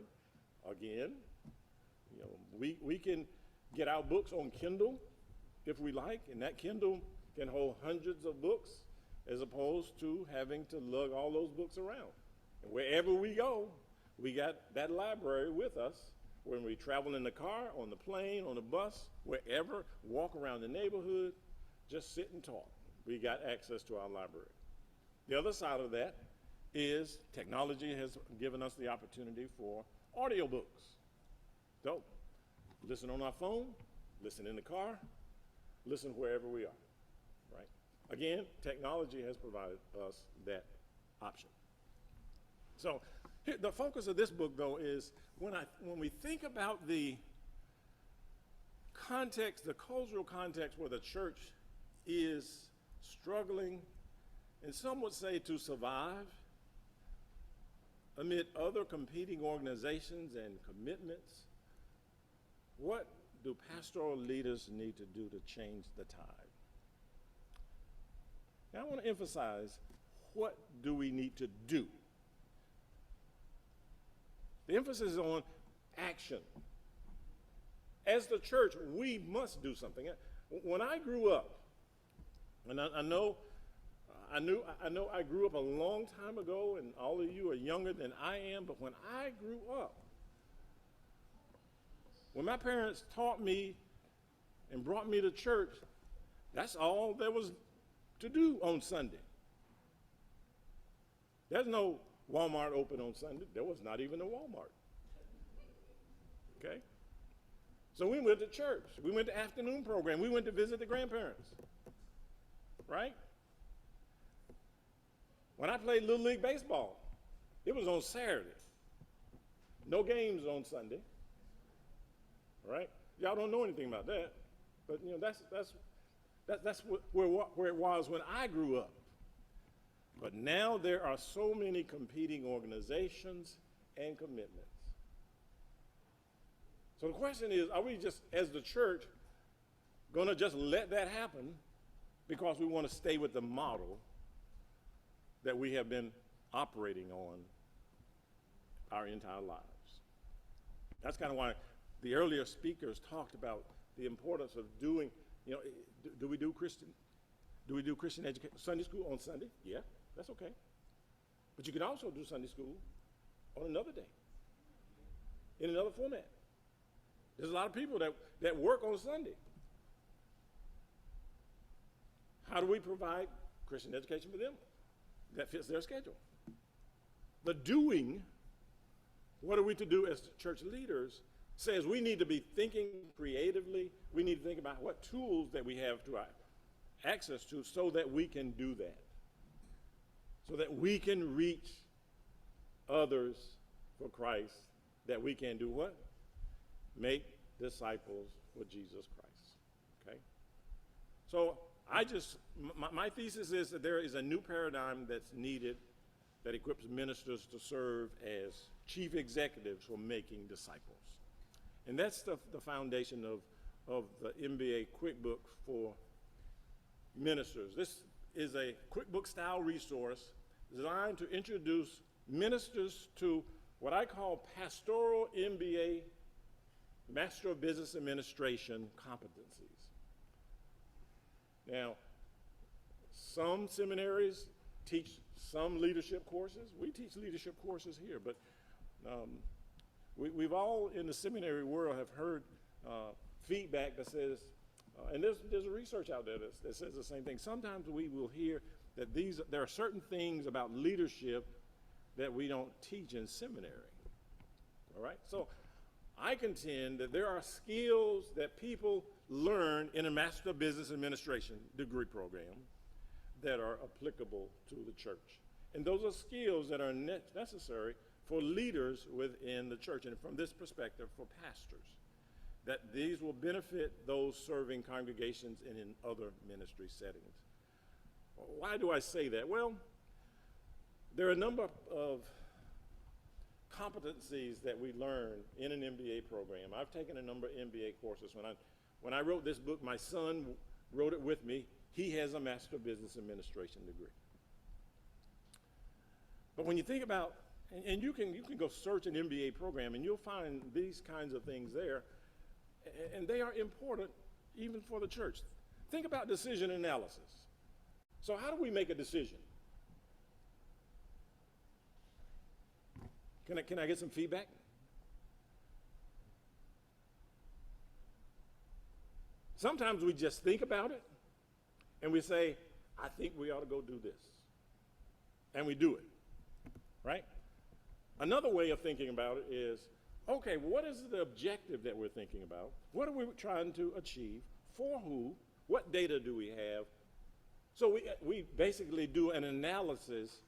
Again, we can get our books on Kindle if we like, and that Kindle can hold hundreds of books as opposed to having to lug all those books around. And wherever we go, we got that library with us when we travel in the car, on the plane, on the bus, wherever, walk around the neighborhood, just sit and talk. We got access to our library. The other side of that is technology has given us the opportunity for audiobooks. So, listen on our phone, listen in the car, listen wherever we are, right? Again, technology has provided us that option. So, the focus of this book, though, is when we think about the context, the cultural context where the church is struggling, and some would say to survive, amid other competing organizations and commitments, what do pastoral leaders need to do to change the tide? Now, I want to emphasize, what do we need to do? The emphasis is on action. As the church, we must do something. When I grew up, and I know I grew up a long time ago, and all of you are younger than I am, but when I grew up, when my parents taught me and brought me to church, that's all there was to do on Sunday. There's no Walmart open on Sunday. There was not even a Walmart. Okay? So we went to church. We went to afternoon program. We went to visit the grandparents. Right? When I played Little League Baseball, it was on Saturday. No games on Sunday. Right? Y'all don't know anything about that. But that's where it was when I grew up. But now there are so many competing organizations and commitments. So the question is, are we just, as the church, going to just let that happen because we want to stay with the model that we have been operating on our entire lives? That's kind of why the earlier speakers talked about the importance of doing, do we do Christian education, Sunday school on Sunday? Yeah, that's okay. But you can also do Sunday school on another day, in another format. There's a lot of people that work on Sunday. How do we provide Christian education for them that fits their schedule? The doing, what are we to do as church leaders, says we need to be thinking creatively. We need to think about what tools that we have to access to so that we can do that. So that we can reach others for Christ, that we can do what? Make disciples for Jesus Christ. Okay? So my thesis is that there is a new paradigm that's needed that equips ministers to serve as chief executives for making disciples. And that's the foundation of the MBA QuickBook for ministers. This is a QuickBook-style resource designed to introduce ministers to what I call pastoral MBA, Master of Business Administration competencies. Now, some seminaries teach some leadership courses. We teach leadership courses here, but we've all in the seminary world have heard feedback that says, and there's a research out there that says the same thing. Sometimes we will hear that there are certain things about leadership that we don't teach in seminary. All right? So I contend that there are skills that people learn in a Master of Business Administration degree program that are applicable to the church. And those are skills that are necessary for leaders within the church, and from this perspective, for pastors, that these will benefit those serving congregations and in other ministry settings. Why do I say that? Well, there are a number of competencies that we learn in an MBA program. I've taken a number of MBA courses. When I wrote this book, my son wrote it with me. He has a Master of Business Administration degree. But when you think about, and you can go search an MBA program and you'll find these kinds of things there, and they are important even for the church. Think about decision analysis. So how do we make a decision? Can I get some feedback? Sometimes we just think about it and we say, I think we ought to go do this. And we do it, right? Another way of thinking about it is, okay, what is the objective that we're thinking about? What are we trying to achieve? For who? What data do we have? So we basically do an analysis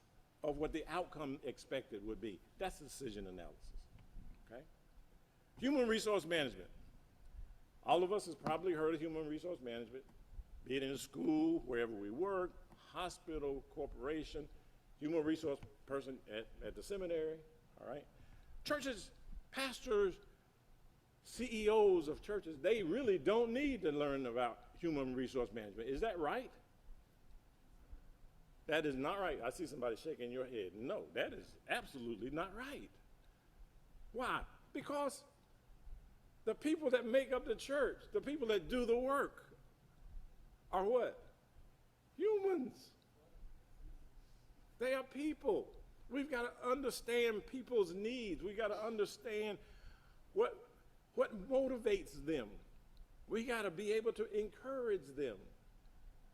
of what the outcome expected would be. That's decision analysis, okay? Human resource management. All of us has probably heard of human resource management, be it in a school, wherever we work, hospital, corporation, human resource person at the seminary, all right? Churches, pastors, CEOs of churches, they really don't need to learn about human resource management. Is that right? That is not right. I see somebody shaking your head. No, that is absolutely not right. Why? Because the people that make up the church, the people that do the work, are what? Humans. They are people. We've got to understand people's needs. We've got to understand what motivates them. We got to be able to encourage them.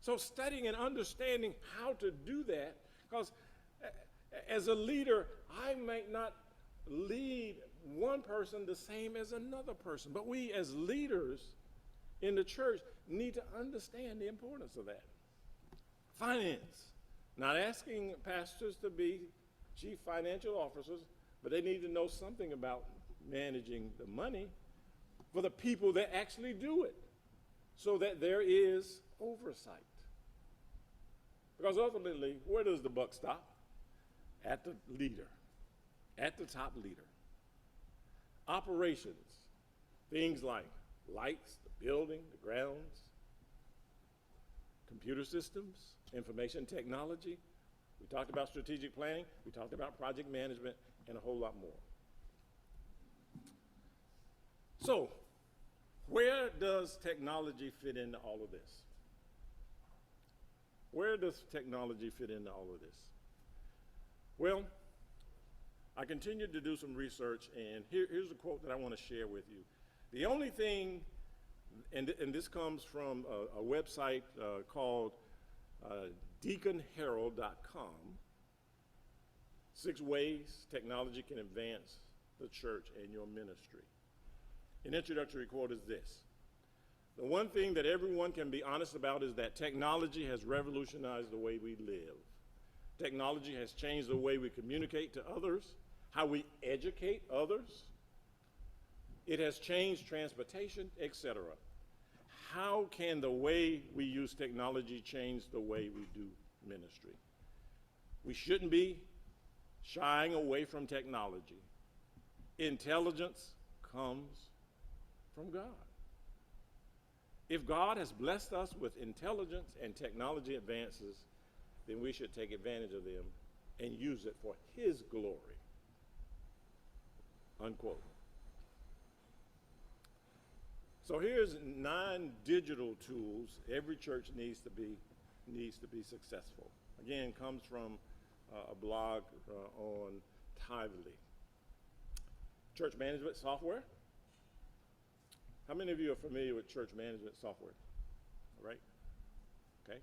So studying and understanding how to do that, because as a leader, I might not lead one person the same as another person, but we as leaders in the church need to understand the importance of that. Finance. Not asking pastors to be chief financial officers, but they need to know something about managing the money for the people that actually do it, so that there is oversight. Because ultimately, where does the buck stop? At the leader, at the top leader. Operations, things like lights, the building, the grounds, computer systems, information technology. We talked about strategic planning, we talked about project management, and a whole lot more. So, where does technology fit into all of this? Where does technology fit into all of this? Well, I continued to do some research, and here's a quote that I want to share with you. The only thing, and this comes from a website called deaconherald.com, 6 ways technology can advance the church and your ministry. An introductory quote is this: the one thing that everyone can be honest about is that technology has revolutionized the way we live. Technology has changed the way we communicate to others, how we educate others. It has changed transportation, etc. How can the way we use technology change the way we do ministry? We shouldn't be shying away from technology, intelligence comes from God. If God has blessed us with intelligence and technology advances, then we should take advantage of them and use it for His glory. Unquote. So here's 9 digital tools every church needs to be successful. Again, comes from a blog on Tithely. Church management software. How many of you are familiar with church management software? All right. Okay.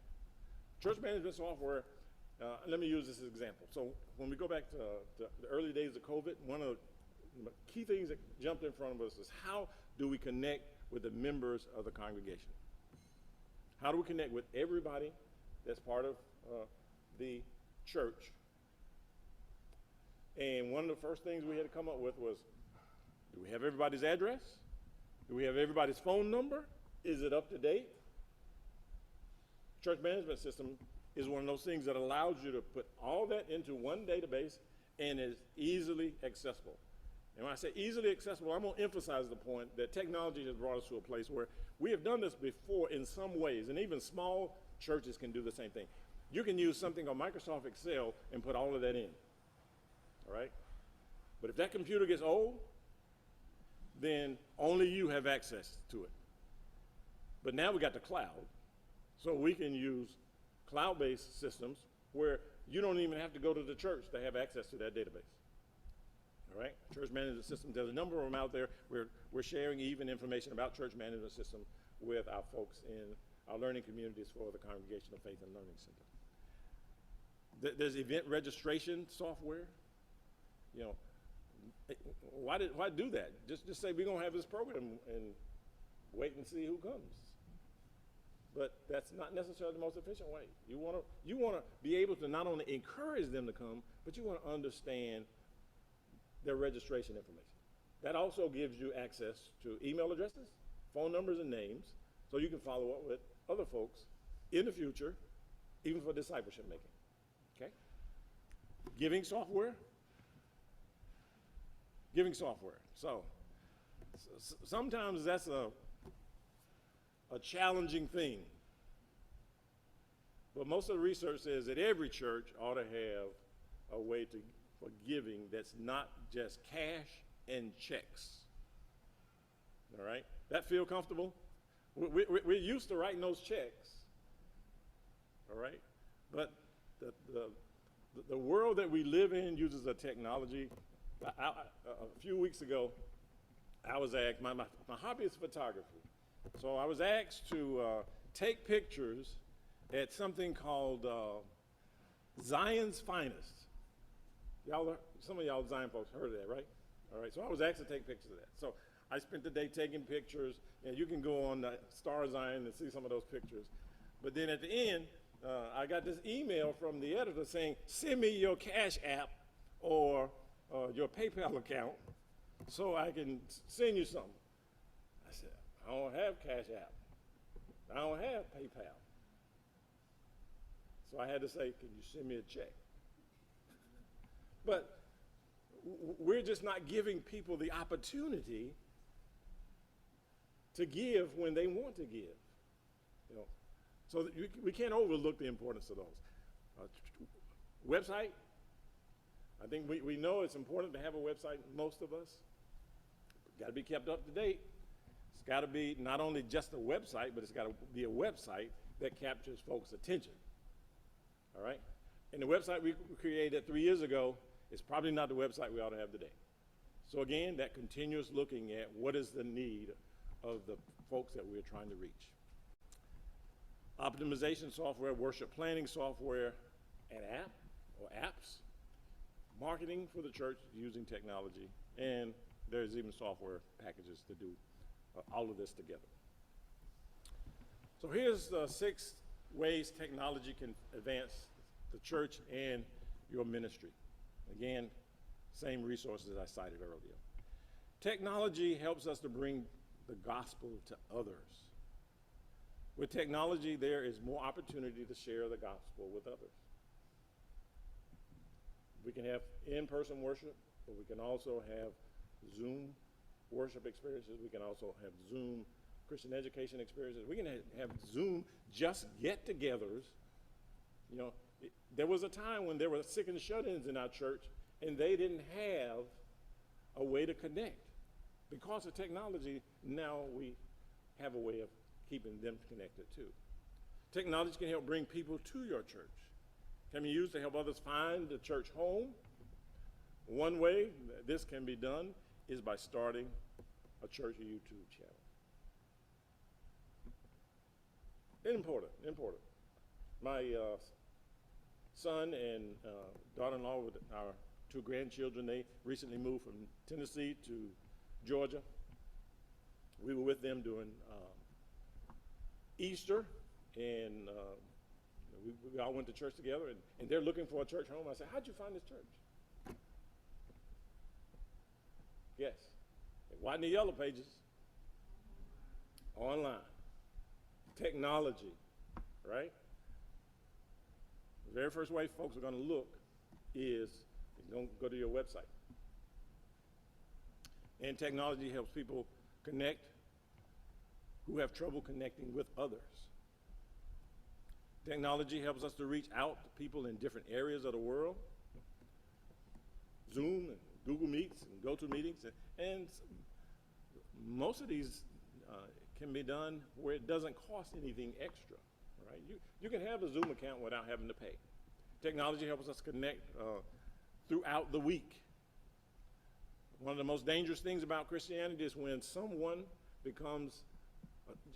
Church management software. Let me use this as an example. So when we go back to the early days of COVID, one of the key things that jumped in front of us is how do we connect with the members of the congregation? How do we connect with everybody that's part of the church? And one of the first things we had to come up with was, do we have everybody's address? Do we have everybody's phone number? Is it up to date? Church management system is one of those things that allows you to put all that into one database and is easily accessible. And when I say easily accessible, I'm going to emphasize the point that technology has brought us to a place where we have done this before in some ways, and even small churches can do the same thing. You can use something on Microsoft Excel and put all of that in, all right? But if that computer gets old, then only you have access to it. But now we got the cloud, so we can use cloud-based systems where you don't even have to go to the church to have access to that database. All right, church management system. There's a number of them out there. We're sharing even information about church management system with our folks in our learning communities for the Congregation of Faith and Learning Center. There's event registration software. You know, why do that? Just say we're gonna have this program and wait and see who comes. But that's not necessarily the most efficient way. You wanna be able to not only encourage them to come, but you wanna understand their registration information. That also gives you access to email addresses, phone numbers, and names, so you can follow up with other folks in the future, even for discipleship making. Okay? Giving software. So sometimes that's a challenging thing. But most of the research says that every church ought to have a way for giving that's not just cash and checks. All right? That feel comfortable? We're used to writing those checks. All right? But the world that we live in uses a technology. A few weeks ago, I was asked, my hobby is photography. So I was asked to take pictures at something called Zion's Finest. Some of y'all Zion folks heard of that, right? All right, so I was asked to take pictures of that. So I spent the day taking pictures, and you can go on the Star Zion and see some of those pictures. But then at the end, I got this email from the editor saying, send me your Cash App or your PayPal account so I can send you something. I said, I don't have Cash App. I don't have PayPal. So I had to say, can you send me a check? But we're just not giving people the opportunity to give when they want to give. You know, so we can't overlook the importance of those. Website. I think we know it's important to have a website, most of us. Got to be kept up to date. It's got to be not only just a website, but it's got to be a website that captures folks' attention. All right? And the website we created 3 years ago is probably not the website we ought to have today. So again, that continuous looking at what is the need of the folks that we're trying to reach. Optimization software, worship planning software, an app or apps, marketing for the church using technology, and there's even software packages to do all of this together. So here's the 6 ways technology can advance the church and your ministry. Again, same resources I cited earlier. Technology helps us to bring the gospel to others. With technology, there is more opportunity to share the gospel with others. We can have in-person worship, but we can also have Zoom worship experiences. We can also have Zoom Christian education experiences. We can have Zoom just get-togethers. You know, there was a time when there were sick and shut-ins in our church, and they didn't have a way to connect. Because of technology, now we have a way of keeping them connected too. Technology can help bring people to your church. Can be used to help others find the church home. One way this can be done is by starting a church YouTube channel. Important. My son and daughter-in-law with our 2 grandchildren, they recently moved from Tennessee to Georgia. We were with them during Easter, and we all went to church together, and they're looking for a church home. I said, how'd you find this church? Yes, it wasn't the Yellow Pages. Online. Technology, right? The very first way folks are going to look is don't go to your website. And technology helps people connect who have trouble connecting with others. Technology helps us to reach out to people in different areas of the world. Zoom and Google Meets and GoToMeetings, and most of these can be done where it doesn't cost anything extra, right? You can have a Zoom account without having to pay. Technology helps us connect throughout the week. One of the most dangerous things about Christianity is when someone becomes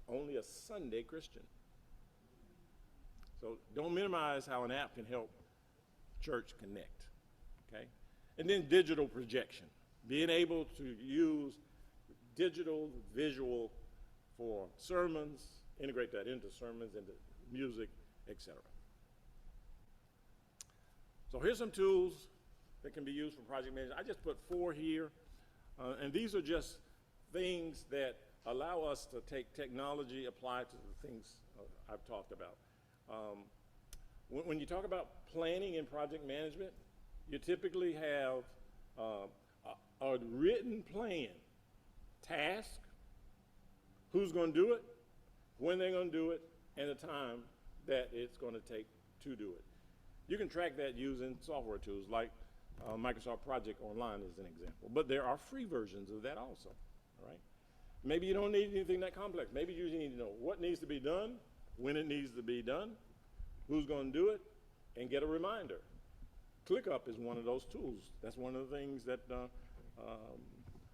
only a Sunday Christian. So don't minimize how an app can help church connect, okay? And then digital projection, being able to use digital visual for sermons, integrate that into sermons, into music, etc. So here's some tools that can be used for project management. I just put 4 here, and these are just things that allow us to take technology, apply it to the things I've talked about. When you talk about planning and project management, you typically have a written plan, task, who's going to do it, when they're going to do it, and the time that it's going to take to do it. You can track that using software tools like Microsoft Project Online is an example, but there are free versions of that also, all right? Maybe you don't need anything that complex. Maybe you need to know what needs to be done, when it needs to be done, who's going to do it, and get a reminder. ClickUp is one of those tools. That's one of the things that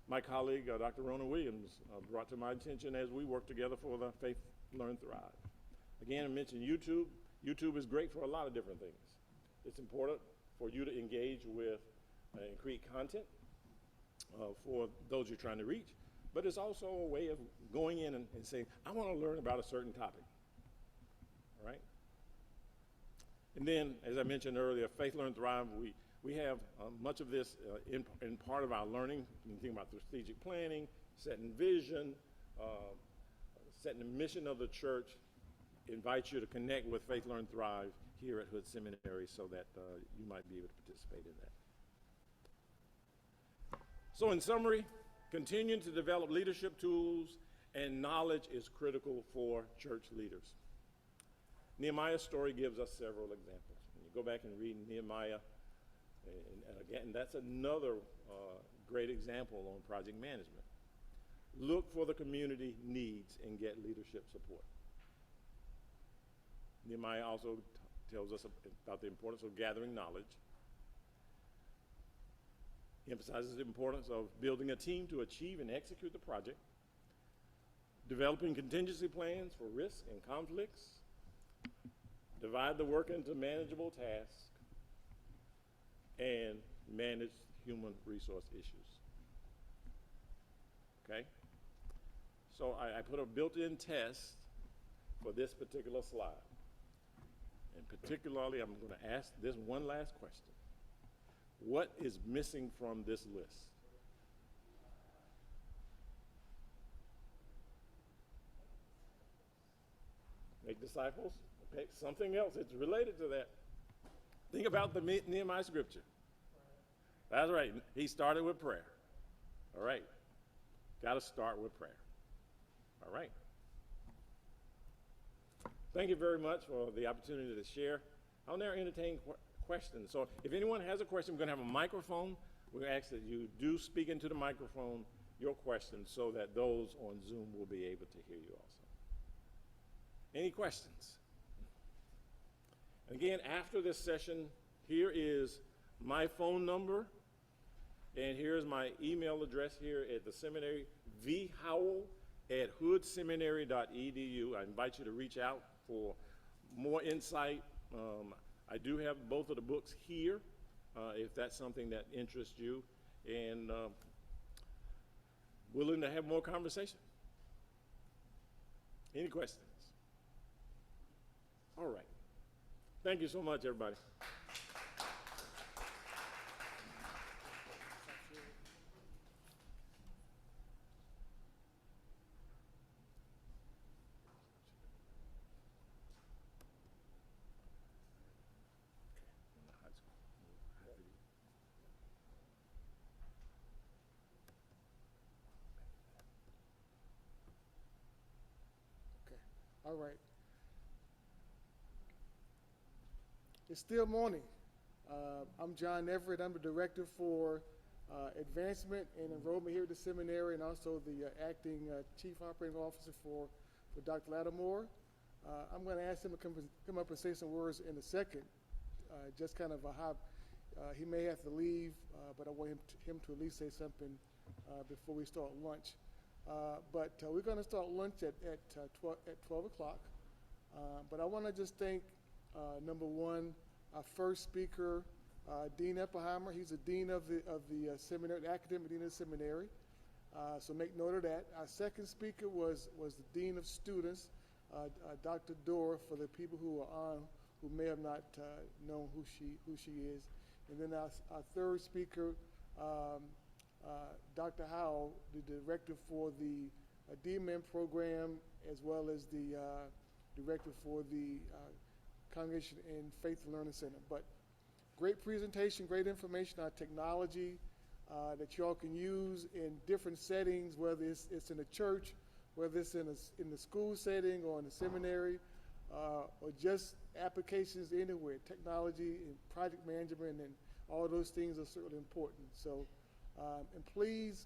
my colleague, Dr. Rona Williams, brought to my attention as we worked together for the Faith, Learn, Thrive. Again, I mentioned YouTube. YouTube is great for a lot of different things. It's important for you to engage with and create content for those you're trying to reach, but it's also a way of going in and saying, I want to learn about a certain topic, all right? And then, as I mentioned earlier, Faith, Learn, Thrive, we have much of this in part of our learning. You can think about strategic planning, setting vision, setting the mission of the church. Invite you to connect with Faith, Learn, Thrive here at Hood Seminary so that you might be able to participate in that. So in summary, continuing to develop leadership tools and knowledge is critical for church leaders. Nehemiah's story gives us several examples. When you go back and read Nehemiah, and again, that's another great example on project management. Look for the community needs and get leadership support. Nehemiah also tells us about the importance of gathering knowledge. He emphasizes the importance of building a team to achieve and execute the project, developing contingency plans for risks and conflicts, divide the work into manageable tasks, and manage human resource issues. Okay? So I put a built-in test for this particular slide. And particularly, I'm going to ask this one last question. What is missing from this list? Make disciples? Okay, something else. It's related to that. Think about the Nehemiah scripture. That's right. He started with prayer. All right. Got to start with prayer. All right. Thank you very much for the opportunity to share. I'll now entertain questions. So if anyone has a question, we're going to have a microphone. We ask that you do speak into the microphone your questions so that those on Zoom will be able to hear you also. Any questions? Again, after this session, here is my phone number, and here's my email address here at the seminary, vhowell@hoodseminary.edu. I invite you to reach out for more insight. I do have both of the books here, if that's something that interests you, and willing to have more conversation. Any questions? All right. Thank you so much, everybody.
All right. It's still morning. I'm John Everett. I'm the director for advancement and enrollment here at the seminary, and also the acting chief operating officer for Dr. Lattimore. I'm going to ask him to come up and say some words in a second. Just kind of a hop. He may have to leave, but I want him to at least say something before we start lunch. But we're going to start lunch at 12 o'clock. But I want to just thank, number one, our first speaker, Dean Eppleheimer. He's the dean of the seminary, the academic dean of the seminary. So make note of that. Our second speaker was the dean of students, Dr. Dorr, for the people who are on who may have not known who she is. And then our third speaker, Dr. Howell, the director for the DMN program, as well as the director for the Congregation and Faith and Learning Center. But great presentation, great information on technology that y'all can use in different settings, whether it's in a church, whether it's in the school setting or in the seminary, or just applications anywhere. Technology and project management and all those things are certainly important. So, and please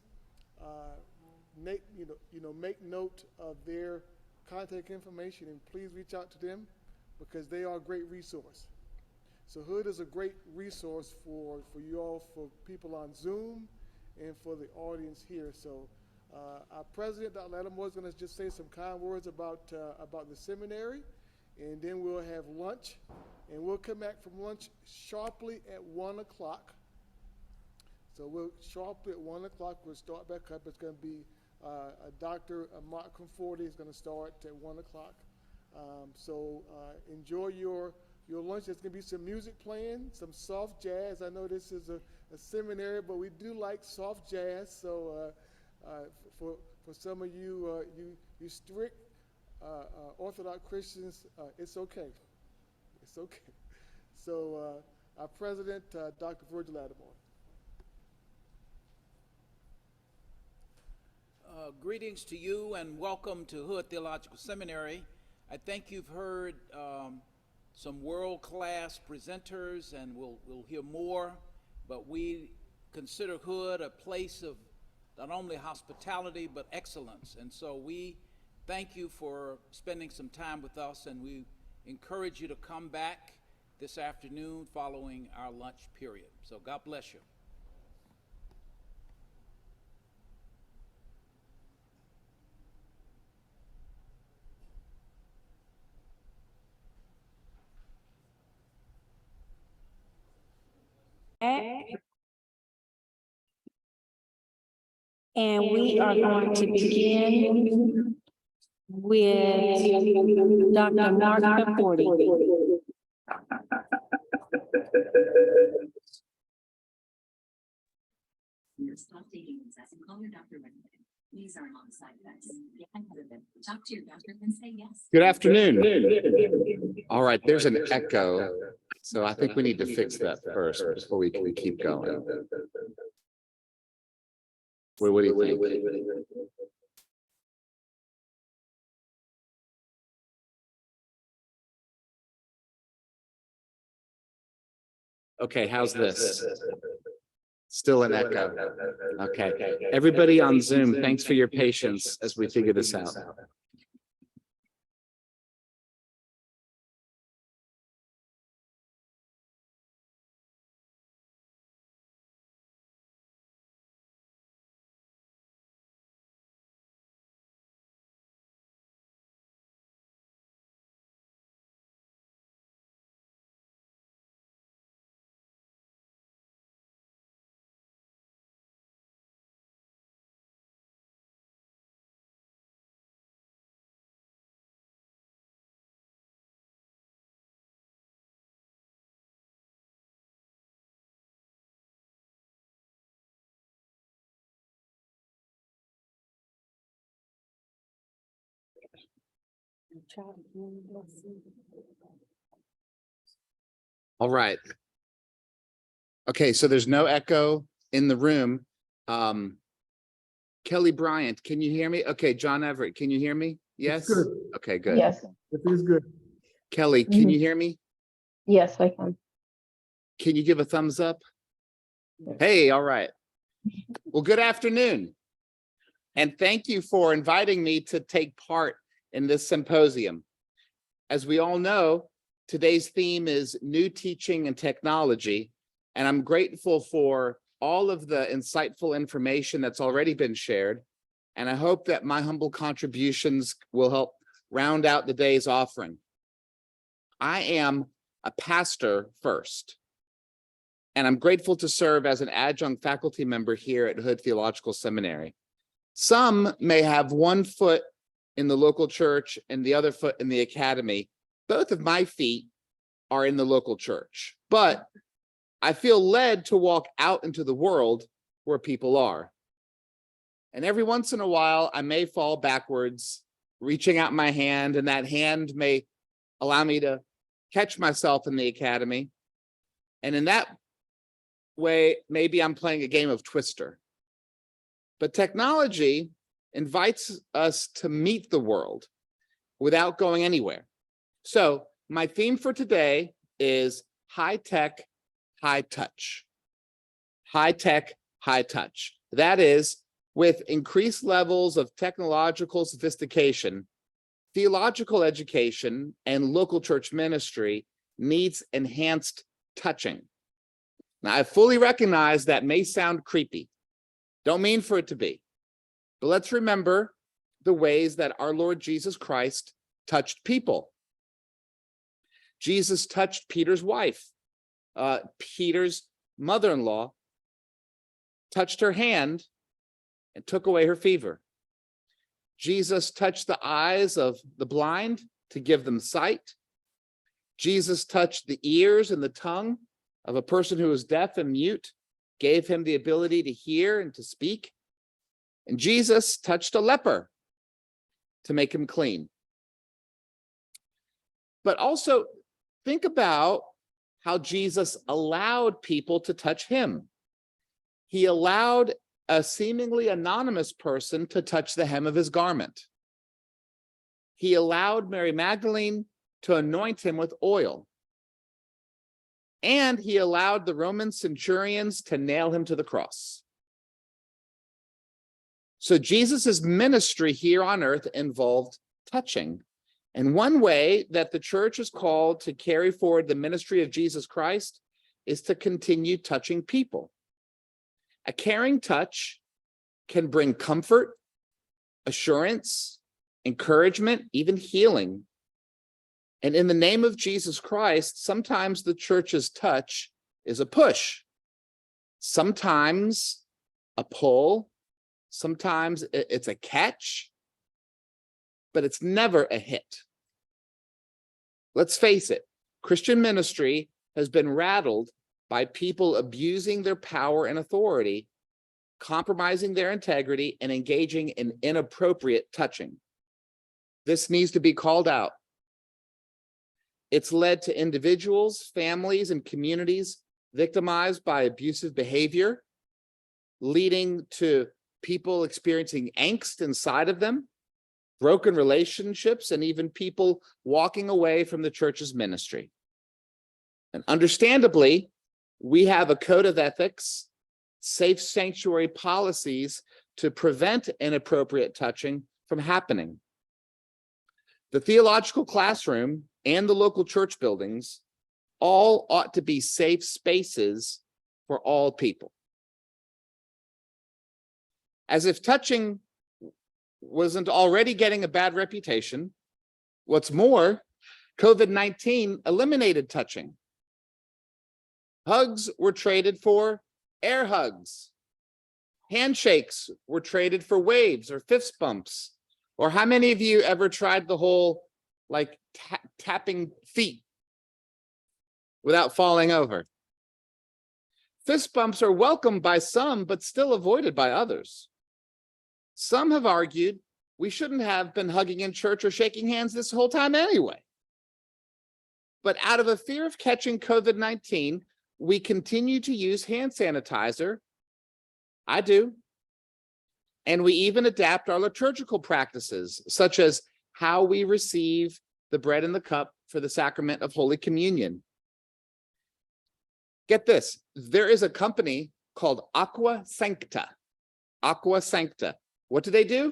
make note of their contact information, and please reach out to them because they are a great resource. So Hood is a great resource for you all, for people on Zoom, and for the audience here. So our president, Dr. Lattimore, is going to just say some kind words about the seminary, and then we'll have lunch, and we'll come back from lunch sharply at 1 o'clock. So we'll sharply at 1 o'clock, we'll start back up. It's going to be Dr. Mark Conforti is going to start at 1 o'clock. So enjoy your lunch. There's going to be some music playing, some soft jazz. I know this is a seminary, but we do like soft jazz. So for some of you, you strict Orthodox Christians, it's okay. It's okay. So our president, Dr. Virgil Lattimore.
Greetings to you and welcome to Hood Theological Seminary. I think you've heard some world-class presenters, and we'll hear more, but we consider Hood a place of not only hospitality but excellence. And so we thank you for spending some time with us, and we encourage you to come back this afternoon following our lunch period. So God bless you.
And we are going to begin with Dr. Mark Conforti.
Stop taking incest and call your doctor when needed. These are not side effects. Get ahead of it. Talk to your doctor and say yes.
Good afternoon. All right, there's an echo, so I think we need to fix that first before we can keep going. What do you think? Okay, how's this? Still an echo. Okay. Everybody on Zoom, thanks for your patience as we figure this out. All right. Okay, so there's no echo in the room. Kelly Bryant, can you hear me? Okay, John Everett, can you hear me? Yes?
good.
Okay, good.
Yes.
It is good.
Kelly, can you hear me?
Yes, I can.
Can you give a thumbs up? Hey, all right. Well, good afternoon. And thank you for inviting me to take part in this symposium. As we all know, today's theme is new teaching and technology, and I'm grateful for all of the insightful information that's already been shared, and I hope that my humble contributions will help round out the day's offering. I am a pastor first, and I'm grateful to serve as an adjunct faculty member here at Hood Theological Seminary. Some may have one foot in the local church and the other foot in the academy. Both of my feet are in the local church, but I feel led to walk out into the world where people are. And every once in a while, I may fall backwards, reaching out my hand, and that hand may allow me to catch myself in the academy. And in that way, maybe I'm playing a game of Twister. But technology invites us to meet the world without going anywhere. So my theme for today is high tech, high touch. High tech, high touch. That is, with increased levels of technological sophistication, theological education and local church ministry needs enhanced touching. Now, I fully recognize that may sound creepy. Don't mean for it to be. But let's remember the ways that our Lord Jesus Christ touched people. Jesus touched Peter's wife. Peter's mother-in-law touched her hand and took away her fever. Jesus touched the eyes of the blind to give them sight. Jesus touched the ears and the tongue of a person who was deaf and mute, gave him the ability to hear and to speak. And Jesus touched a leper to make him clean. But also think about how Jesus allowed people to touch him. He allowed a seemingly anonymous person to touch the hem of his garment. He allowed Mary Magdalene to anoint him with oil. And he allowed the Roman centurions to nail him to the cross. So Jesus's ministry here on earth involved touching. And one way that the church is called to carry forward the ministry of Jesus Christ is to continue touching people. A caring touch can bring comfort, assurance, encouragement, even healing. And in the name of Jesus Christ, sometimes the church's touch is a push, sometimes a pull, sometimes it's a catch, but it's never a hit. Let's face it, Christian ministry has been rattled by people abusing their power and authority, compromising their integrity, and engaging in inappropriate touching. This needs to be called out. It's led to individuals, families, and communities victimized by abusive behavior, leading to people experiencing angst inside of them, broken relationships, and even people walking away from the church's ministry. And understandably, we have a code of ethics, safe sanctuary policies to prevent inappropriate touching from happening. The theological classroom and the local church buildings all ought to be safe spaces for all people. As if touching wasn't already getting a bad reputation, what's more, COVID-19 eliminated touching. Hugs were traded for air hugs. Handshakes were traded for waves or fist bumps. Or how many of you ever tried the whole like tapping feet without falling over? Fist bumps are welcomed by some, but still avoided by others. Some have argued we shouldn't have been hugging in church or shaking hands this whole time anyway. But out of a fear of catching COVID-19, we continue to use hand sanitizer. I do. And we even adapt our liturgical practices, such as how we receive the bread and the cup for the sacrament of Holy Communion. Get this, there is a company called Aqua Sancta. Aqua Sancta. What do?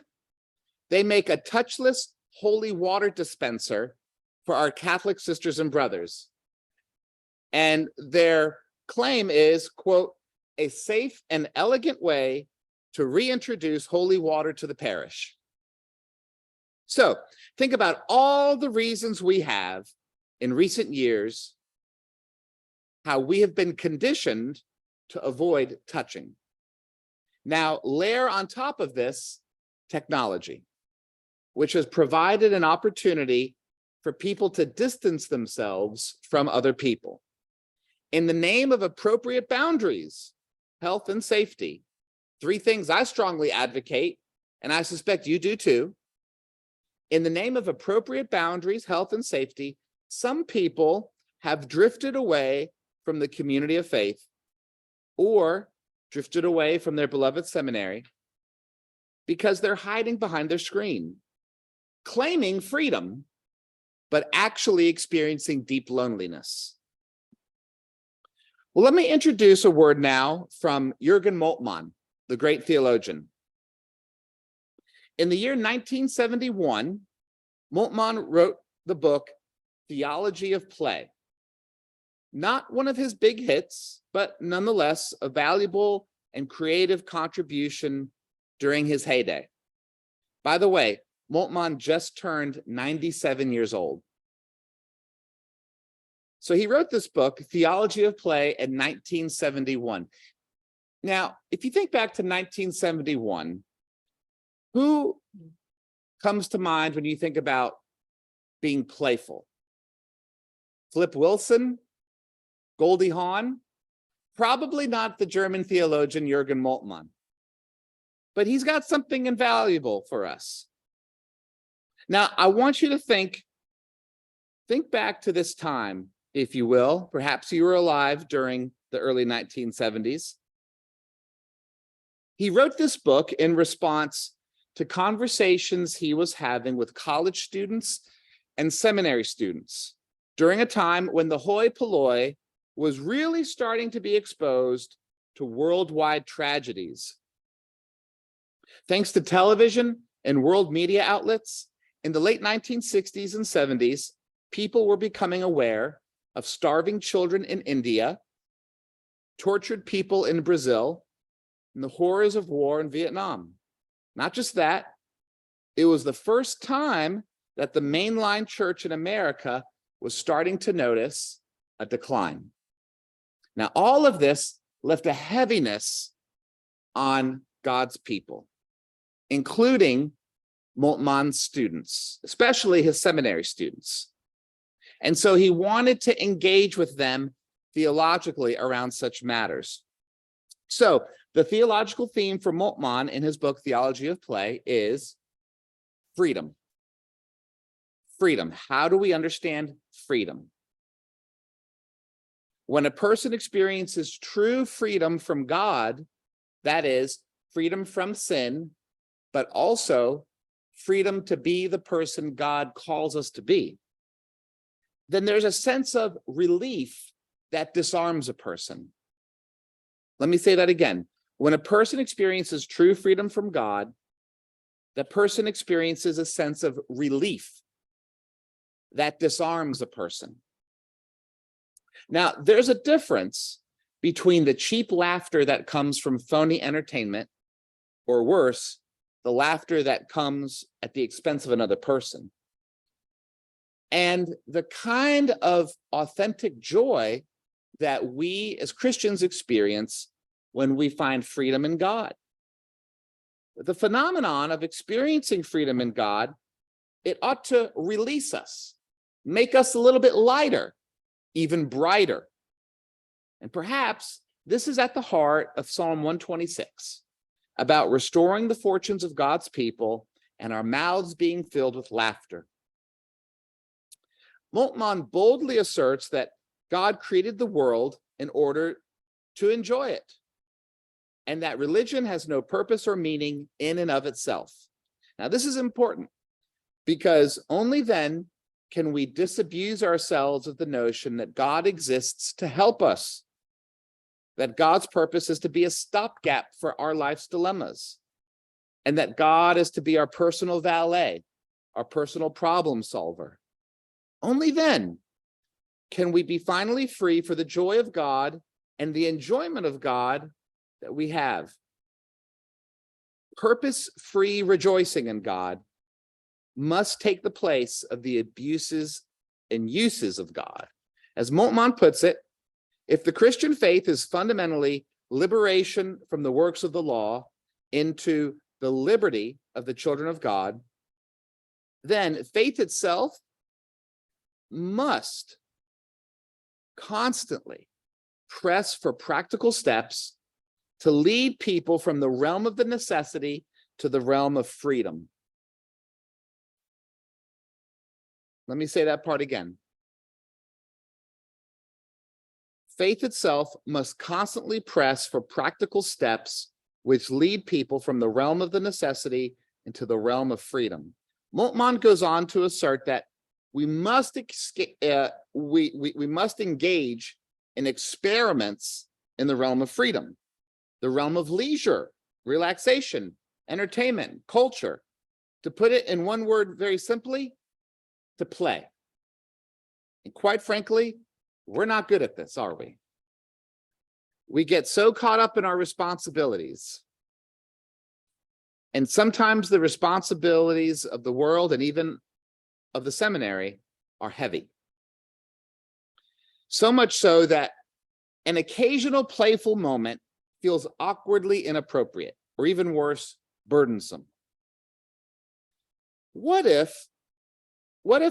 They make a touchless holy water dispenser for our Catholic sisters and brothers. And their claim is, quote, a safe and elegant way to reintroduce holy water to the parish. So think about all the reasons we have in recent years how we have been conditioned to avoid touching. Now layer on top of this technology, which has provided an opportunity for people to distance themselves from other people. In the name of appropriate boundaries, health and safety, three things I strongly advocate, and I suspect you do too. In the name of appropriate boundaries, health and safety, some people have drifted away from the community of faith or drifted away from their beloved seminary because they're hiding behind their screen, claiming freedom, but actually experiencing deep loneliness. Well, let me introduce a word now from Jürgen Moltmann, the great theologian. In the year 1971, Moltmann wrote the book Theology of Play. Not one of his big hits, but nonetheless a valuable and creative contribution during his heyday. By the way, Moltmann just turned 97 years old. So he wrote this book, Theology of Play, in 1971. Now, if you think back to 1971, who comes to mind when you think about being playful? Flip Wilson? Goldie Hawn? Probably not the German theologian Jürgen Moltmann. But he's got something invaluable for us. Now, I want you to think back to this time, if you will. Perhaps you were alive during the early 1970s. He wrote this book in response to conversations he was having with college students and seminary students during a time when the hoi polloi was really starting to be exposed to worldwide tragedies. Thanks to television and world media outlets, in the late 1960s and 70s, people were becoming aware of starving children in India, tortured people in Brazil, and the horrors of war in Vietnam. Not just that, it was the first time that the mainline church in America was starting to notice a decline. Now, all of this left a heaviness on God's people, including Moltmann's students, especially his seminary students. And so he wanted to engage with them theologically around such matters. So the theological theme for Moltmann in his book, Theology of Play, is freedom. Freedom. How do we understand freedom? When a person experiences true freedom from God, that is, freedom from sin, but also freedom to be the person God calls us to be, then there's a sense of relief that disarms a person. Let me say that again. When a person experiences true freedom from God, the person experiences a sense of relief that disarms a person. Now, there's a difference between the cheap laughter that comes from phony entertainment, or worse, the laughter that comes at the expense of another person, and the kind of authentic joy that we as Christians experience when we find freedom in God. The phenomenon of experiencing freedom in God, it ought to release us, make us a little bit lighter, even brighter. And perhaps this is at the heart of Psalm 126, about restoring the fortunes of God's people and our mouths being filled with laughter. Moltmann boldly asserts that God created the world in order to enjoy it, and that religion has no purpose or meaning in and of itself. Now, this is important because only then can we disabuse ourselves of the notion that God exists to help us, that God's purpose is to be a stopgap for our life's dilemmas, and that God is to be our personal valet, our personal problem solver. Only then can we be finally free for the joy of God and the enjoyment of God that we have. Purpose-free rejoicing in God must take the place of the abuses and uses of God. As Moltmann puts it, if the Christian faith is fundamentally liberation from the works of the law into the liberty of the children of God, then faith itself must constantly press for practical steps to lead people from the realm of the necessity to the realm of freedom. Let me say that part again. Faith itself must constantly press for practical steps which lead people from the realm of the necessity into the realm of freedom. Moltmann goes on to assert that we must engage in experiments in the realm of freedom, the realm of leisure, relaxation, entertainment, culture. To put it in one word very simply, to play. And quite frankly, we're not good at this, are we? We get so caught up in our responsibilities. And sometimes the responsibilities of the world and even of the seminary are heavy. So much so that an occasional playful moment feels awkwardly inappropriate, or even worse, burdensome. What if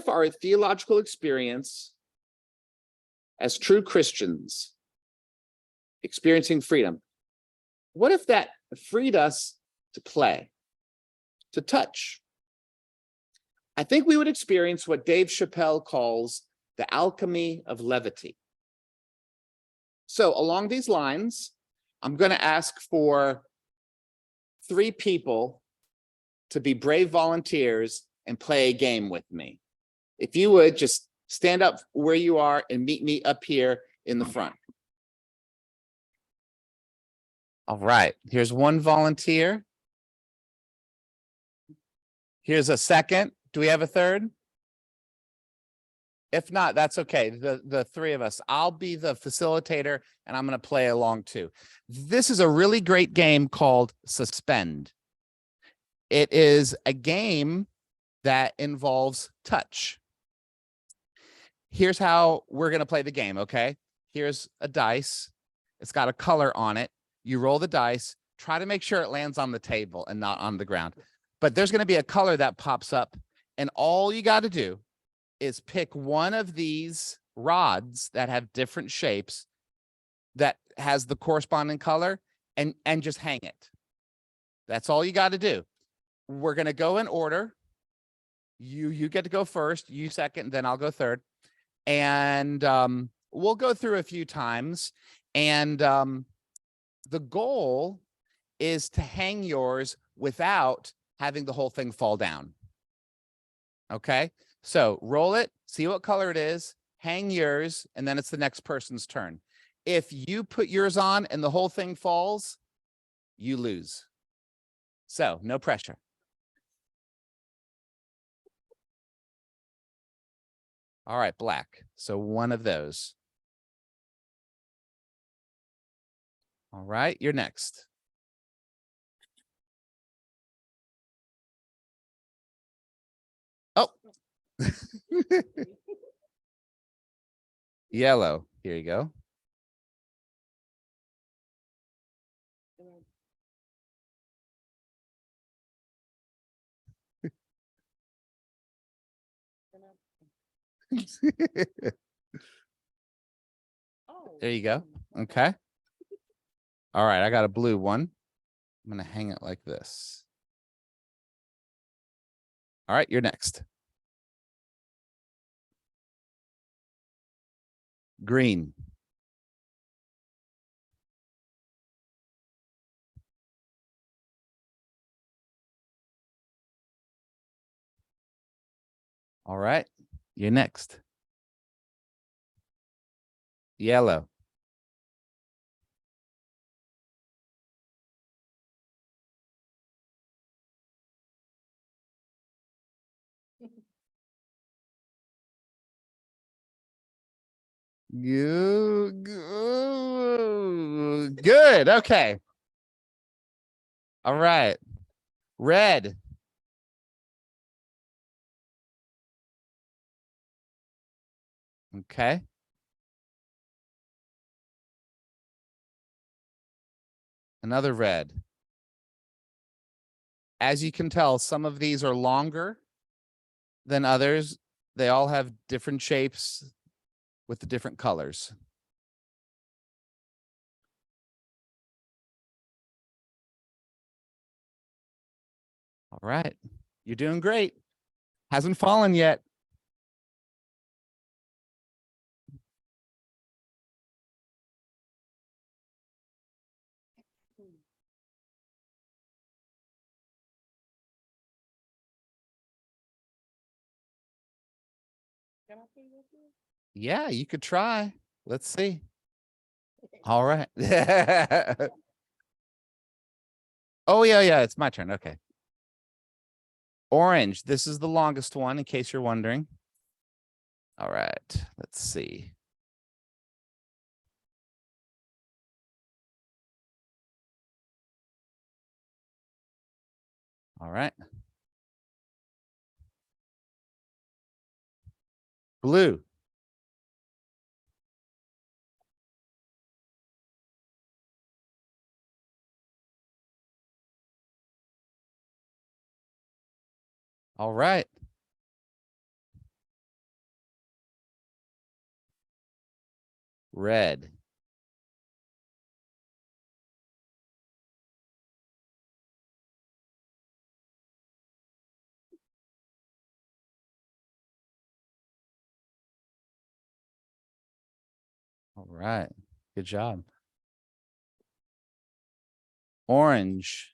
our theological experience as true Christians experiencing freedom, what if that freed us to play, to touch? I think we would experience what Dave Chappelle calls the alchemy of levity. So along these lines, I'm going to ask for 3 people to be brave volunteers and play a game with me. If you would just stand up where you are and meet me up here in the front. All right, here's one volunteer. Here's a second. Do we have a third? If not, that's okay. The 3 of us. I'll be the facilitator and I'm going to play along too. This is a really great game called Suspend. It is a game that involves touch. Here's how we're going to play the game, okay? Here's a dice. It's got a color on it. You roll the dice. Try to make sure it lands on the table and not on the ground. But there's going to be a color that pops up, and all you got to do is pick one of these rods that have different shapes that has the corresponding color and just hang it. That's all you got to do. We're going to go in order. You get to go first, you second, then I'll go third. And we'll go through a few times. And the goal is to hang yours without having the whole thing fall down. Okay, so roll it, see what color it is, hang yours, and then it's the next person's turn. If you put yours on and the whole thing falls, you lose. So no pressure. All right, black. So one of those. All right, you're next. Oh. Yellow. Here you go. There you go. Okay. All right, I got a blue one. I'm going to hang it like this. All right, you're next. Green. All right, you're next. Yellow. Good. Okay. All right. Red. Okay. Another red. As you can tell, some of these are longer than others. They all have different shapes with the different colors. All right. You're doing great. Hasn't fallen yet. Yeah, you could try. Let's see. All right. Oh, yeah, it's my turn. Okay. Orange. This is the longest one, in case you're wondering. All right. Let's see. All right. Blue. All right. Red. All right. Good job. Orange.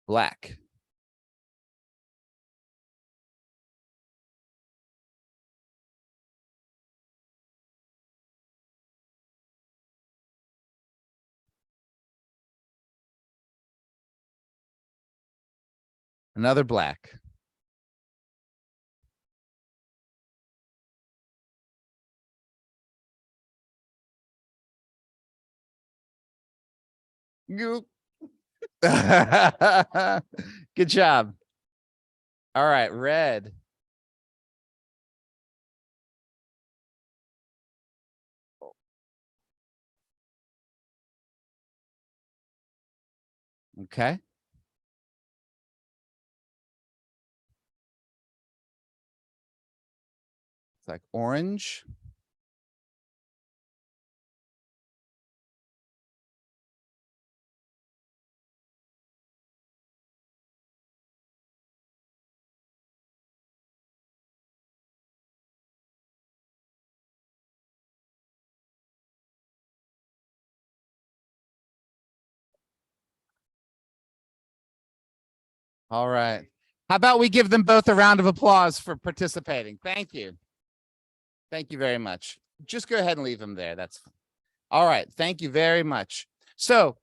Black. Another black. You. Good job. All right, red. Okay. It's like orange. All right. How about we give them both a round of applause for participating? Thank you. Thank you very much. Just go ahead and leave them there. That's fine. All right. Thank you very much. So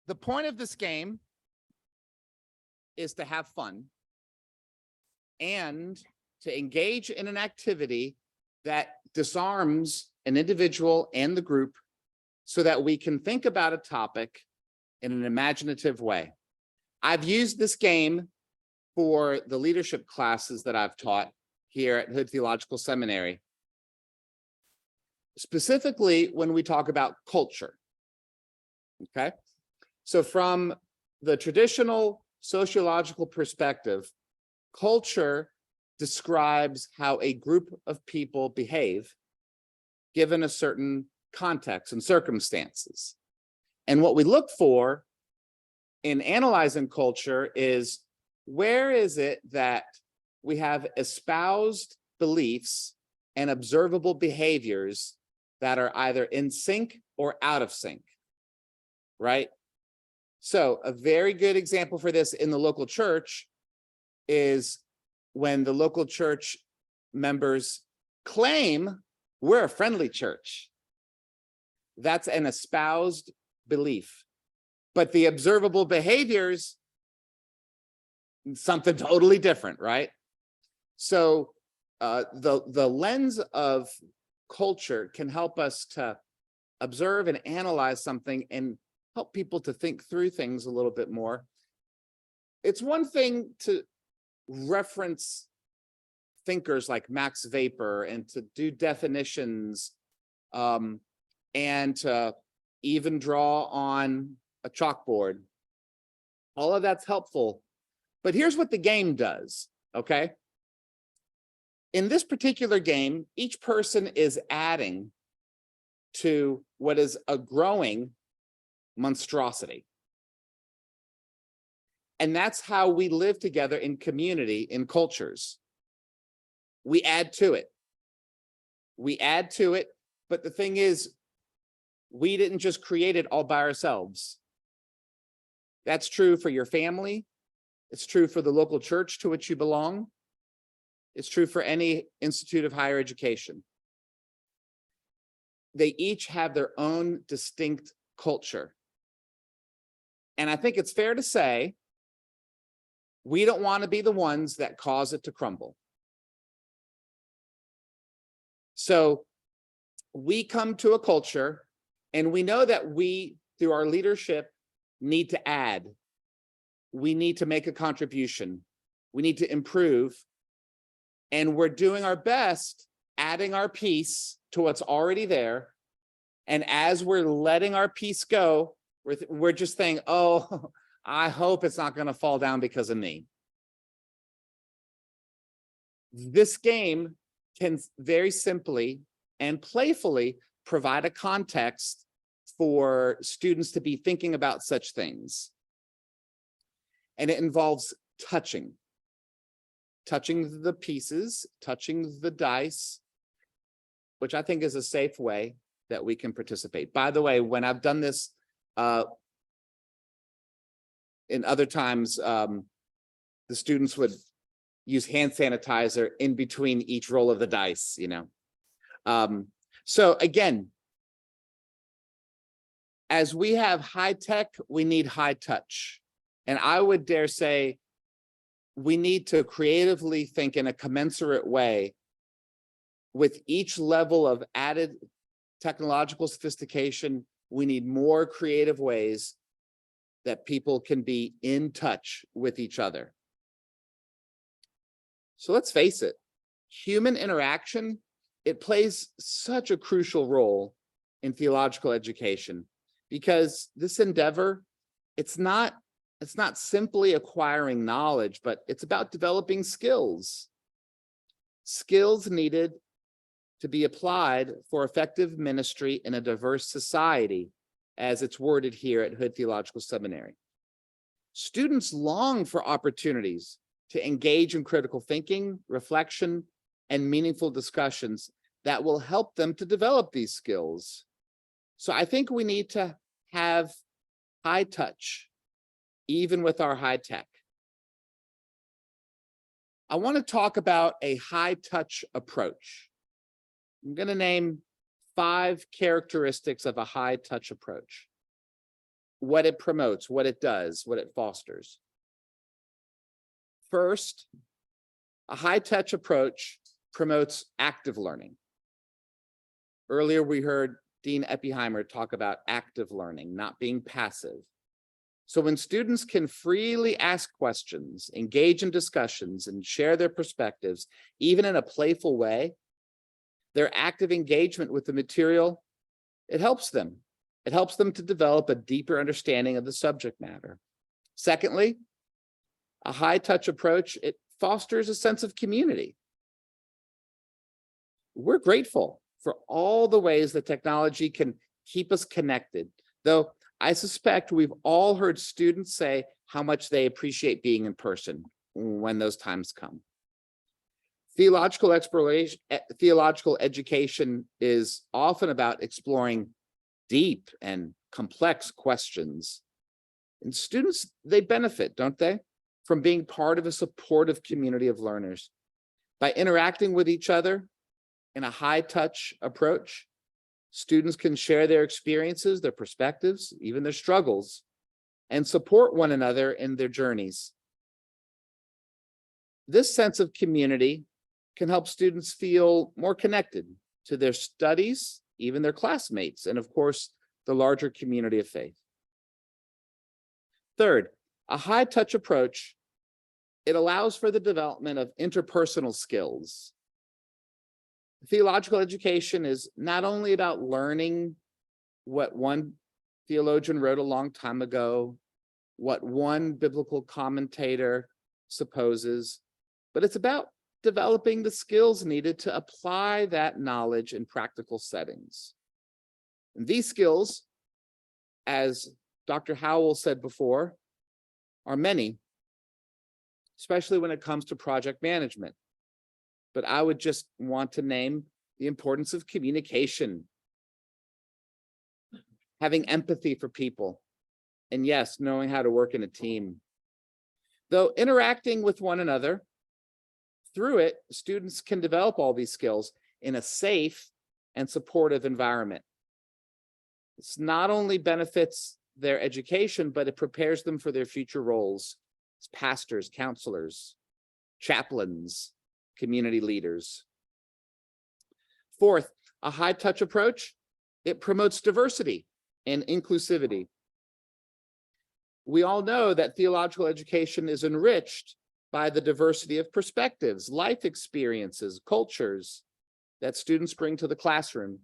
the point of this game is to have fun and to engage in an activity that disarms an individual and the group so that we can think about a topic in an imaginative way. I've used this game for the leadership classes that I've taught here at Hood Theological Seminary, specifically when we talk about culture. Okay, so from the traditional sociological perspective, culture describes how a group of people behave given a certain context and circumstances. And what we look for in analyzing culture is, where is it that we have espoused beliefs and observable behaviors that are either in sync or out of sync, right? So a very good example for this in the local church is when the local church members claim we're a friendly church. That's an espoused belief. But the observable behaviors, something totally different, right? So the lens of culture can help us to observe and analyze something and help people to think through things a little bit more. It's one thing to reference thinkers like Max Vapor and to do definitions and to even draw on a chalkboard. All of that's helpful. But here's what the game does, okay? In this particular game, each person is adding to what is a growing monstrosity. And that's how we live together in community, in cultures. We add to it. We add to it, but the thing is, we didn't just create it all by ourselves. That's true for your family. It's true for the local church to which you belong. It's true for any institute of higher education. They each have their own distinct culture. And I think it's fair to say, we don't want to be the ones that cause it to crumble. So we come to a culture and we know that we, through our leadership, need to add. We need to make a contribution. We need to improve. And we're doing our best, adding our piece to what's already there. And as we're letting our piece go, we're just saying, oh, I hope it's not going to fall down because of me. This game can very simply and playfully provide a context for students to be thinking about such things. And it involves touching the pieces, touching the dice, which I think is a safe way that we can participate. By the way, when I've done this in other times, the students would use hand sanitizer in between each roll of the dice, you know. So again, as we have high tech, we need high touch. And I would dare say, we need to creatively think in a commensurate way with each level of added technological sophistication. We need more creative ways that people can be in touch with each other. So let's face it, human interaction, it plays such a crucial role in theological education, because this endeavor, it's not simply acquiring knowledge, but it's about developing skills needed to be applied for effective ministry in a diverse society, as it's worded here at Hood Theological Seminary. Students long for opportunities to engage in critical thinking, reflection, and meaningful discussions that will help them to develop these skills. So I think we need to have high touch, even with our high tech. I want to talk about a high-touch approach. I'm going to name 5 characteristics of a high-touch approach. What it promotes, what it does, what it fosters. First, a high-touch approach promotes active learning. Earlier, we heard Dean Eppiheimer talk about active learning, not being passive. So when students can freely ask questions, engage in discussions, and share their perspectives, even in a playful way, their active engagement with the material, it helps them. It helps them to develop a deeper understanding of the subject matter. Secondly, a high-touch approach, it fosters a sense of community. We're grateful for all the ways that technology can keep us connected, though I suspect we've all heard students say how much they appreciate being in person when those times come. Theological exploration, theological education is often about exploring deep and complex questions. And students, they benefit, don't they, from being part of a supportive community of learners. By interacting with each other in a high-touch approach, students can share their experiences, their perspectives, even their struggles, and support one another in their journeys. This sense of community can help students feel more connected to their studies, even their classmates, and of course, the larger community of faith. Third, a high-touch approach, it allows for the development of interpersonal skills. Theological education is not only about learning what one theologian wrote a long time ago, what one biblical commentator supposes, but it's about developing the skills needed to apply that knowledge in practical settings. And these skills, as Dr. Howell said before, are many, especially when it comes to project management. But I would just want to name the importance of communication, having empathy for people, and yes, knowing how to work in a team. Though interacting with one another, through it, students can develop all these skills in a safe and supportive environment. This not only benefits their education, but it prepares them for their future roles as pastors, counselors, chaplains, community leaders. Fourth, a high-touch approach, it promotes diversity and inclusivity. We all know that theological education is enriched by the diversity of perspectives, life experiences, cultures that students bring to the classroom.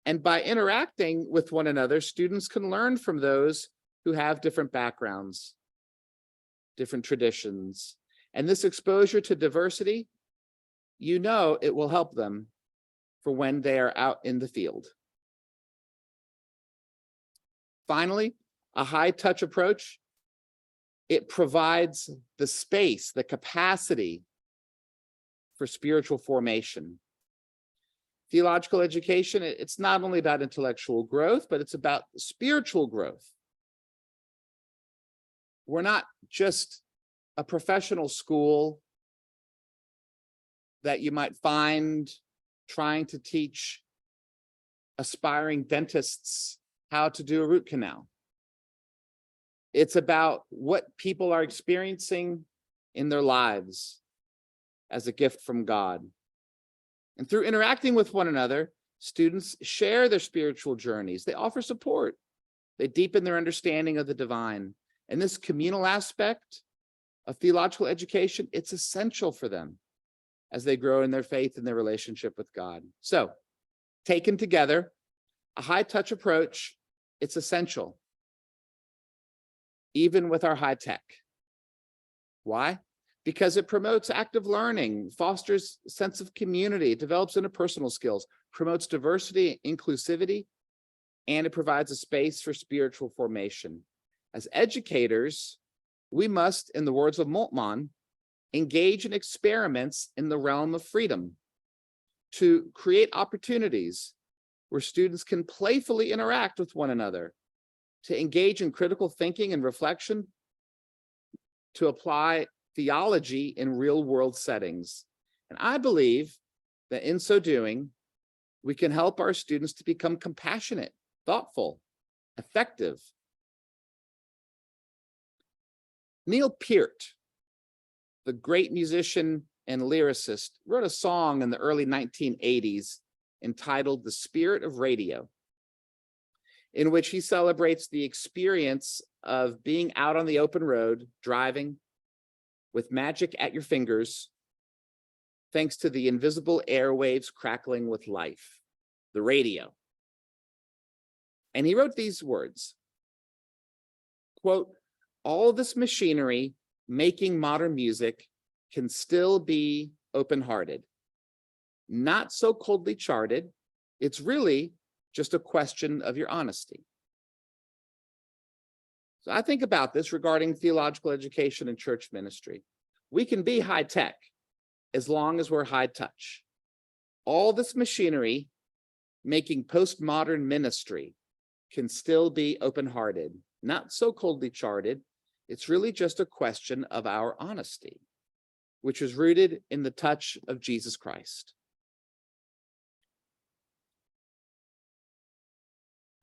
And by interacting with one another, students can learn from those who have different backgrounds, different traditions. And this exposure to diversity, you know, it will help them for when they are out in the field. Finally, a high-touch approach, it provides the space, the capacity for spiritual formation. Theological education, it's not only about intellectual growth, but it's about spiritual growth. We're not just a professional school that you might find trying to teach aspiring dentists how to do a root canal. It's about what people are experiencing in their lives as a gift from God. And through interacting with one another, students share their spiritual journeys. They offer support. They deepen their understanding of the divine. And this communal aspect of theological education, it's essential for them as they grow in their faith and their relationship with God. So, taken together, a high-touch approach, it's essential, even with our high tech. Why? Because it promotes active learning, fosters a sense of community, develops interpersonal skills, promotes diversity, inclusivity, and it provides a space for spiritual formation. As educators, we must, in the words of Moltmann, engage in experiments in the realm of freedom to create opportunities where students can playfully interact with one another, to engage in critical thinking and reflection, to apply theology in real world settings. And I believe that in so doing, we can help our students to become compassionate, thoughtful, effective. Neil Peart, the great musician and lyricist, wrote a song in the early 1980s entitled "The Spirit of Radio," in which he celebrates the experience of being out on the open road, driving with magic at your fingers, thanks to the invisible airwaves crackling with life, the radio. And he wrote these words, quote, "All this machinery making modern music can still be open-hearted, not so coldly charted. It's really just a question of your honesty." So I think about this regarding theological education and church ministry. We can be high tech as long as we're high touch. All this machinery making postmodern ministry can still be open-hearted, not so coldly charted. It's really just a question of our honesty, which is rooted in the touch of Jesus Christ.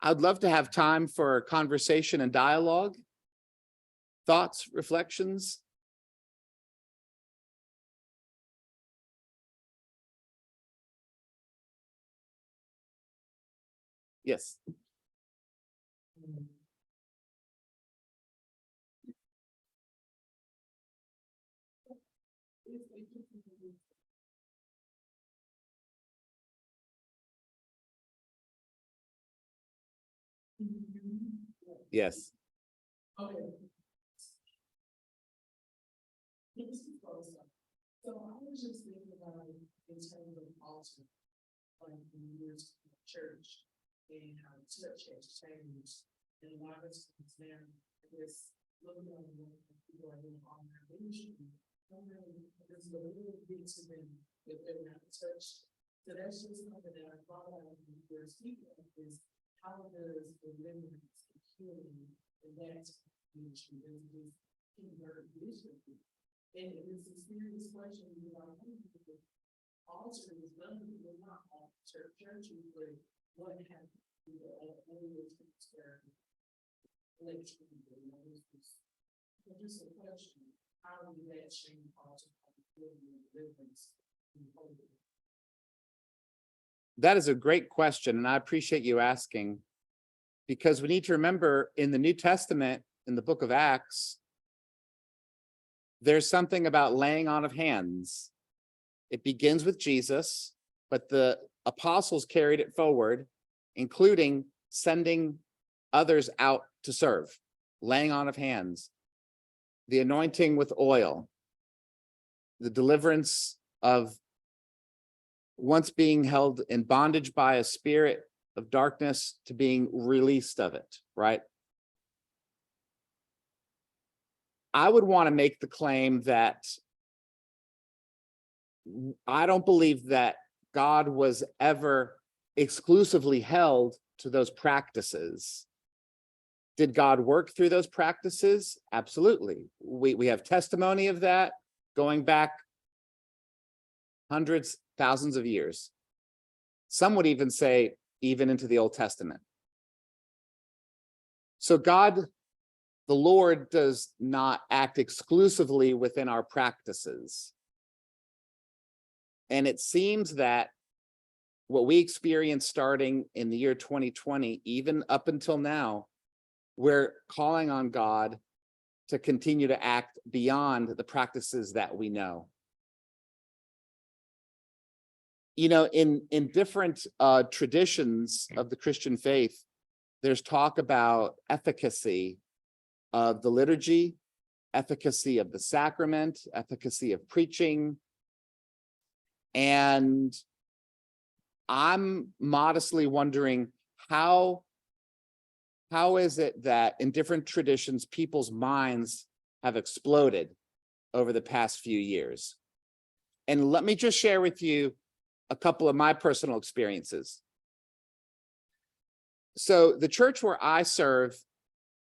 I'd love to have time for conversation and dialogue, thoughts, reflections. Yes. Yes.
So I was just thinking about it in terms of altar, like in years of church and how church has changed. And a lot of times now, I guess, looking at what people are doing on their ministry, there's a little bit to them that they're not touched. So that's just something that I thought of when you were speaking of is how does deliverance and healing and that ministry does this convert vision? And it's a serious question about altar is none of people not all churches, but what happened to the old transfer election? Just a question, how did that change altar deliverance?
That is a great question, and I appreciate you asking, because we need to remember in the New Testament, in the book of Acts, there's something about laying on of hands. It begins with Jesus, but the apostles carried it forward, including sending others out to serve, laying on of hands, the anointing with oil, the deliverance of once being held in bondage by a spirit of darkness to being released of it, right? I would want to make the claim that I don't believe that God was ever exclusively held to those practices. Did God work through those practices? Absolutely. We have testimony of that going back hundreds, thousands of years. Some would even say even into the Old Testament. So God, the Lord, does not act exclusively within our practices. And it seems that what we experienced starting in the year 2020, even up until now, we're calling on God to continue to act beyond the practices that we know. You know, in different traditions of the Christian faith, there's talk about efficacy of the liturgy, efficacy of the sacrament, efficacy of preaching. And I'm modestly wondering how is it that in different traditions, people's minds have exploded over the past few years? And let me just share with you a couple of my personal experiences. So the church where I serve,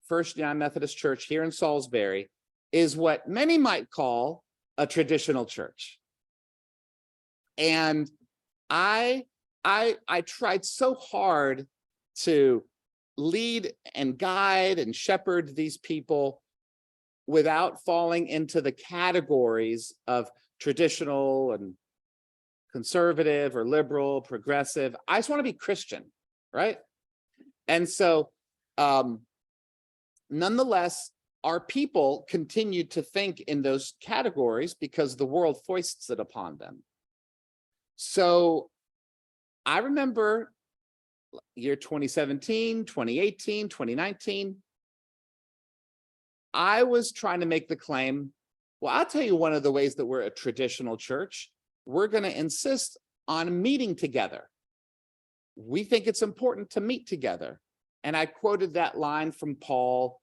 First United Methodist Church here in Salisbury, is what many might call a traditional church. And I tried so hard to lead and guide and shepherd these people without falling into the categories of traditional and conservative or liberal, progressive. I just want to be Christian, right? And so, nonetheless, our people continue to think in those categories because the world foists it upon them. So I remember year 2017, 2018, 2019, I was trying to make the claim, well, I'll tell you one of the ways that we're a traditional church. We're going to insist on meeting together. We think it's important to meet together. And I quoted that line from Paul,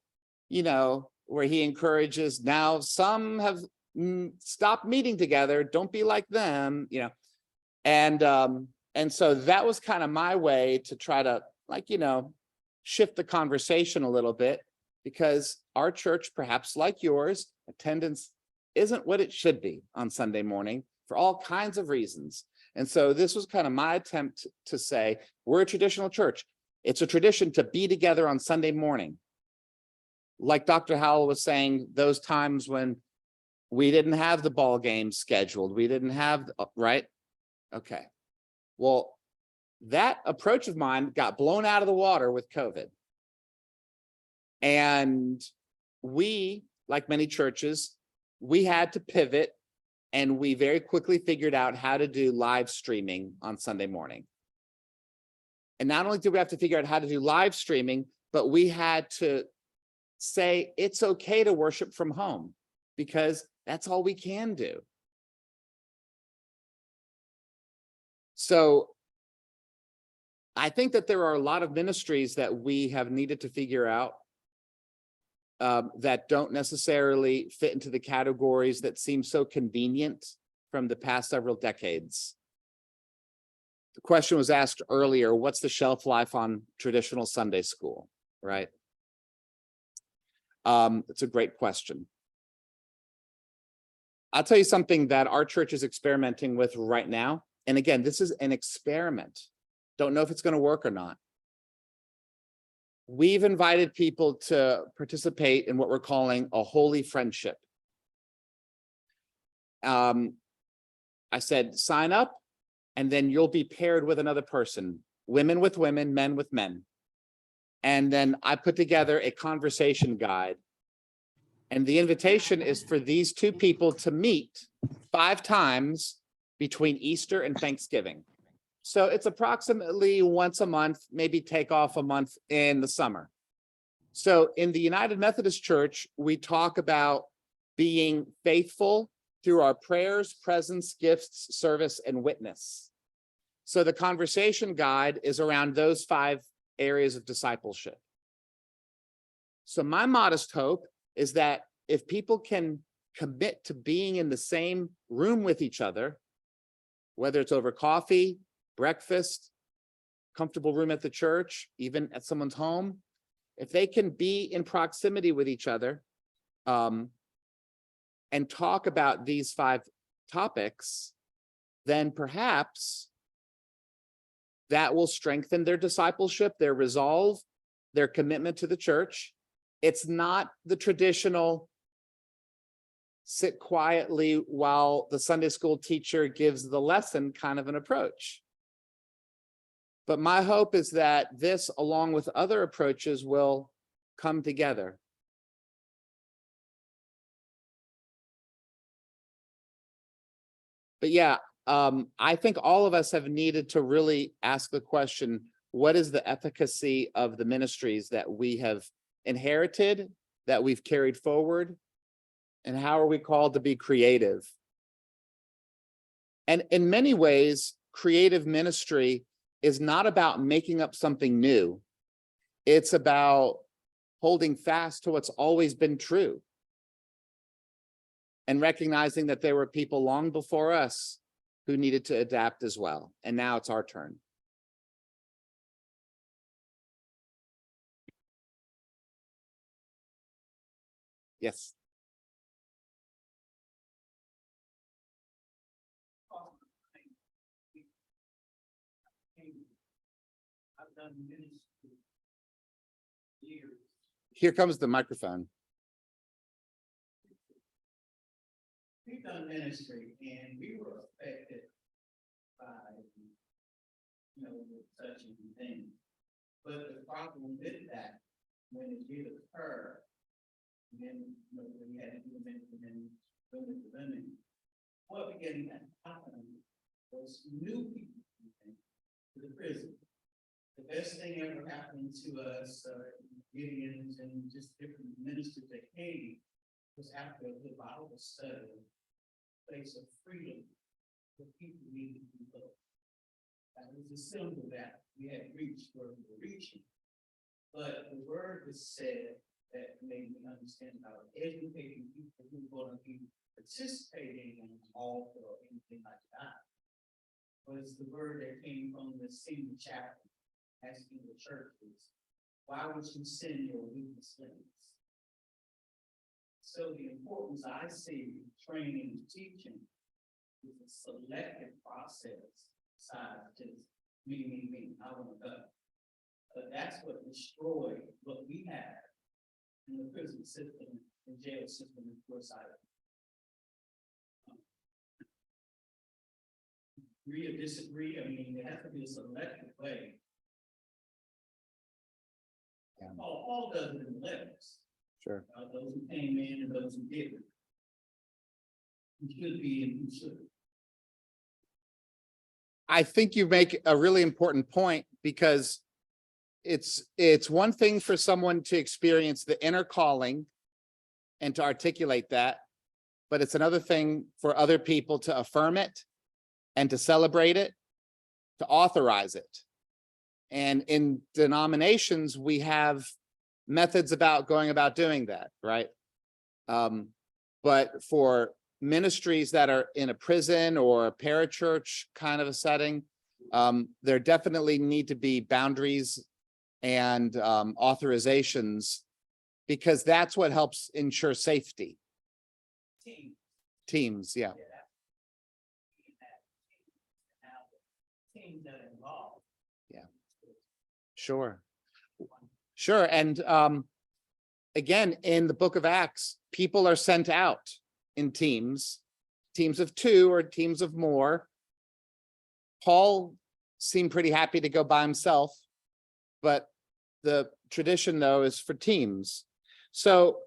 you know, where he encourages, now some have stopped meeting together, don't be like them, you know. And so that was kind of my way to try to, like, you know, shift the conversation a little bit, because our church, perhaps like yours, attendance isn't what it should be on Sunday morning for all kinds of reasons. And so this was kind of my attempt to say, we're a traditional church. It's a tradition to be together on Sunday morning. Like Dr. Howell was saying, those times when we didn't have the ball game scheduled, we didn't have, right? Okay. Well, that approach of mine got blown out of the water with COVID. And we, like many churches, we had to pivot, and we very quickly figured out how to do live streaming on Sunday morning. And not only did we have to figure out how to do live streaming, but we had to say it's okay to worship from home, because that's all we can do. So I think that there are a lot of ministries that we have needed to figure out that don't necessarily fit into the categories that seem so convenient from the past several decades. The question was asked earlier, what's the shelf life on traditional Sunday school, right? It's a great question. I'll tell you something that our church is experimenting with right now. And again, this is an experiment. Don't know if it's going to work or not. We've invited people to participate in what we're calling a holy friendship. I said, sign up, and then you'll be paired with another person, women with women, men with men. And then I put together a conversation guide. And the invitation is for these two people to meet 5 times between Easter and Thanksgiving. So it's approximately once a month, maybe take off a month in the summer. So in the United Methodist Church, we talk about being faithful through our prayers, presence, gifts, service, and witness. So the conversation guide is around those 5 areas of discipleship. So my modest hope is that if people can commit to being in the same room with each other, whether it's over coffee, breakfast, comfortable room at the church, even at someone's home, if they can be in proximity with each other and talk about these 5 topics, then perhaps that will strengthen their discipleship, their resolve, their commitment to the church. It's not the traditional sit quietly while the Sunday school teacher gives the lesson kind of an approach. But my hope is that this, along with other approaches, will come together. But yeah, I think all of us have needed to really ask the question, what is the efficacy of the ministries that we have inherited, that we've carried forward, and how are we called to be creative? And in many ways, creative ministry is not about making up something new. It's about holding fast to what's always been true and recognizing that there were people long before us who needed to adapt as well. And now it's our turn. Yes.
done ministry years.
Here comes the microphone.
We've done ministry and we were affected by, the touching things. But the problem with that, when it did occur, then, we had to do women to women. What began to happen was new people came to the prison. The best thing ever happened to us, Gideons and just different ministers that came, was after the Bible study, a place of freedom for people needed to be loved. That was a symbol that we had reached where we were reaching. But the word was said that made me understand about educating people who are going to be participating in an altar or anything like that. Was the word that came from the senior chaplain asking the churches, why would you send your weakest links? So the importance I see in training and teaching is a selective process, besides just me, I want to go. But that's what destroyed what we have in the prison system, and jail system, and course agree or disagree. I mean, there has to be a selective way. All does it in levels.
Sure.
Those who came in and those who didn't. Who should be and who shouldn't.
I think you make a really important point, because it's one thing for someone to experience the inner calling and to articulate that, but it's another thing for other people to affirm it and to celebrate it, to authorize it. And in denominations, we have methods about going about doing that, right? But for ministries that are in a prison or a parachurch kind of a setting, there definitely need to be boundaries and authorizations, because that's what helps ensure safety. Teams, yeah.
Teams that are involved.
Yeah. Sure. Sure. And again, in the book of Acts, people are sent out in teams of 2 or teams of more. Paul seemed pretty happy to go by himself, but the tradition, though, is for teams. So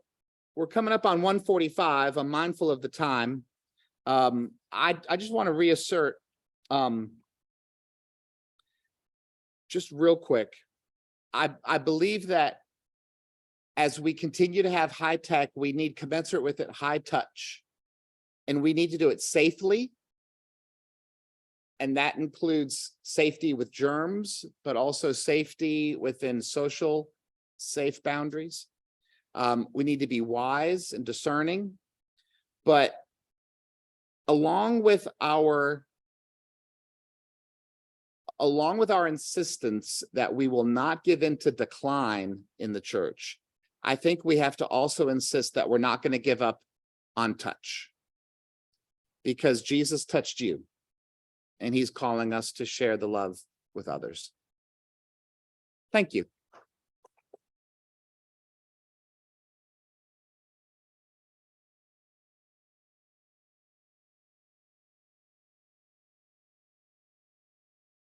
we're coming up on 1:45. I'm mindful of the time. I just want to reassert, just real quick, I believe that as we continue to have high tech, we need commensurate with it high touch, and we need to do it safely. And that includes safety with germs, but also safety within social safe boundaries. We need to be wise and discerning, but along with our insistence that we will not give in to decline in the church, I think we have to also insist that we're not going to give up on touch, because Jesus touched you and he's calling us to share the love with others. Thank you.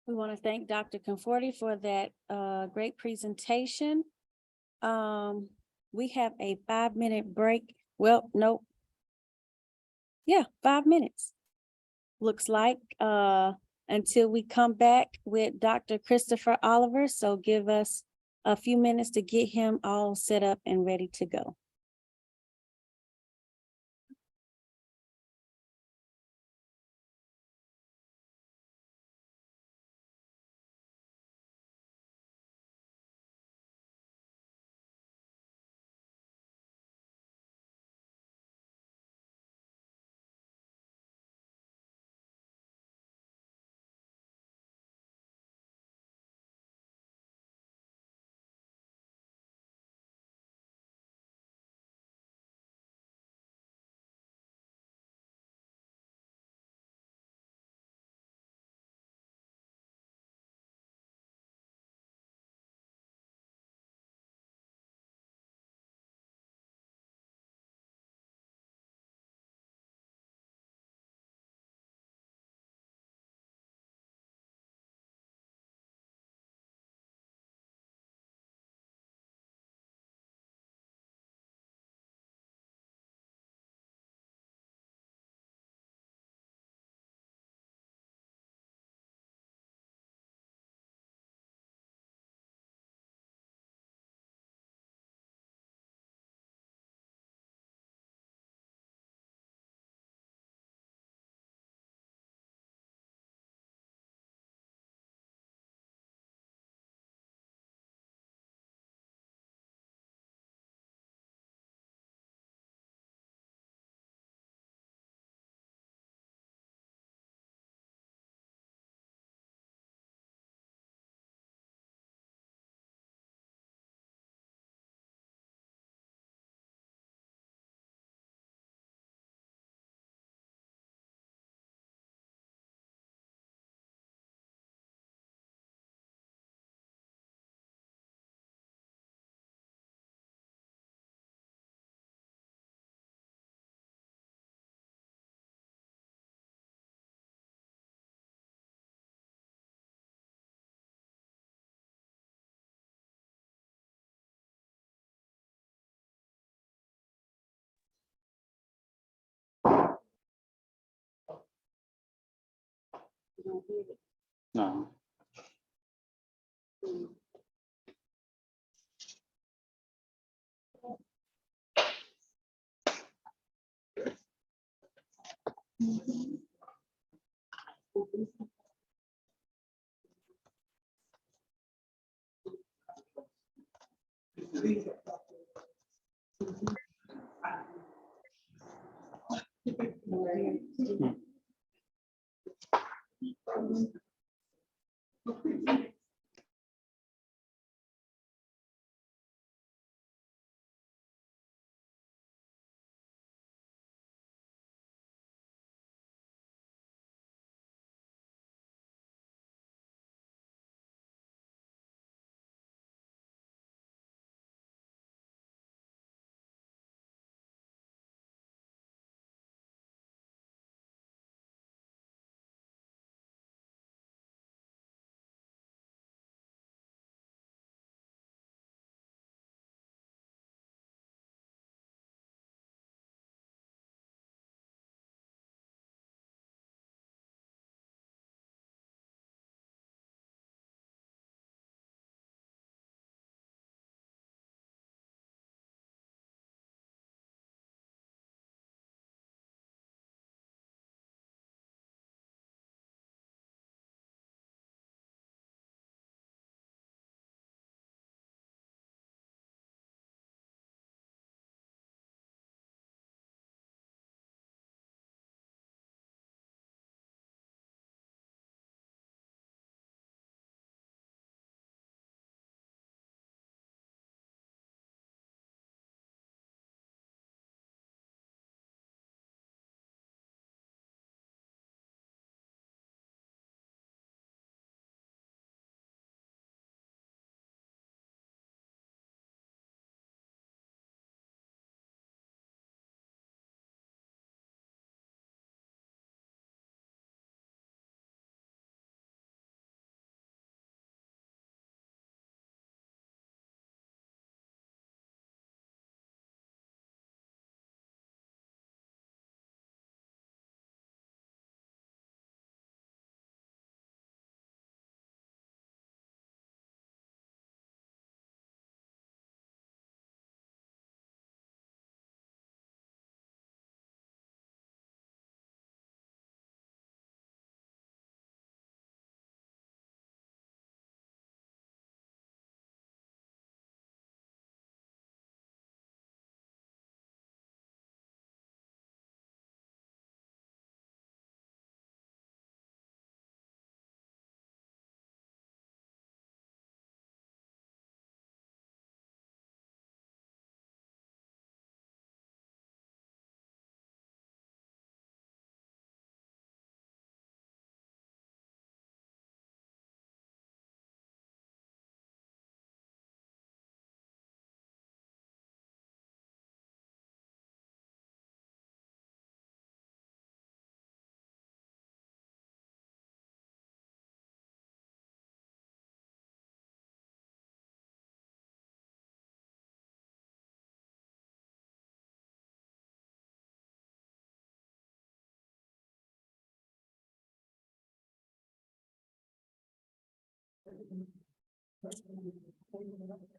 We want to thank Dr. Conforti for that great presentation. We have a 5-minute break. Well, nope. Yeah, 5 minutes. Looks like until we come back with Dr. Christopher Oliver. So give us a few minutes to get him all set up and ready to go.
No.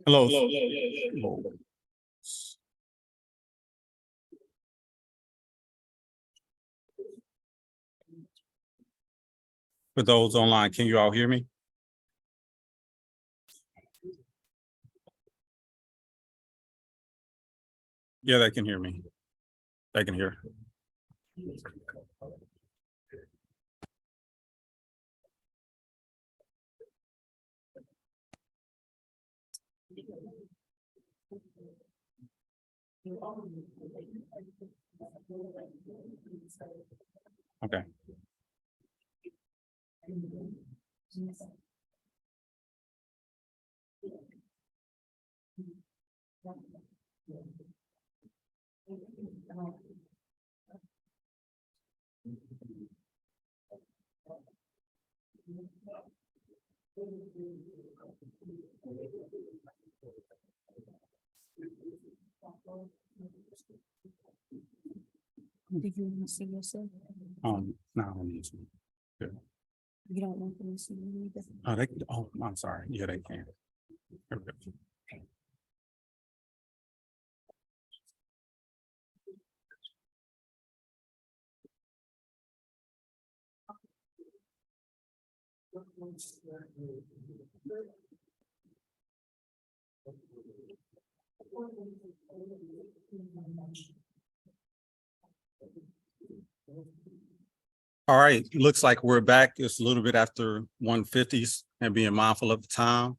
Hello. For those online, can you all hear me? Yeah, they can hear me. They can hear. Okay.
Do you want to see yourself?
No, I don't need to. Good.
You don't want them to see you either.
I'm sorry. Yeah, they can. There we go. All right, looks like we're back. It's a little bit after 1:50 and being mindful of the time.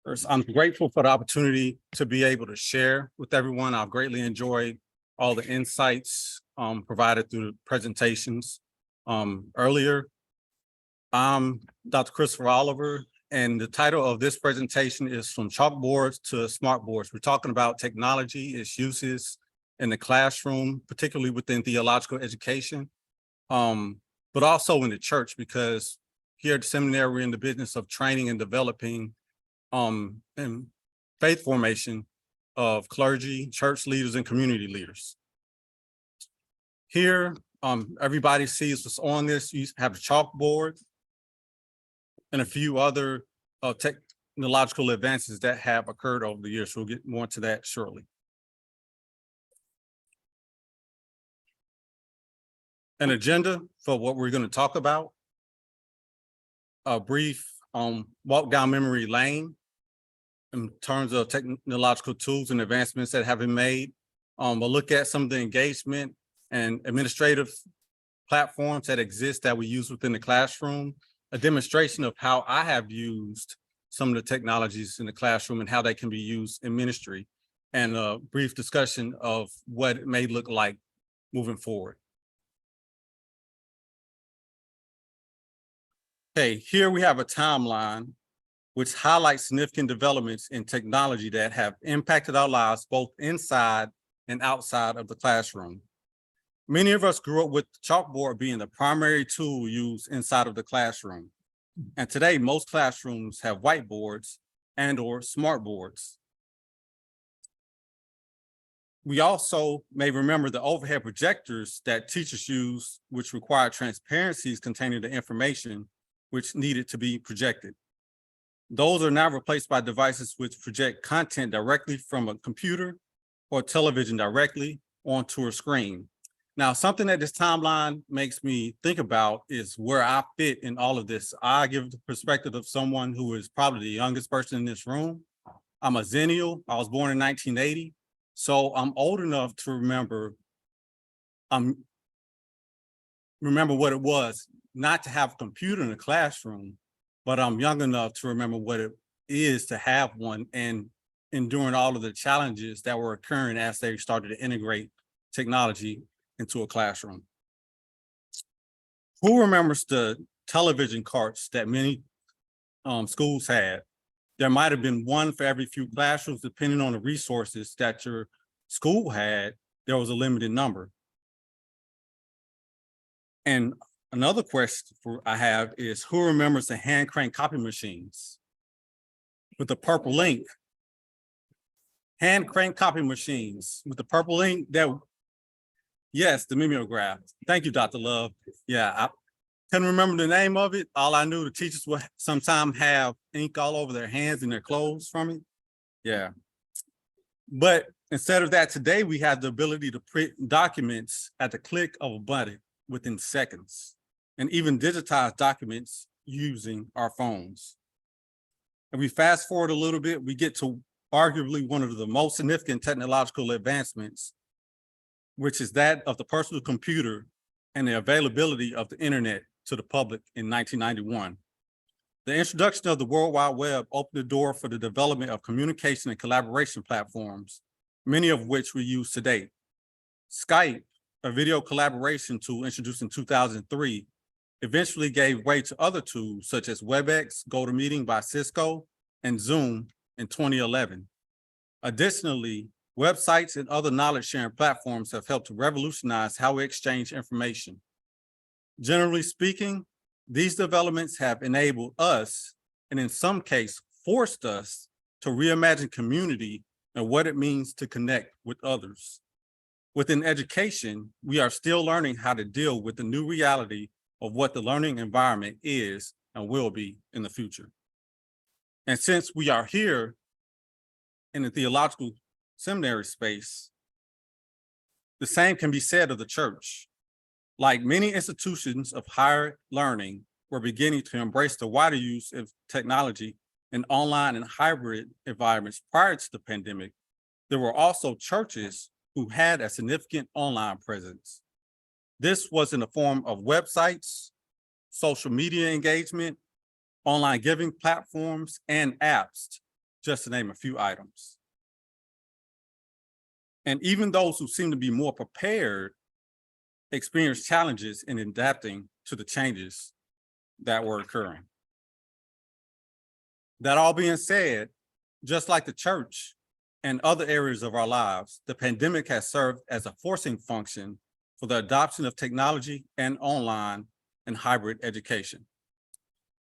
First, I'm grateful for the opportunity to be able to share with everyone. I've greatly enjoyed all the insights provided through the presentations earlier. I'm Dr. Christopher Oliver, and the title of this presentation is From Chalkboards to Smart Boards. We're talking about technology, its uses in the classroom, particularly within theological education, but also in the church, because here at the seminary, we're in the business of training and developing and faith formation of clergy, church leaders, and community leaders. Here, everybody sees what's on this. You have a chalkboard and a few other technological advances that have occurred over the years. We'll get more into that shortly. An agenda for what we're going to talk about. A brief walk down memory lane in terms of technological tools and advancements that have been made. We'll look at some of the engagement and administrative platforms that exist that we use within the classroom, a demonstration of how I have used some of the technologies in the classroom and how they can be used in ministry, and a brief discussion of what it may look like moving forward. Okay, here we have a timeline which highlights significant developments in technology that have impacted our lives both inside and outside of the classroom. Many of us grew up with the chalkboard being the primary tool used inside of the classroom. And today, most classrooms have whiteboards and/or smart boards. We also may remember the overhead projectors that teachers use, which require transparencies containing the information which needed to be projected. Those are now replaced by devices which project content directly from a computer or television directly onto a screen. Now, something that this timeline makes me think about is where I fit in all of this. I give the perspective of someone who is probably the youngest person in this room. I'm a Zennial. I was born in 1980. So I'm old enough to remember what it was not to have a computer in the classroom, but I'm young enough to remember what it is to have one and enduring all of the challenges that were occurring as they started to integrate technology into a classroom. Who remembers the television carts that many schools had? There might have been one for every few classrooms, depending on the resources that your school had. There was a limited number. And another question I have is, who remembers the hand crank copy machines with the purple ink? Hand crank copy machines with the purple ink yes, the mimeograph. Thank you, Dr. Love. Yeah, I couldn't remember the name of it. All I knew, the teachers would sometimes have ink all over their hands and their clothes from it. Yeah. But instead of that, today we have the ability to print documents at the click of a button within seconds, and even digitize documents using our phones. And we fast forward a little bit, we get to arguably one of the most significant technological advancements, which is that of the personal computer and the availability of the internet to the public in 1991. The introduction of the World Wide Web opened the door for the development of communication and collaboration platforms, many of which we use today. Skype, a video collaboration tool introduced in 2003, eventually gave way to other tools such as WebEx, GoToMeeting by Cisco, and Zoom in 2011. Additionally, websites and other knowledge sharing platforms have helped to revolutionize how we exchange information. Generally speaking, these developments have enabled us, and in some cases, forced us to reimagine community and what it means to connect with others. Within education, we are still learning how to deal with the new reality of what the learning environment is and will be in the future. And since we are here in the theological seminary space, the same can be said of the church. Like many institutions of higher learning, we're beginning to embrace the wider use of technology in online and hybrid environments prior to the pandemic. There were also churches who had a significant online presence. This was in the form of websites, social media engagement, online giving platforms, and apps, just to name a few items. And even those who seem to be more prepared experienced challenges in adapting to the changes that were occurring. That all being said, just like the church and other areas of our lives, the pandemic has served as a forcing function for the adoption of technology and online and hybrid education.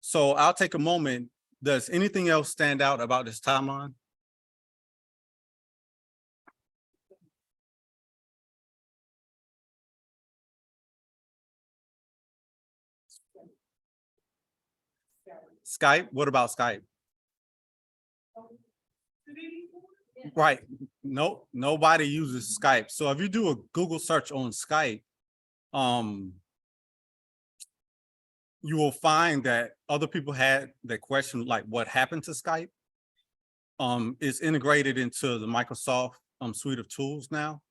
So I'll take a moment. Does anything else stand out about this timeline? Skype, what about Skype? Right, no, nobody uses Skype. So if you do a Google search on Skype, you will find that other people had that question, like what happened to Skype? It's integrated into the Microsoft suite of tools now.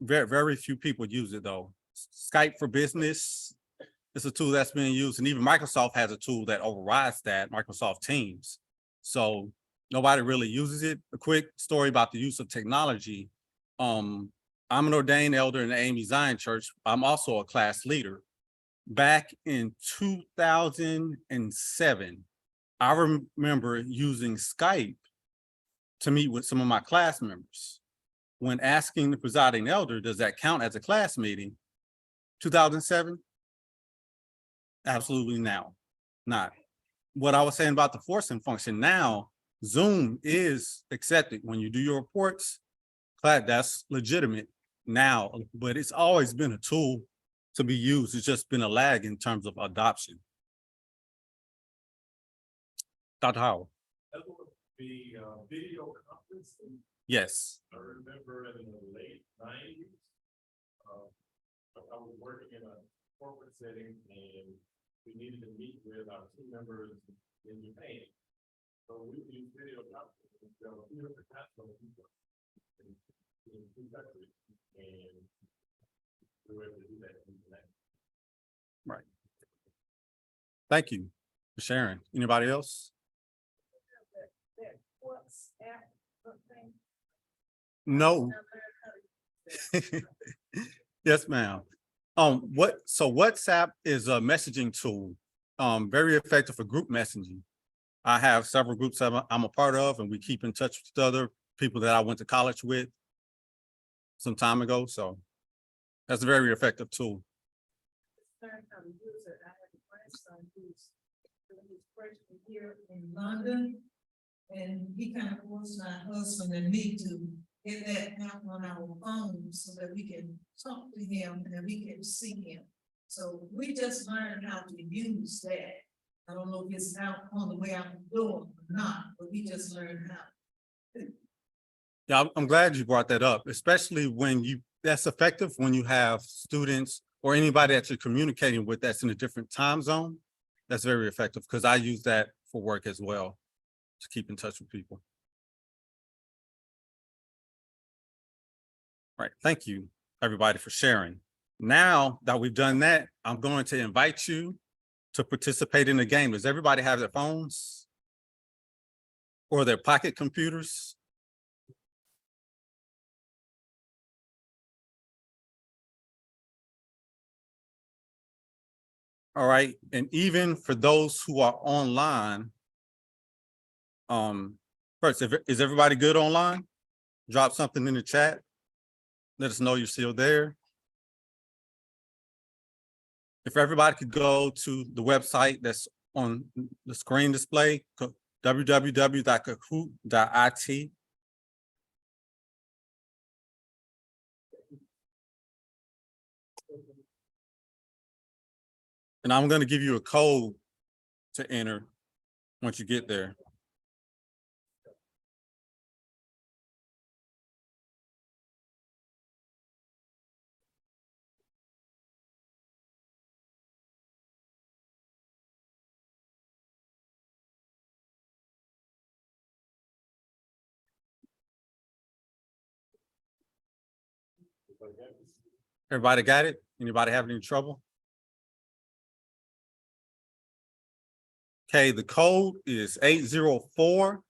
Very few people use it though. Skype for Business is a tool that's being used, and even Microsoft has a tool that overrides that, Microsoft Teams. So nobody really uses it. A quick story about the use of technology. I'm an ordained elder in the AME Zion Church. I'm also a class leader. Back in 2007, I remember using Skype to meet with some of my class members. When asking the presiding elder, does that count as a class meeting? 2007? Absolutely now, not. What I was saying about the forcing function, now Zoom is accepted when you do your reports. That's legitimate now, but it's always been a tool to be used. It's just been a lag in terms of adoption. Dr. Howard.
The video conferencing.
Yes.
I remember in the late 90s, I was working in a corporate setting and we needed to meet with our team members in Japan. So we used video conferencing. So we were international people in two countries, and we were able to do that.
Right. Thank you for sharing. Anybody else? No. Yes, ma'am. So WhatsApp is a messaging tool, very effective for group messaging. I have several groups I'm a part of, and we keep in touch with other people that I went to college with some time ago. So that's a very effective tool.
Learn how to use it. I have a grandson who's freshman here in London, and he kind of forced my husband and me to get that app on our phone so that we can talk to him and we can see him. So we just learned how to use that. I don't know if it's out on the way out the door or not, but we just learned how.
Yeah, I'm glad you brought that up, especially when that's effective when you have students or anybody that you're communicating with that's in a different time zone. That's very effective because I use that for work as well to keep in touch with people. Right, thank you everybody for sharing. Now that we've done that, I'm going to invite you to participate in the game. Does everybody have their phones or their pocket computers? All right, and even for those who are online, first, is everybody good online? Drop something in the chat. Let us know you're still there. If everybody could go to the website that's on the screen display, www.kahoot.it. And I'm going to give you a code to enter once you get there. Everybody got it? Anybody having any trouble? Okay, the code is 804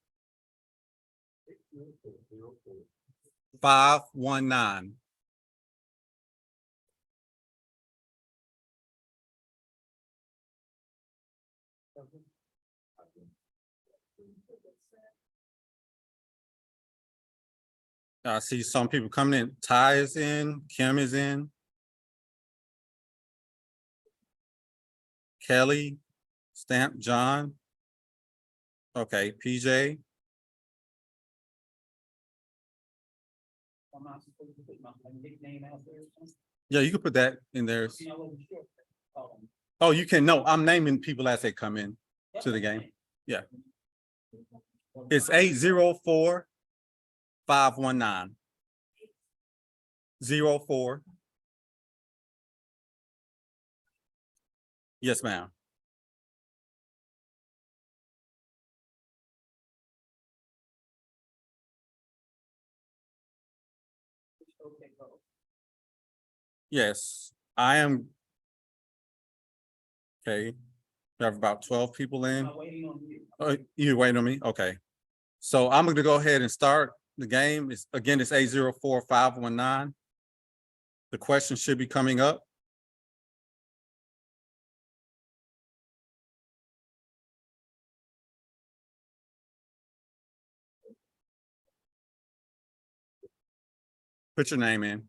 519. I see some people coming in. Ty is in, Kim is in. Kelly, Stamp, John. Okay, PJ. Yeah, you can put that in there. Oh, you can, no, I'm naming people as they come in to the game. Yeah. It's 804 519. 04. Yes, ma'am. Yes, I am. Okay, we have about 12 people in. You're waiting on me? Okay. So I'm gonna go ahead and start the game. It's 804 519. The question should be coming up. Put your name in.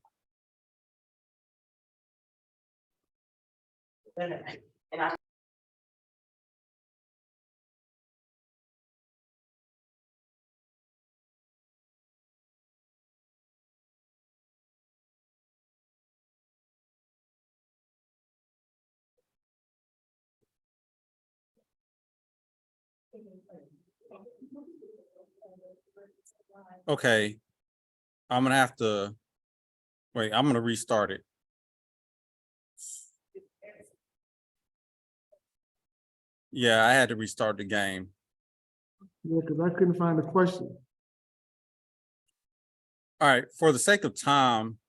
Okay, I'm gonna have to, wait, I'm gonna restart it. Yeah, I had to restart the game.
Yeah, because I couldn't find the question.
All right, for the sake of time,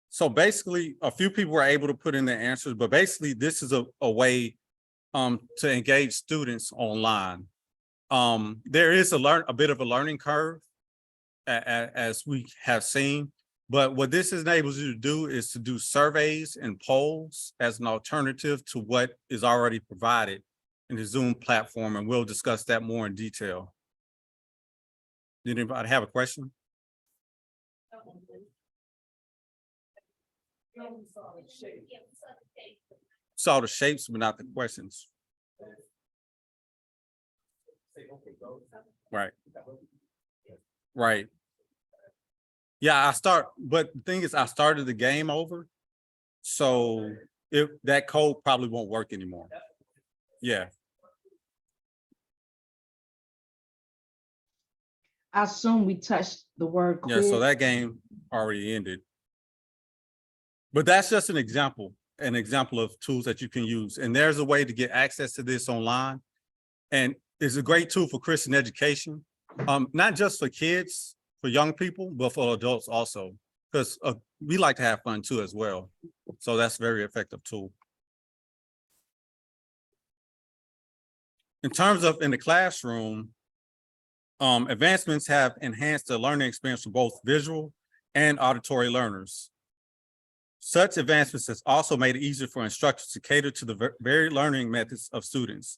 so basically a few people were able to put in their answers, but basically this is a way to engage students online. There is a bit of a learning curve as we have seen, but what this enables you to do is to do surveys and polls as an alternative to what is already provided in the Zoom platform, and we'll discuss that more in detail. Did anybody have a question? Saw the shapes, but not the questions. Right. Right. Yeah, but the thing is, I started the game over. So if that code probably won't work anymore. Yeah.
I assume we touched the word
Yeah,
quiz.
so that game already ended. But that's just an example of tools that you can use. And there's a way to get access to this online. And it's a great tool for Christian education, not just for kids, for young people, but for adults also, because we like to have fun too as well. So that's a very effective tool. In terms of in the classroom, advancements have enhanced the learning experience for both visual and auditory learners. Such advancements has also made it easier for instructors to cater to the varied learning methods of students.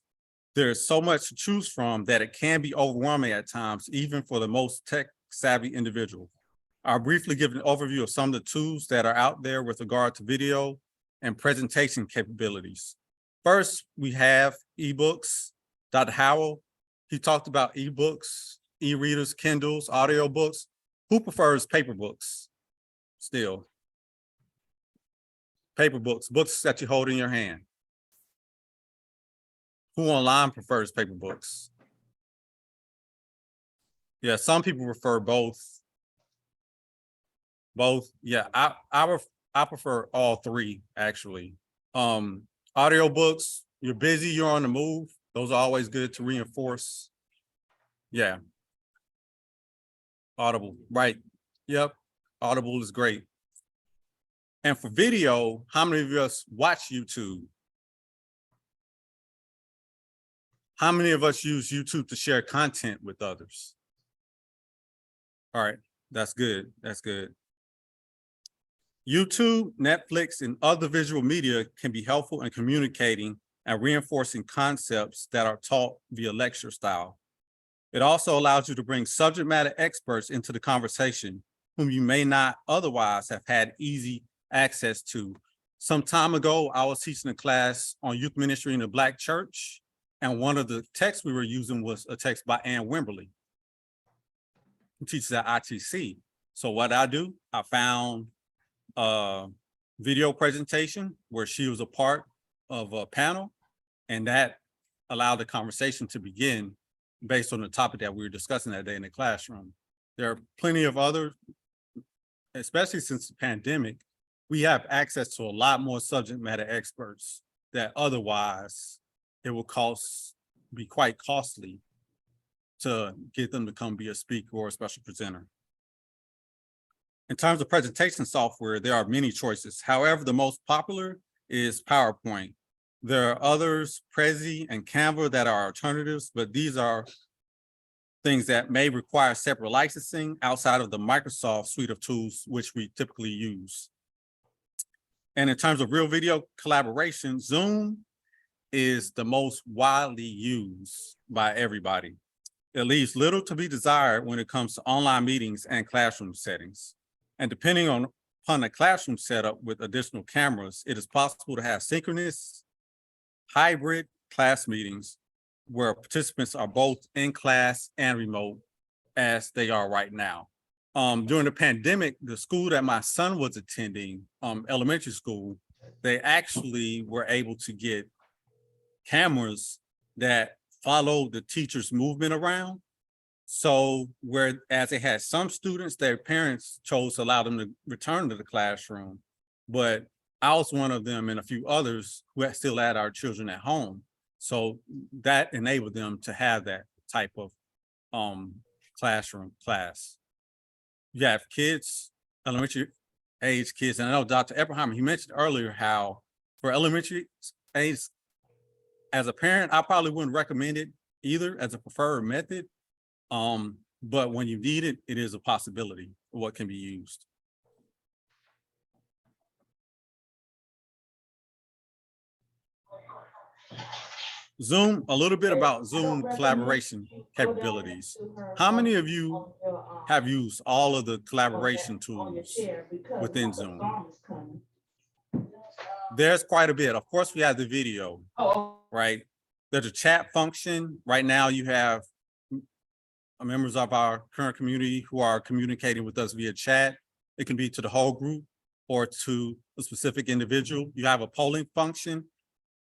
There is so much to choose from that it can be overwhelming at times, even for the most tech-savvy individual. I'll briefly give an overview of some of the tools that are out there with regard to video and presentation capabilities. First, we have ebooks. Dr. Howell, he talked about ebooks, e-readers, Kindles, audiobooks. Who prefers paper books still? Paper books, books that you hold in your hand. Who online prefers paper books? Yeah, some people prefer both. Yeah, I prefer all three actually. Audiobooks, you're busy, you're on the move. Those are always good to reinforce. Yeah. Audible, right. Yep. Audible is great. And for video, how many of us watch YouTube? How many of us use YouTube to share content with others? All right, that's good. That's good. YouTube, Netflix, and other visual media can be helpful in communicating and reinforcing concepts that are taught via lecture style. It also allows you to bring subject matter experts into the conversation whom you may not otherwise have had easy access to. Some time ago, I was teaching a class on youth ministry in the Black church, and one of the texts we were using was a text by Ann Wimberly, who teaches at ITC. So what I do, I found a video presentation where she was a part of a panel, and that allowed the conversation to begin based on the topic that we were discussing that day in the classroom. There are plenty of other, especially since the pandemic, we have access to a lot more subject matter experts that otherwise it will be quite costly to get them to come be a speaker or a special presenter. In terms of presentation software, there are many choices. However, the most popular is PowerPoint. There are others, Prezi and Canva, that are alternatives, but these are things that may require separate licensing outside of the Microsoft suite of tools, which we typically use. And in terms of real video collaboration, Zoom is the most widely used by everybody. It leaves little to be desired when it comes to online meetings and classroom settings. And depending upon the classroom setup with additional cameras, it is possible to have synchronous, hybrid class meetings where participants are both in class and remote, as they are right now. During the pandemic, the school that my son was attending, elementary school, they actually were able to get cameras that followed the teacher's movement around. So whereas they had some students, their parents chose to allow them to return to the classroom, but I was one of them and a few others who still had our children at home. So that enabled them to have that type of classroom class. You have kids, elementary age kids, and I know Dr. Eberheimer, he mentioned earlier how for elementary age, as a parent, I probably wouldn't recommend it either as a preferred method. But when you need it, it is a possibility of what can be used. Zoom, a little bit about Zoom collaboration capabilities. How many of you have used all of the collaboration tools within Zoom? There's quite a bit. Of course, we have the video, right? There's a chat function. Right now, you have members of our current community who are communicating with us via chat. It can be to the whole group or to a specific individual. You have a polling function.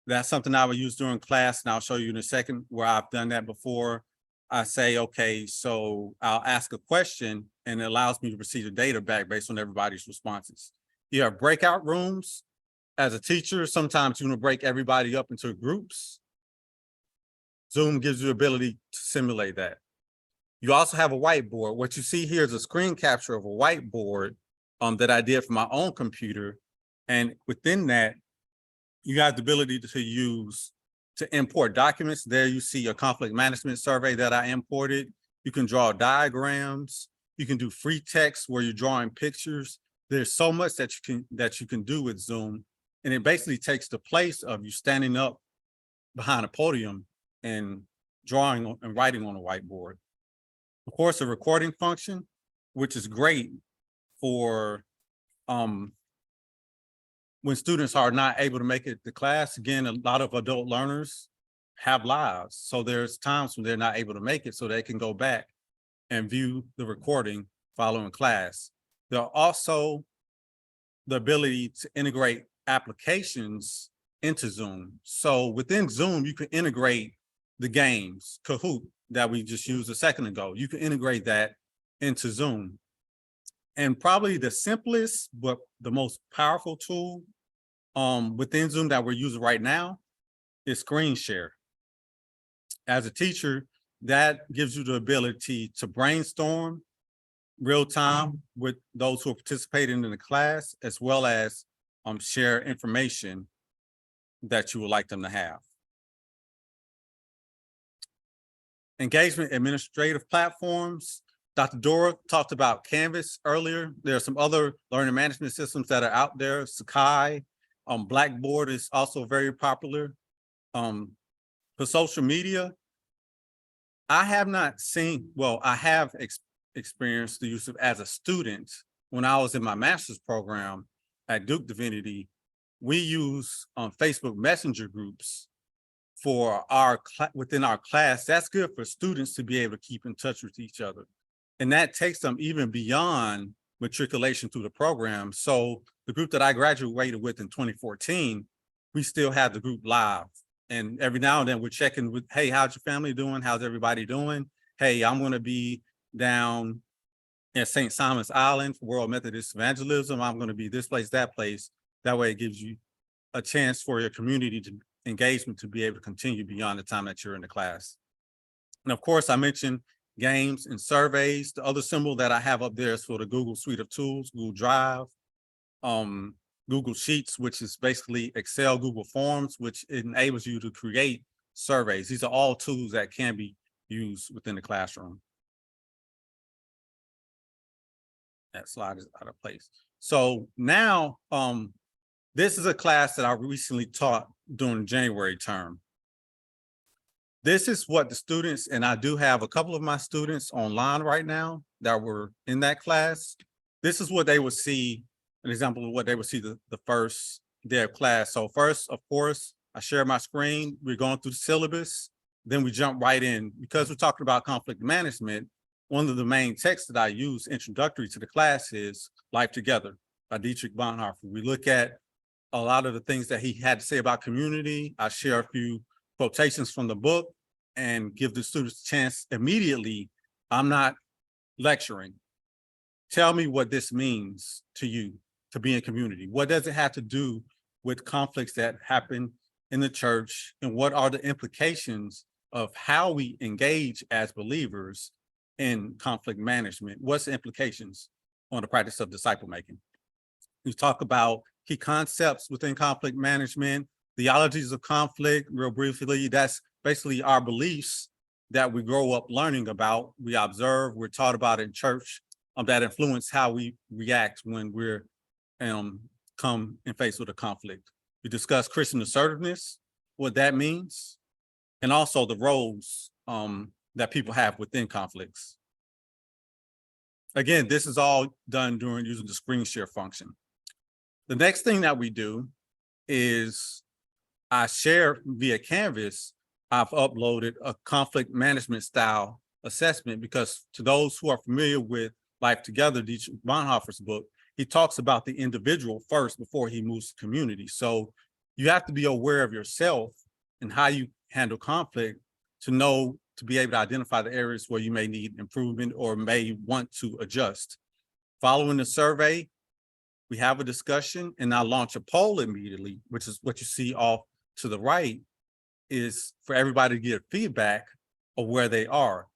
That's something I would use during class, and I'll show you in a second where I've done that before. I say, okay, so I'll ask a question and it allows me to receive the data back based on everybody's responses. You have breakout rooms. As a teacher, sometimes you want to break everybody up into groups. Zoom gives you the ability to simulate that. You also have a whiteboard. What you see here is a screen capture of a whiteboard that I did for my own computer. And within that, you have the ability to import documents. There you see a conflict management survey that I imported. You can draw diagrams. You can do free text where you're drawing pictures. There's so much that you can do with Zoom. And it basically takes the place of you standing up behind a podium and drawing and writing on a whiteboard. Of course, a recording function, which is great for when students are not able to make it to class. Again, a lot of adult learners have lives. So there's times when they're not able to make it, so they can go back and view the recording following class. There are also the ability to integrate applications into Zoom. So within Zoom, you can integrate the games, Kahoot, that we just used a second ago. You can integrate that into Zoom. And probably the simplest, but the most powerful tool within Zoom that we're using right now is screen share. As a teacher, that gives you the ability to brainstorm real time with those who are participating in the class, as well as share information that you would like them to have. Engagement administrative platforms. Dr. Dora talked about Canvas earlier. There are some other learning management systems that are out there. Sakai, Blackboard is also very popular. For social media, I have not seen, well, I have experienced the use of as a student when I was in my master's program at Duke Divinity. We use Facebook Messenger groups for within our class. That's good for students to be able to keep in touch with each other. And that takes them even beyond matriculation through the program. So the group that I graduated with in 2014, we still have the group live. And every now and then we're checking with, hey, how's your family doing? How's everybody doing? Hey, I'm gonna be down at St. Simon's Island for World Methodist Evangelism. I'm gonna be this place, that place. That way it gives you a chance for your community to engagement to be able to continue beyond the time that you're in the class. And of course, I mentioned games and surveys. The other symbol that I have up there is for the Google Suite of Tools, Google Drive, Google Sheets, which is basically Excel, Google Forms, which enables you to create surveys. These are all tools that can be used within the classroom. That slide is out of place. So now, this is a class that I recently taught during the January term. This is what the students, and I do have a couple of my students online right now that were in that class. This is what they would see, an example of what they would see the first day of class. So first, of course, I share my screen. We're going through the syllabus. Then we jump right in. Because we're talking about conflict management, one of the main texts that I use introductory to the class is Life Together by Dietrich Bonhoeffer. We look at a lot of the things that he had to say about community. I share a few quotations from the book and give the students a chance immediately. I'm not lecturing. Tell me what this means to you to be in community. What does it have to do with conflicts that happen in the church? And what are the implications of how we engage as believers in conflict management? What's the implications on the practice of disciple making? We talk about key concepts within conflict management, theologies of conflict, real briefly. That's basically our beliefs that we grow up learning about, we observe, we're taught about in church, that influence how we react when we're come in face with a conflict. We discuss Christian assertiveness, what that means, and also the roles that people have within conflicts. Again, this is all done during using the screen share function. The next thing that we do is I share via Canvas. I've uploaded a conflict management style assessment because to those who are familiar with Life Together, Dietrich Bonhoeffer's book, he talks about the individual first before he moves to community. So you have to be aware of yourself and how you handle conflict to know, to be able to identify the areas where you may need improvement or may want to adjust. Following the survey, we have a discussion and I launch a poll immediately, which is what you see off to the right, is for everybody to get feedback of where they are.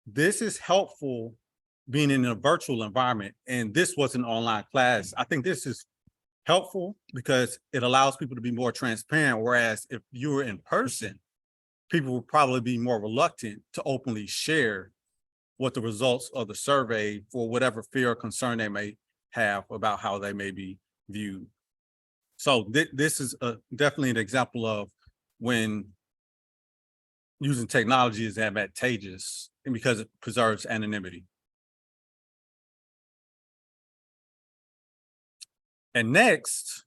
This is helpful being in a virtual environment, and this was an online class. I think this is helpful because it allows people to be more transparent, whereas if you were in person, people would probably be more reluctant to openly share what the results of the survey for whatever fear or concern they may have about how they may be viewed. So this is definitely an example of when using technology is advantageous and because it preserves anonymity. And next,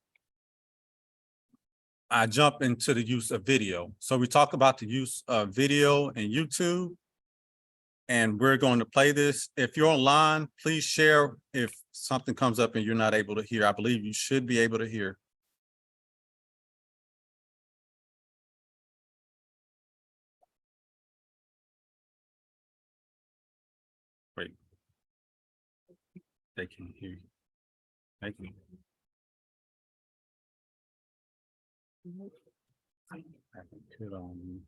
I jump into the use of video. So we talk about the use of video and YouTube, and we're going to play this. If you're online, please share if something comes up and you're not able to hear. I believe you should be able to hear. Wait. They can hear you. They can. I can put on.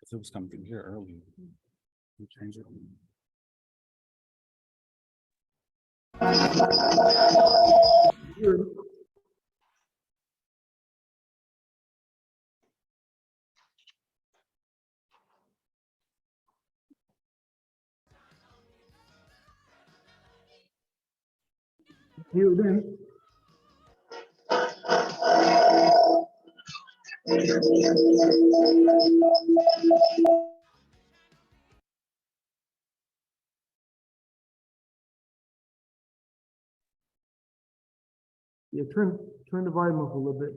Cause it was coming through here earlier. You change it.
You then. Yeah, turn the volume up a little bit.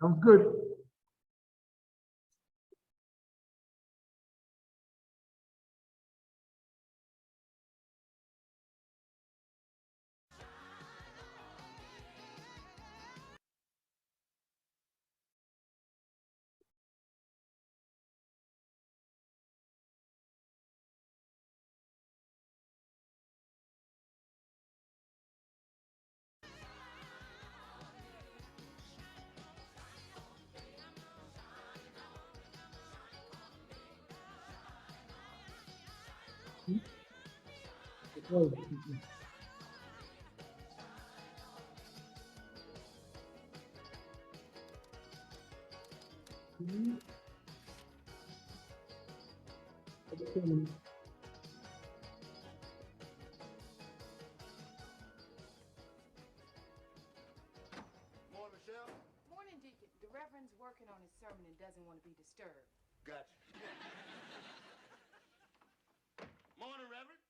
Sounds good.
Morning, Michelle.
Morning, Deacon. The Reverend's working on his sermon and doesn't want to be disturbed.
Gotcha. Morning, Reverend.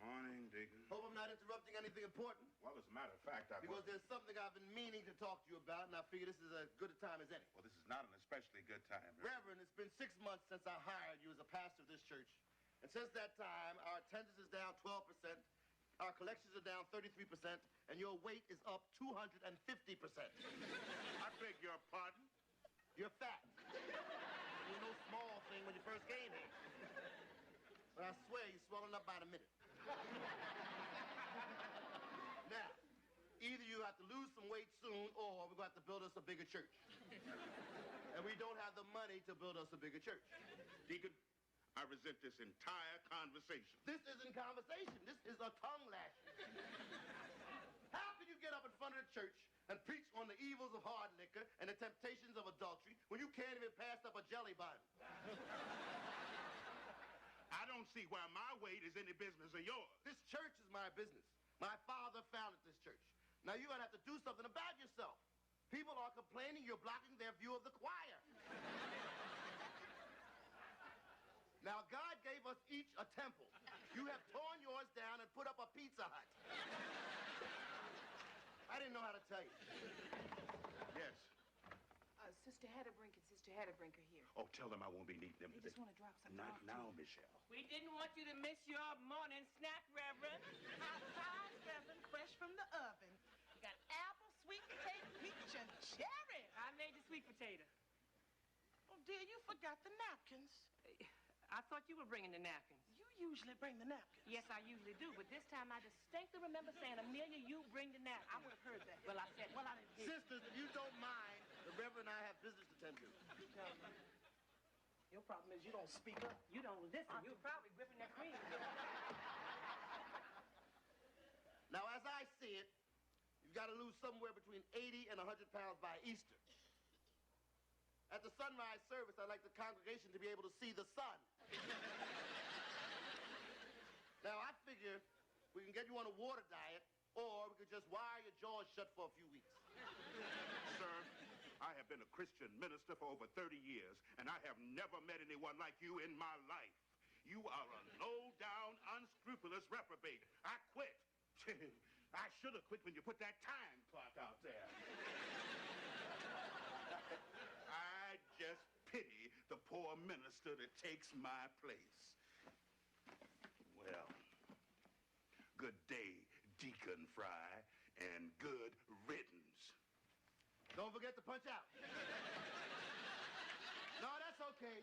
Morning, Deacon.
Hope I'm not interrupting anything important.
Well, as a matter of fact,
Because there's something I've been meaning to talk to you about, and I figure this is as good a time as any.
Well, this is not an especially good time.
Reverend, it's been 6 months since I hired you as a pastor of this church. And since that time, our attendance is down 12%, our collections are down 33%, and your weight is up 250%.
I beg your pardon?
You're fat. You're no small thing when you first came here. But I swear you're swelling up by the minute. Now, either you have to lose some weight soon, or we're going to have to build us a bigger church. And we don't have the money to build us a bigger church.
Deacon, I resent this entire conversation.
This isn't conversation. This is a tongue lashing. How can you get up in front of the church and preach on the evils of hard liquor and the temptations of adultery when you can't even pass up a jelly bun?
I don't see why my weight is any business of yours.
This church is my business. My father founded this church. Now you're going to have to do something about yourself. People are complaining you're blocking their view of the choir. Now, God gave us each a temple. You have torn yours down and put up a Pizza Hut. I didn't know how to tell you.
Yes.
Sister Hedderbrink and Sister Hedderbrink are here.
Oh, tell them I won't be needing them
They
today.
just want to drop something
Not
off to
now,
you.
Michelle.
We didn't want you to miss your morning snack, Reverend. Hot pies, Reverend, fresh from the oven. You got apple, sweet potato, peach, and cherry. I made the sweet potato.
Oh, dear, you forgot the napkins.
I thought you were bringing the napkins.
You usually bring the napkins.
Yes, I usually do, but this time I distinctly remember saying, Amelia, you bring the napkins.
I would have heard that.
Well, I said,
Well, I didn't hear
Sisters, if you don't mind, the Reverend and I have business to tend to.
Your problem is you don't speak up.
You don't listen. You're probably whipping that cream.
Now, as I see it, you've got to lose somewhere between 80 and 100 pounds by Easter. At the sunrise service, I'd like the congregation to be able to see the sun. Now, I figure We can get you on a water diet, or we could just wire your jaws shut for a few weeks.
Sir, I have been a Christian minister for over 30 years, and I have never met anyone like you in my life. You are a low-down, unscrupulous reprobate. I quit. I should have quit when you put that time clock out there. I just pity the poor minister that takes my place. Well, good day, Deacon Fry, and good riddance.
Don't forget to punch out. No, that's okay.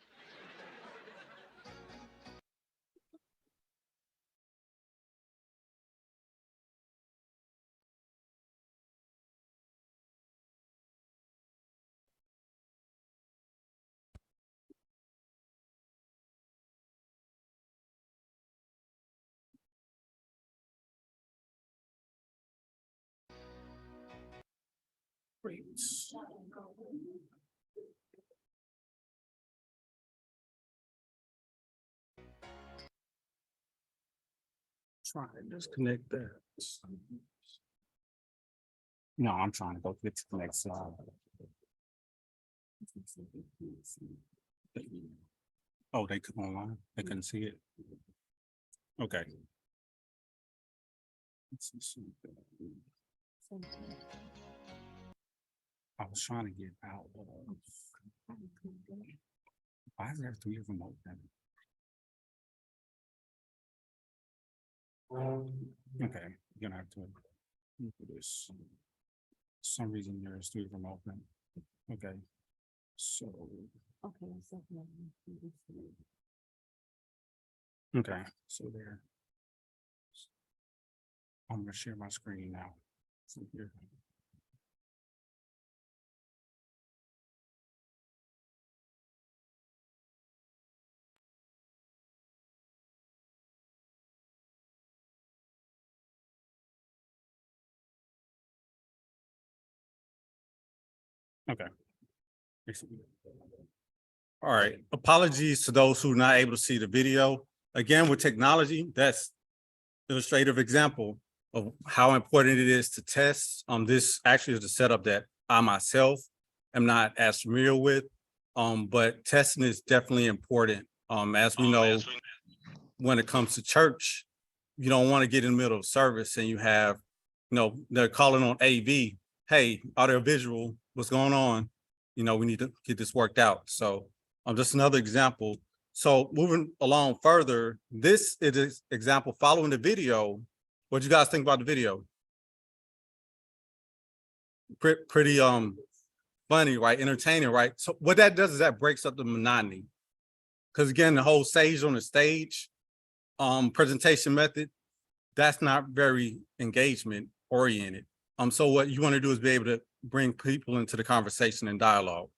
Great. Try to disconnect that. No, I'm trying to go get to the next slide. Oh, they come online. They couldn't see it. Okay. Let's see. I was trying to get out of. Why is there 3 of them open? Okay, you're gonna have to look at this. For some reason there's 3 of them open. Okay, so. Okay, so there. I'm gonna share my screen now. From here. Okay. All right, apologies to those who are not able to see the video. Again, with technology, that's illustrative example of how important it is to test. This actually is a setup that I myself am not as familiar with, but testing is definitely important. As we know, when it comes to church, you don't want to get in the middle of service and you have, they're calling on AV. Hey, audio visual, what's going on? We need to get this worked out. So just another example. So moving along further, this is an example following the video. What do you guys think about the video? Pretty funny, right? Entertaining, right? So what that does is that breaks up the monotony. Because again, the whole sage on the stage presentation method, that's not very engagement oriented. So what you want to do is be able to bring people into the conversation and dialogue.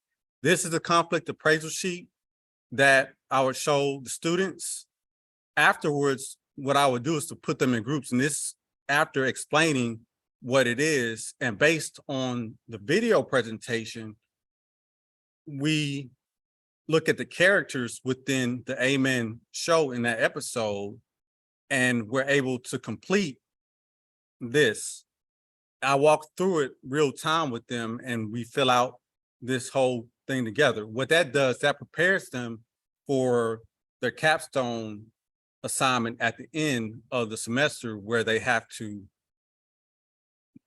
This is a conflict appraisal sheet that I would show the students. Afterwards, what I would do is to put them in groups, and this after explaining what it is, and based on the video presentation, we look at the characters within the Amen show in that episode, and we're able to complete this. I walk through it real time with them, and we fill out this whole thing together. What that does, that prepares them for their capstone assignment at the end of the semester, where they have to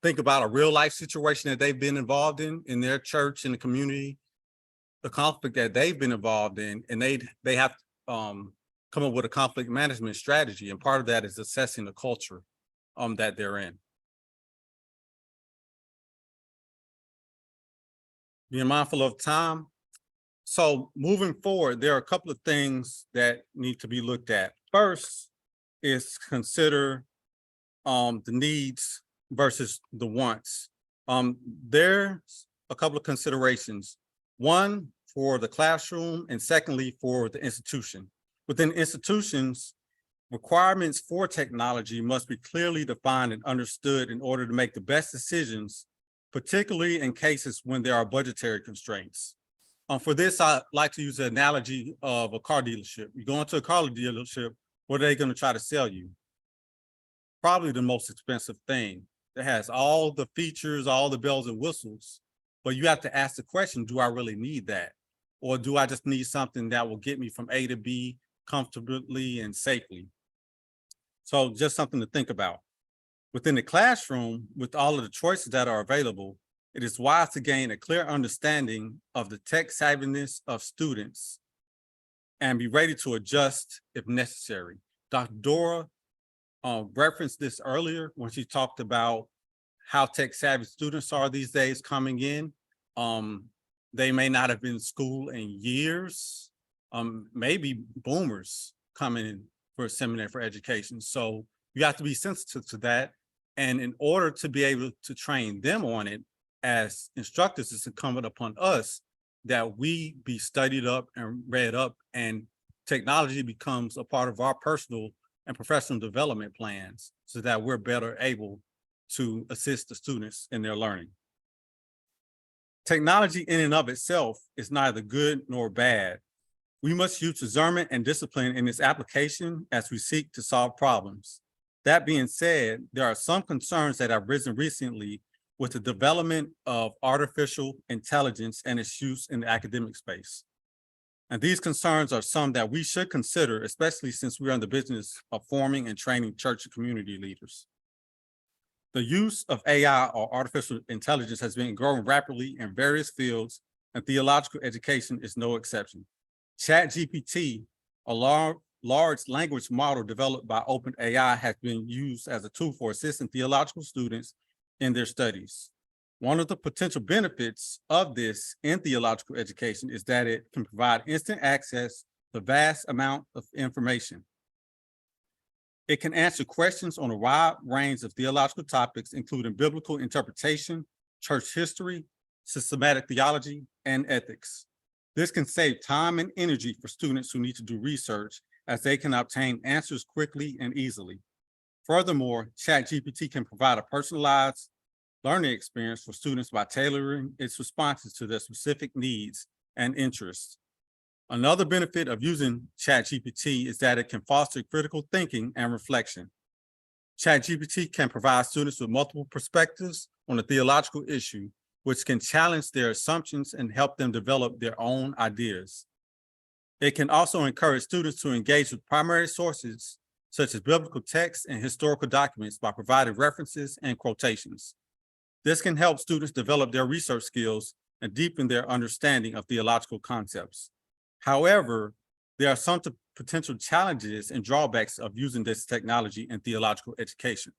think about a real life situation that they've been involved in their church, in the community, the conflict that they've been involved in, and they have to come up with a conflict management strategy. And part of that is assessing the culture that they're in. Being mindful of time. So moving forward, there are a couple of things that need to be looked at. First is consider the needs versus the wants. There's a couple of considerations. One, for the classroom, and secondly, for the institution. Within institutions, requirements for technology must be clearly defined and understood in order to make the best decisions, particularly in cases when there are budgetary constraints. For this, I like to use the analogy of a car dealership. You go into a car dealership, what are they going to try to sell you? probably the most expensive thing. That has all the features, all the bells and whistles, but you have to ask the question, do I really need that? Or do I just need something that will get me from A to B comfortably and safely? So just something to think about. Within the classroom, with all of the choices that are available, it is wise to gain a clear understanding of the tech savviness of students and be ready to adjust if necessary. Dr. Dora referenced this earlier when she talked about how tech savvy students are these days coming in. They may not have been in school in years, maybe boomers coming in for a seminary for education. So you have to be sensitive to that. And in order to be able to train them on it, as instructors, it's incumbent upon us that we be studied up and read up, and technology becomes a part of our personal and professional development plans so that we're better able to assist the students in their learning. Technology in and of itself is neither good nor bad. We must use discernment and discipline in its application as we seek to solve problems. That being said, there are some concerns that have risen recently with the development of artificial intelligence and its use in the academic space. And these concerns are some that we should consider, especially since we are in the business of forming and training church and community leaders. The use of AI or artificial intelligence has been growing rapidly in various fields, and theological education is no exception. ChatGPT, a large language model developed by OpenAI, has been used as a tool for assisting theological students in their studies. One of the potential benefits of this in theological education is that it can provide instant access to vast amount of information. It can answer questions on a wide range of theological topics, including biblical interpretation, church history, systematic theology, and ethics. This can save time and energy for students who need to do research, as they can obtain answers quickly and easily. Furthermore, ChatGPT can provide a personalized learning experience for students by tailoring its responses to their specific needs and interests. Another benefit of using ChatGPT is that it can foster critical thinking and reflection. ChatGPT can provide students with multiple perspectives on a theological issue, which can challenge their assumptions and help them develop their own ideas. It can also encourage students to engage with primary sources, such as biblical texts and historical documents, by providing references and quotations. This can help students develop their research skills and deepen their understanding of theological concepts. However, there are some potential challenges and drawbacks of using this technology in theological education.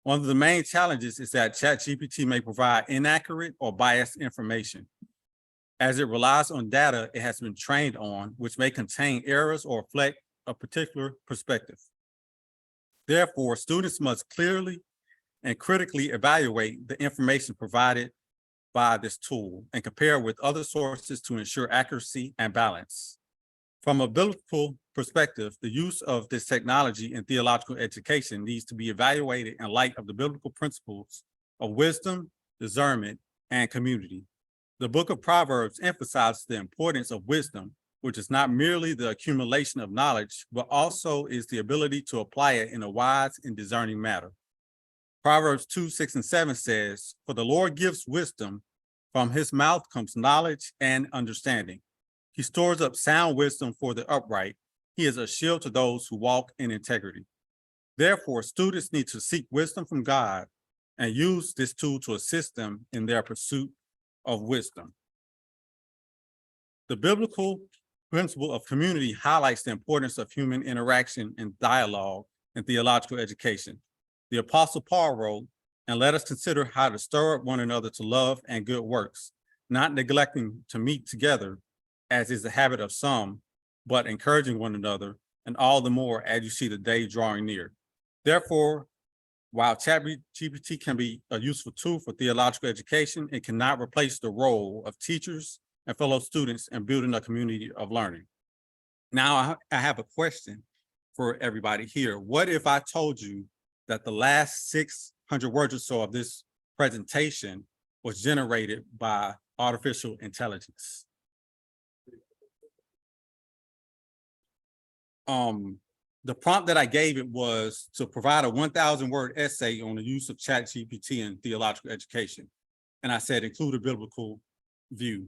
One of the main challenges is that ChatGPT may provide inaccurate or biased information, as it relies on data it has been trained on, which may contain errors or reflect a particular perspective. Therefore, students must clearly and critically evaluate the information provided by this tool and compare with other sources to ensure accuracy and balance. From a biblical perspective, the use of this technology in theological education needs to be evaluated in light of the biblical principles of wisdom, discernment, and community. The book of Proverbs emphasizes the importance of wisdom, which is not merely the accumulation of knowledge, but also is the ability to apply it in a wise and discerning manner. Proverbs 2:6-7 says, "For the Lord gives wisdom, from his mouth comes knowledge and understanding. He stores up sound wisdom for the upright. He is a shield to those who walk in integrity." Therefore, students need to seek wisdom from God and use this tool to assist them in their pursuit of wisdom. The biblical principle of community highlights the importance of human interaction and dialogue in theological education. The Apostle Paul wrote, "And let us consider how to stir up one another to love and good works, not neglecting to meet together, as is the habit of some, but encouraging one another, and all the more as you see the day drawing near." Therefore, while ChatGPT can be a useful tool for theological education, it cannot replace the role of teachers and fellow students in building a community of learning. Now, I have a question for everybody here. What if I told you that the last 600 words or so of this presentation was generated by artificial intelligence? the prompt that I gave it was to provide a 1,000-word essay on the use of ChatGPT in theological education. And I said, include a biblical view.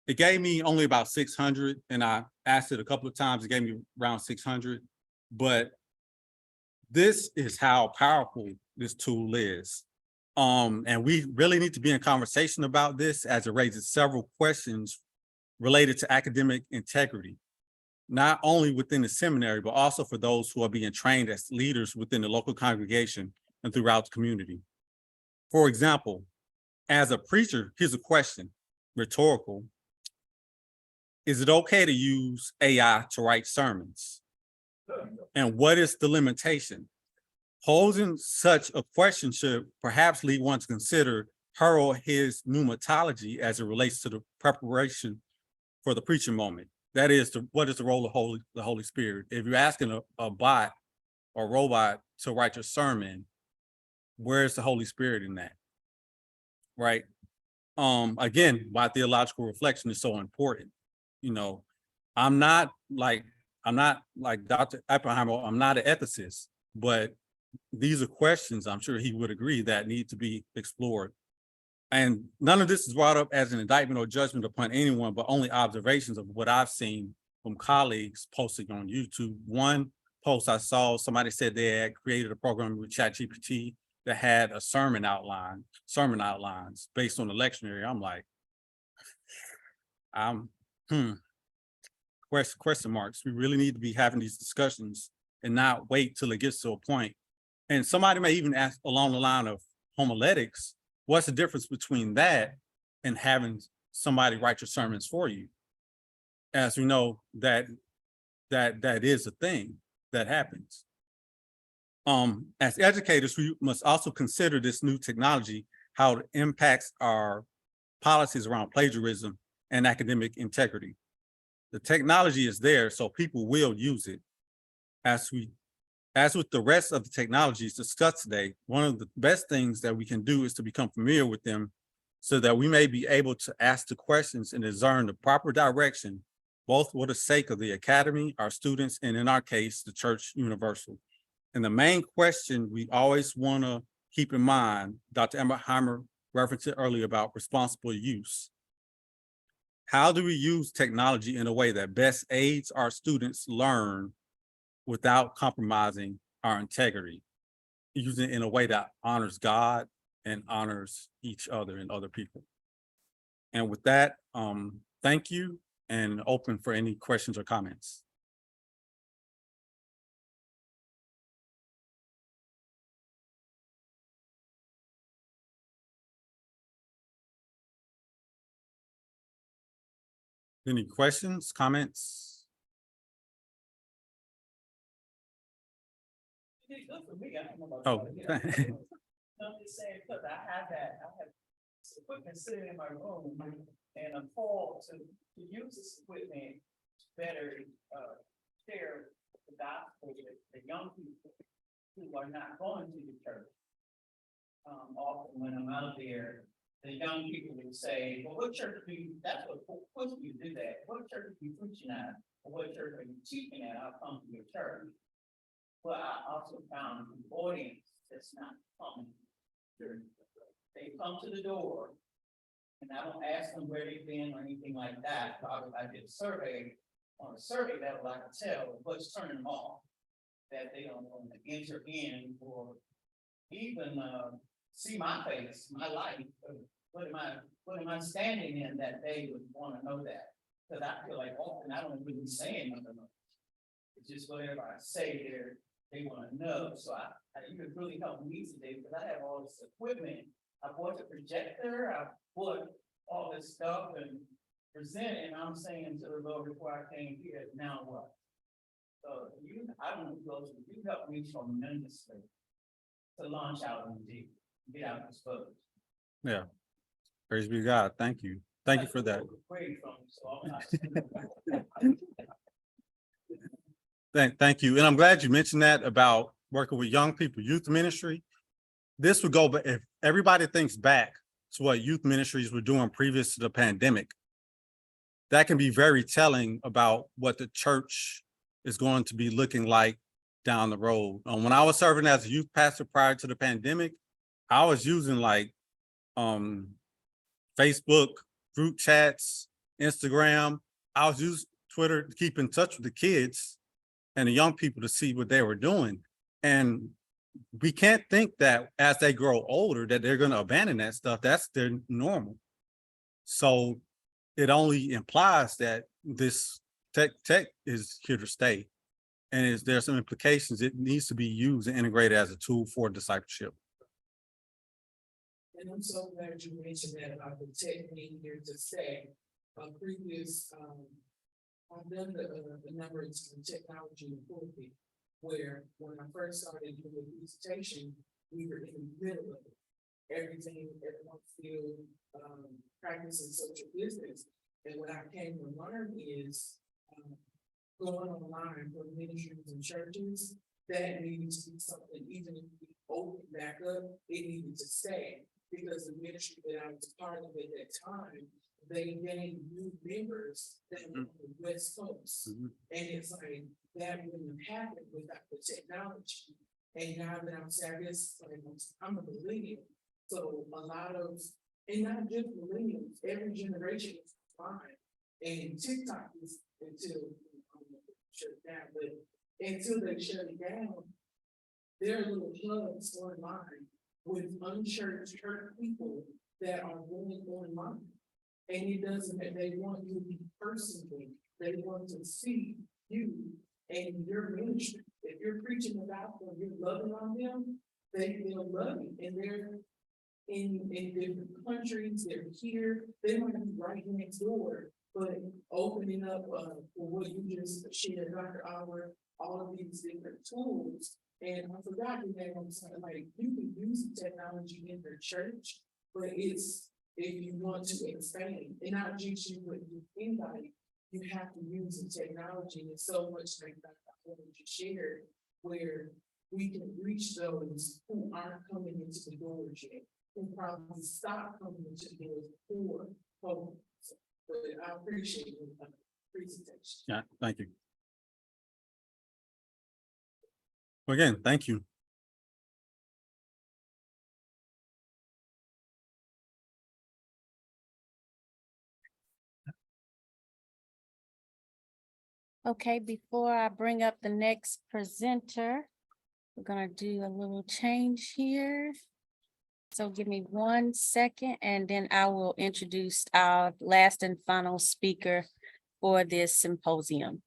It gave me only about 600, and I asked it a couple of times. It gave me around 600, but this is how powerful this tool is. And we really need to be in conversation about this, as it raises several questions related to academic integrity, not only within the seminary, but also for those who are being trained as leaders within the local congregation and throughout the community. For example, as a preacher, here's a question, rhetorical. Is it okay to use AI to write sermons? And what is the limitation? Posing such a question should perhaps lead one to consider her or his pneumatology as it relates to the preparation for the preaching moment. That is, what is the role of the Holy Spirit? If you're asking a bot or robot to write your sermon, where's the Holy Spirit in that? Right? Again, why theological reflection is so important. You know, I'm not like Dr. Oppenheimer, I'm not an ethicist, but these are questions, I'm sure he would agree, that need to be explored. And none of this is brought up as an indictment or judgment upon anyone, but only observations of what I've seen from colleagues posting on YouTube. One post I saw, somebody said they had created a program with ChatGPT that had a sermon outlines based on the lectionary. I'm like, question marks. We really need to be having these discussions and not wait till it gets to a point. And somebody may even ask along the line of homiletics, what's the difference between that and having somebody write your sermons for you? As we know, that is a thing that happens. As educators, we must also consider this new technology, how it impacts our policies around plagiarism and academic integrity. The technology is there, so people will use it. As with the rest of the technologies discussed today, one of the best things that we can do is to become familiar with them so that we may be able to ask the questions and discern the proper direction, both for the sake of the academy, our students, and in our case, the church universal. And the main question we always want to keep in mind, Dr. Oppenheimer referenced it earlier about responsible use. How do we use technology in a way that best aids our students learn without compromising our integrity, using it in a way that honors God and honors each other and other people? And with that, thank you, and open for any questions or comments. Any questions, comments? Oh.
I'm just saying, because I have this equipment sitting in my room, and I'm called to use this equipment to better share the gospel with the young people who are not going to the church. Often when I'm out there, the young people would say, well, what church do you, that's what pushed you to do that. What church are you preaching at? Or what church are you teaching at? I'll come to your church. Well, I also found an audience that's not coming. They come to the door, and I don't ask them where they've been or anything like that. I did a survey. On a survey level, I can tell what's turning them off, that they don't want to enter in or even see my face, my life. What am I standing in that they would want to know that? Because I feel like often I don't really say nothing. It's just whatever I say there, they want to know. So you could really help me today because I have all this equipment. I bought the projector, I bought all this stuff and presented, and I'm saying to the Lord before I came here, now what? So I don't know, you helped me tremendously to launch out and get out exposed.
Yeah, praise be to God. Thank you. Thank you for that. Thank you. And I'm glad you mentioned that about working with young people, youth ministry. This would go, but if everybody thinks back to what youth ministries were doing previous to the pandemic, that can be very telling about what the church is going to be looking like down the road. When I was serving as a youth pastor prior to the pandemic, I was using like Facebook, group chats, Instagram. I was using Twitter to keep in touch with the kids and the young people to see what they were doing. And we can't think that as they grow older that they're going to abandon that stuff. That's their normal. So it only implies that this tech is here to stay. And there's some implications. It needs to be used and integrated as a tool for discipleship.
And I'm so glad you mentioned that about the tech being here to stay. Previous, I've done the number of technology in pulpit, where when I first started doing the presentation, we were in the middle of it. Everything, everyone still practicing social business. And what I came to learn is going online for ministries and churches, that needed to be something, even if we open back up, it needed to stay. Because the ministry that I was part of at that time, they gained new members that were on the West Coast. And it's like, that wouldn't have happened without the technology. And now that I'm saying, I guess, like, I'm a millennial. So a lot of, and not just millennials, every generation is fine. And TikTok is until shut it down, but until they shut it down, there are little hubs online with unchurched hurt people that are going online. And it doesn't that they want you to be personally, they want to see you and your ministry. If you're preaching the gospel, you're loving on them, they'll love you. And they're in different countries, they're here, they might be right next door, but opening up for what you just shared, Dr. Albert, all of these different tools. And I forgot your name, I'm sorry, like, you can use the technology in your church, but it's, if you want to expand, and not just you, but anybody, you have to use the technology. And so much like Dr. Albert just shared, where we can reach those who aren't coming into the doors yet, who probably stop coming into the doors before COVID. But I appreciate your presentation.
Yeah, thank you. Again, thank you.
Okay, before I bring up the next presenter, we're gonna do a little change here. So give me 1 second and then I will introduce our last and final speaker for this symposium.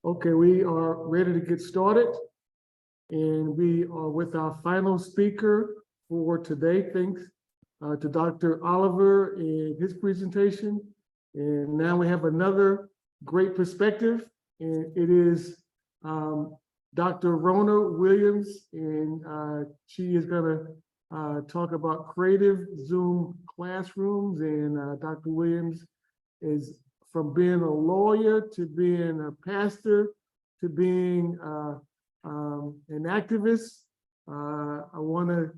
Okay, we are ready to get started. And we are with our final speaker for today. Thanks to Dr. Oliver and his presentation. And now we have another great perspective, and it is Dr. Rona Williams, and she is going to talk about creative Zoom classrooms. And Dr. Williams is from being a lawyer to being a pastor to being an activist. I want to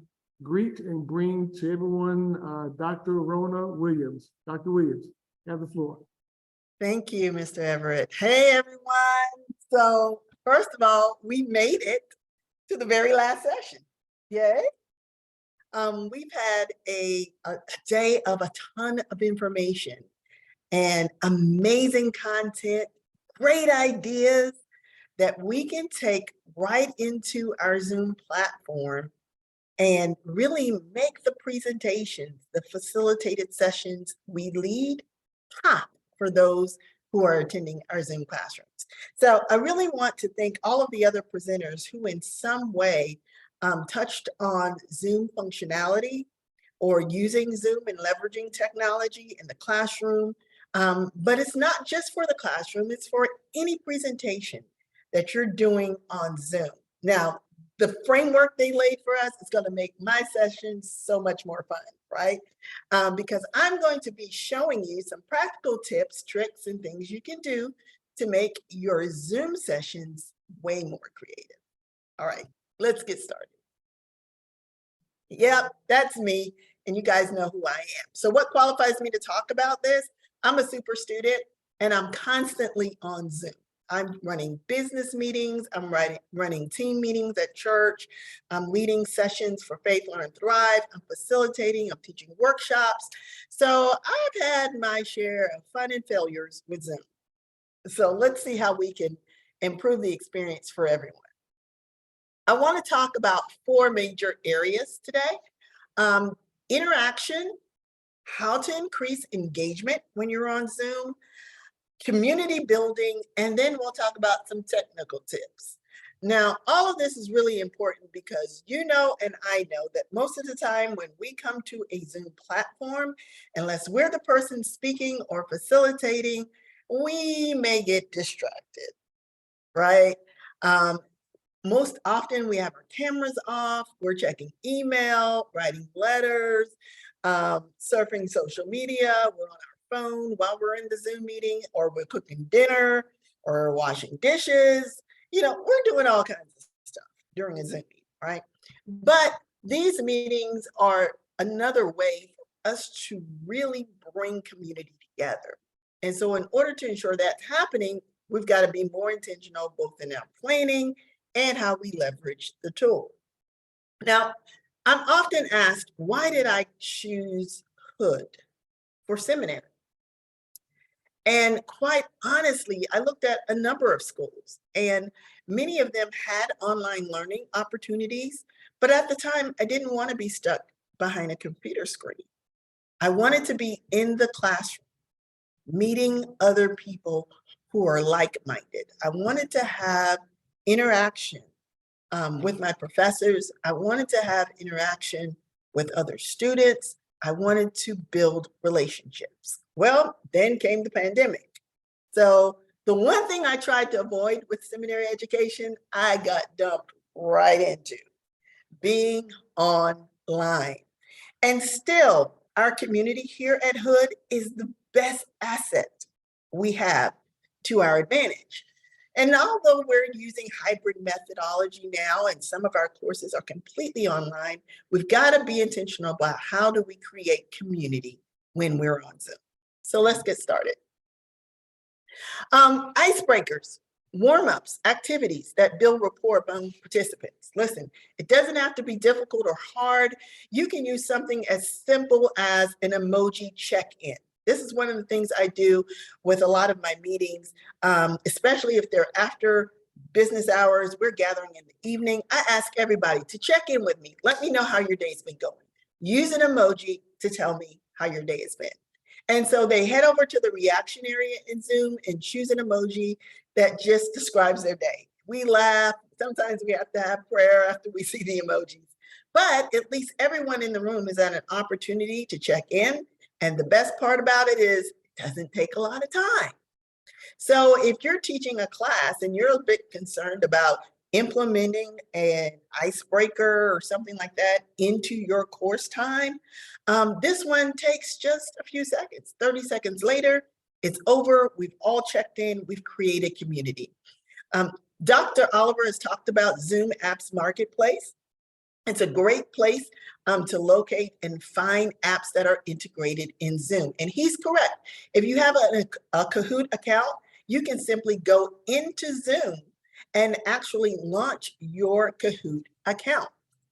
greet and bring to everyone Dr. Rona Williams. Dr. Williams, you have the floor.
Thank you, Mr. Everett. Hey, everyone. So first of all, we made it to the very last session. Yay. We've had a day of a ton of information and amazing content, great ideas that we can take right into our Zoom platform and really make the presentations, the facilitated sessions we lead pop for those who are attending our Zoom classrooms. So I really want to thank all of the other presenters who in some way touched on Zoom functionality or using Zoom and leveraging technology in the classroom. But it's not just for the classroom, it's for any presentation that you're doing on Zoom. Now, the framework they laid for us is going to make my sessions so much more fun, right? Because I'm going to be showing you some practical tips, tricks, and things you can do to make your Zoom sessions way more creative. All right, let's get started. Yep, that's me, and you guys know who I am. So what qualifies me to talk about this? I'm a super student, and I'm constantly on Zoom. I'm running business meetings, I'm running team meetings at church, I'm leading sessions for Faith, Learn, Thrive, I'm facilitating, I'm teaching workshops. So I've had my share of fun and failures with Zoom. So let's see how we can improve the experience for everyone. I want to talk about 4 major areas today. Interaction, how to increase engagement when you're on Zoom, community building, and then we'll talk about some technical tips. Now, all of this is really important because you know and I know that most of the time when we come to a Zoom platform, unless we're the person speaking or facilitating, we may get distracted, right? Most often we have our cameras off, we're checking email, writing letters, surfing social media, we're on our phone while we're in the Zoom meeting, or we're cooking dinner, or washing dishes. You know, we're doing all kinds of stuff during a Zoom meeting, right? But these meetings are another way for us to really bring community together. And so in order to ensure that's happening, we've got to be more intentional both in our planning and how we leverage the tool. Now, I'm often asked, why did I choose Hood for seminary? And quite honestly, I looked at a number of schools and many of them had online learning opportunities, but at the time I didn't want to be stuck behind a computer screen. I wanted to be in the classroom, meeting other people who are like-minded. I wanted to have interaction with my professors. I wanted to have interaction with other students. I wanted to build relationships. Well, then came the pandemic. So the one thing I tried to avoid with seminary education, I got dumped right into, being online. And still, our community here at Hood is the best asset we have to our advantage. And although we're using hybrid methodology now and some of our courses are completely online, we've got to be intentional about how do we create community when we're on Zoom. So let's get started. Icebreakers, warm-ups, activities that build rapport among participants. Listen, it doesn't have to be difficult or hard. You can use something as simple as an emoji check-in. This is one of the things I do with a lot of my meetings, especially if they're after business hours, we're gathering in the evening. I ask everybody to check in with me. Let me know how your day's been going. Use an emoji to tell me how your day has been. And so they head over to the reaction area in Zoom and choose an emoji that just describes their day. We laugh. Sometimes we have to have prayer after we see the emojis. But at least everyone in the room is at an opportunity to check in. And the best part about it is it doesn't take a lot of time. So if you're teaching a class and you're a bit concerned about implementing an icebreaker or something like that into your course time, this one takes just a few seconds. 30 seconds later, it's over. We've all checked in. We've created community. Dr. Oliver has talked about Zoom Apps Marketplace. It's a great place to locate and find apps that are integrated in Zoom. And he's correct. If you have a Kahoot account, you can simply go into Zoom and actually launch your Kahoot account.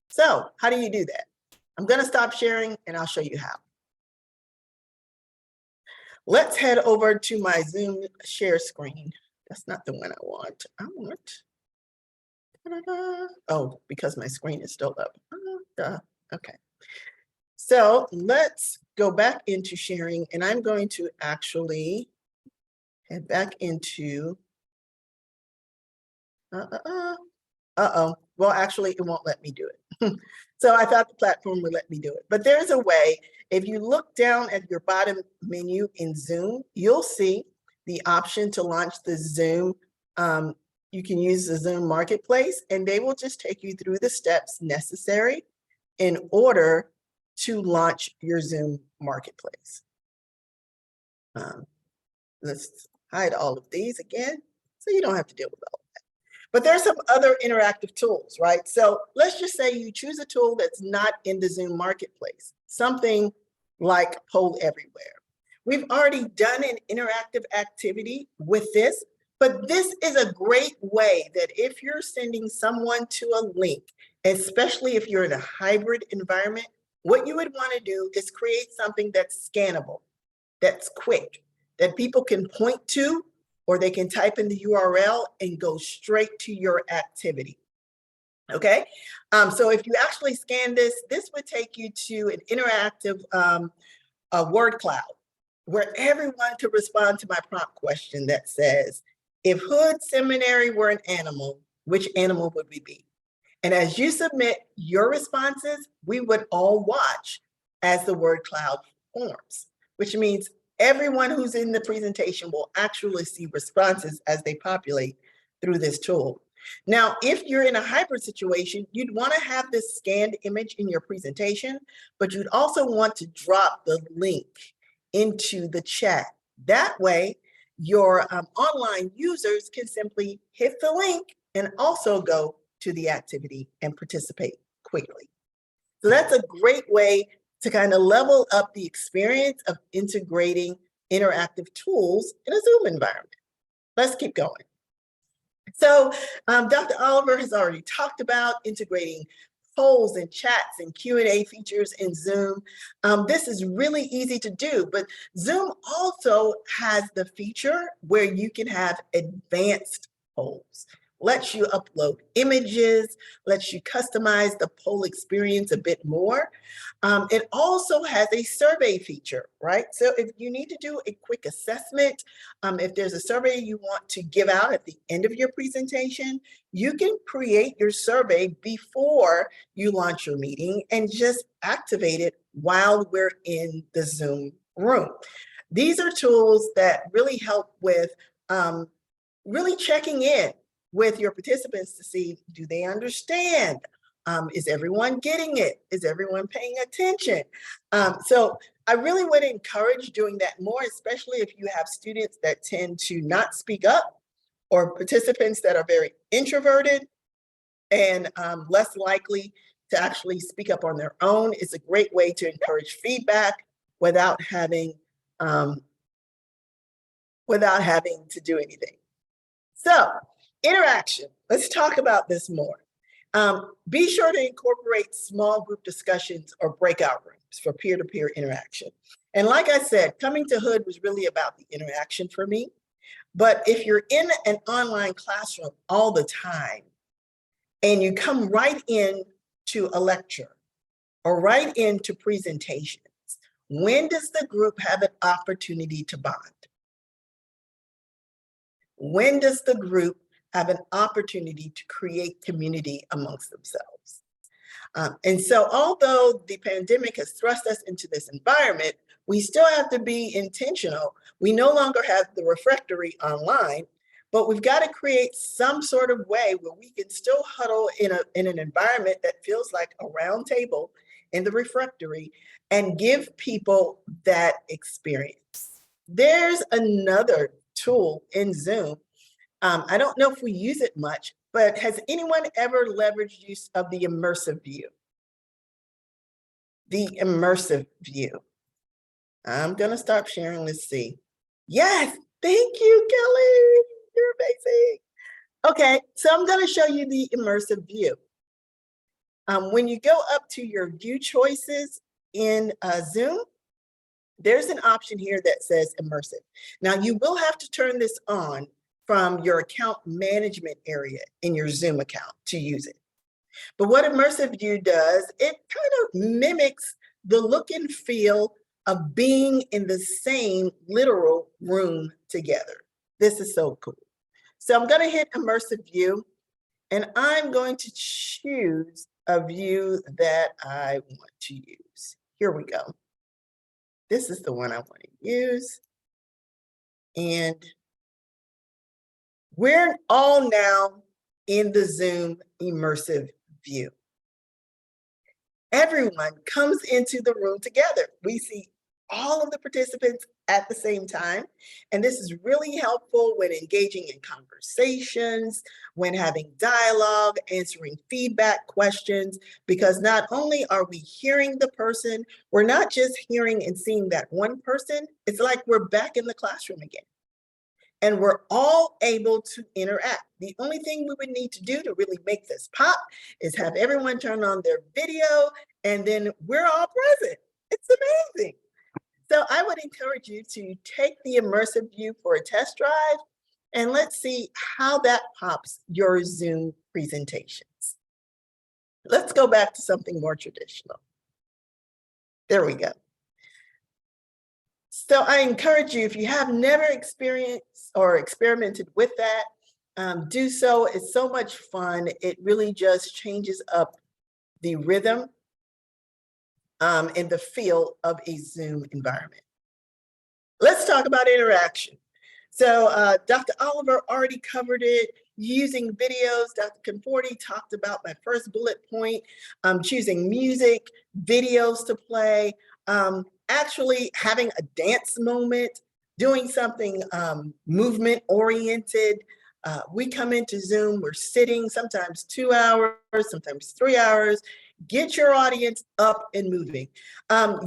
So how do you do that? I'm going to stop sharing and I'll show you how. Let's head over to my Zoom share screen. That's not the one I want. I want. Oh, because my screen is still up. Okay. So let's go back into sharing, and I'm going to actually head back into. Well, actually, it won't let me do it. So I thought the platform would let me do it, but there's a way. If you look down at your bottom menu in Zoom, you'll see the option to launch the Zoom. You can use the Zoom Marketplace, and they will just take you through the steps necessary in order to launch your Zoom Marketplace. Let's hide all of these again, so you don't have to deal with all of that. But there's some other interactive tools, right? So let's just say you choose a tool that's not in the Zoom Marketplace, something like Poll Everywhere. We've already done an interactive activity with this, but this is a great way that if you're sending someone to a link, especially if you're in a hybrid environment, what you would want to do is create something that's scannable, that's quick, that people can point to, or they can type in the URL and go straight to your activity. Okay, so if you actually scan this, this would take you to an interactive word cloud where everyone could respond to my prompt question that says, if Hood Seminary were an animal, which animal would we be? And as you submit your responses, we would all watch as the word cloud forms, which means everyone who's in the presentation will actually see responses as they populate through this tool. Now, if you're in a hybrid situation, you'd want to have this scanned image in your presentation, but you'd also want to drop the link into the chat. That way, your online users can simply hit the link and also go to the activity and participate quickly. So that's a great way to kind of level up the experience of integrating interactive tools in a Zoom environment. Let's keep going. So Dr. Oliver has already talked about integrating polls and chats and Q&A features in Zoom. This is really easy to do, but Zoom also has the feature where you can have advanced polls. Lets you upload images, lets you customize the poll experience a bit more. It also has a survey feature, right? So if you need to do a quick assessment, if there's a survey you want to give out at the end of your presentation, you can create your survey before you launch your meeting and just activate it while we're in the Zoom room. These are tools that really help with really checking in with your participants to see, do they understand? Is everyone getting it? Is everyone paying attention? So I really would encourage doing that more, especially if you have students that tend to not speak up or participants that are very introverted and less likely to actually speak up on their own. It's a great way to encourage feedback without having to do anything. So interaction, let's talk about this more. Be sure to incorporate small group discussions or breakout rooms for peer-to-peer interaction. And like I said, coming to Hood was really about the interaction for me. But if you're in an online classroom all the time and you come right in to a lecture or right into presentations When does the group have an opportunity to bond? When does the group have an opportunity to create community amongst themselves? And so although the pandemic has thrust us into this environment, we still have to be intentional. We no longer have the refectory online, but we've got to create some sort of way where we can still huddle in an environment that feels like a round table in the refectory and give people that experience. There's another tool in Zoom. I don't know if we use it much, but has anyone ever leveraged use of the immersive view? The immersive view. I'm gonna stop sharing, let's see. Yes, thank you, Kelly, you're amazing. Okay, so I'm gonna show you the immersive view. When you go up to your view choices in Zoom, there's an option here that says immersive. Now you will have to turn this on from your account management area in your Zoom account to use it. But what immersive view does, it kind of mimics the look and feel of being in the same literal room together. This is so cool. So I'm going to hit immersive view, and I'm going to choose a view that I want to use. Here we go. This is the one I want to use. And we're all now in the Zoom immersive view. Everyone comes into the room together. We see all of the participants at the same time. And this is really helpful when engaging in conversations, when having dialogue, answering feedback questions, because not only are we hearing the person, we're not just hearing and seeing that one person, it's like we're back in the classroom again. And we're all able to interact. The only thing we would need to do to really make this pop is have everyone turn on their video, and then we're all present. It's amazing. So I would encourage you to take the immersive view for a test drive, and let's see how that pops your Zoom presentations. Let's go back to something more traditional. There we go. So I encourage you, if you have never experienced or experimented with that, do so. It's so much fun. It really just changes up the rhythm and the feel of a Zoom environment. Let's talk about interaction. So Dr. Oliver already covered it. Using videos, Dr. Conforti talked about my first bullet point, choosing music, videos to play, actually having a dance moment, doing something movement oriented. We come into Zoom, we're sitting sometimes 2 hours, sometimes 3 hours. Get your audience up and moving.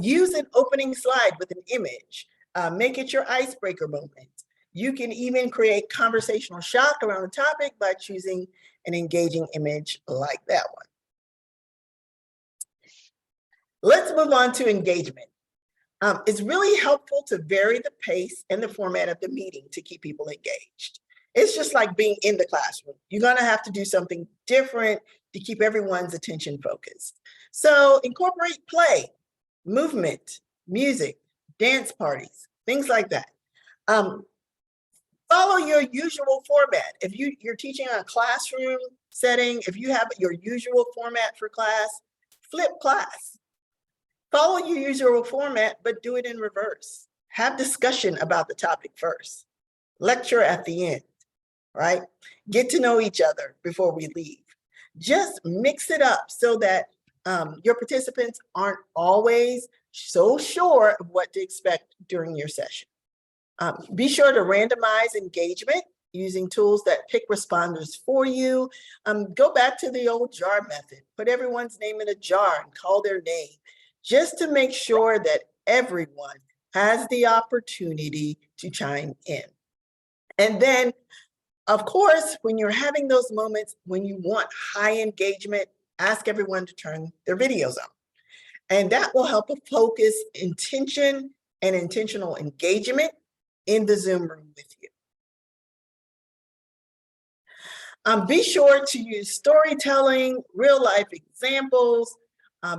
Use an opening slide with an image. Make it your icebreaker moment. You can even create conversational shock around the topic by choosing an engaging image like that one. Let's move on to engagement. It's really helpful to vary the pace and the format of the meeting to keep people engaged. It's just like being in the classroom. You're gonna have to do something different to keep everyone's attention focused. So incorporate play, movement, music, dance parties, things like that. Follow your usual format. If you're teaching a classroom setting, if you have your usual format for class, flip class. Follow your usual format, but do it in reverse. Have discussion about the topic first. Lecture at the end, right? Get to know each other before we leave. Just mix it up so that your participants aren't always so sure of what to expect during your session. Be sure to randomize engagement using tools that pick responders for you. Go back to the old jar method. Put everyone's name in a jar and call their name, just to make sure that everyone has the opportunity to chime in. And then, of course, when you're having those moments when you want high engagement, ask everyone to turn their videos on. And that will help focus intention and intentional engagement in the Zoom room with you. Be sure to use storytelling, real life examples,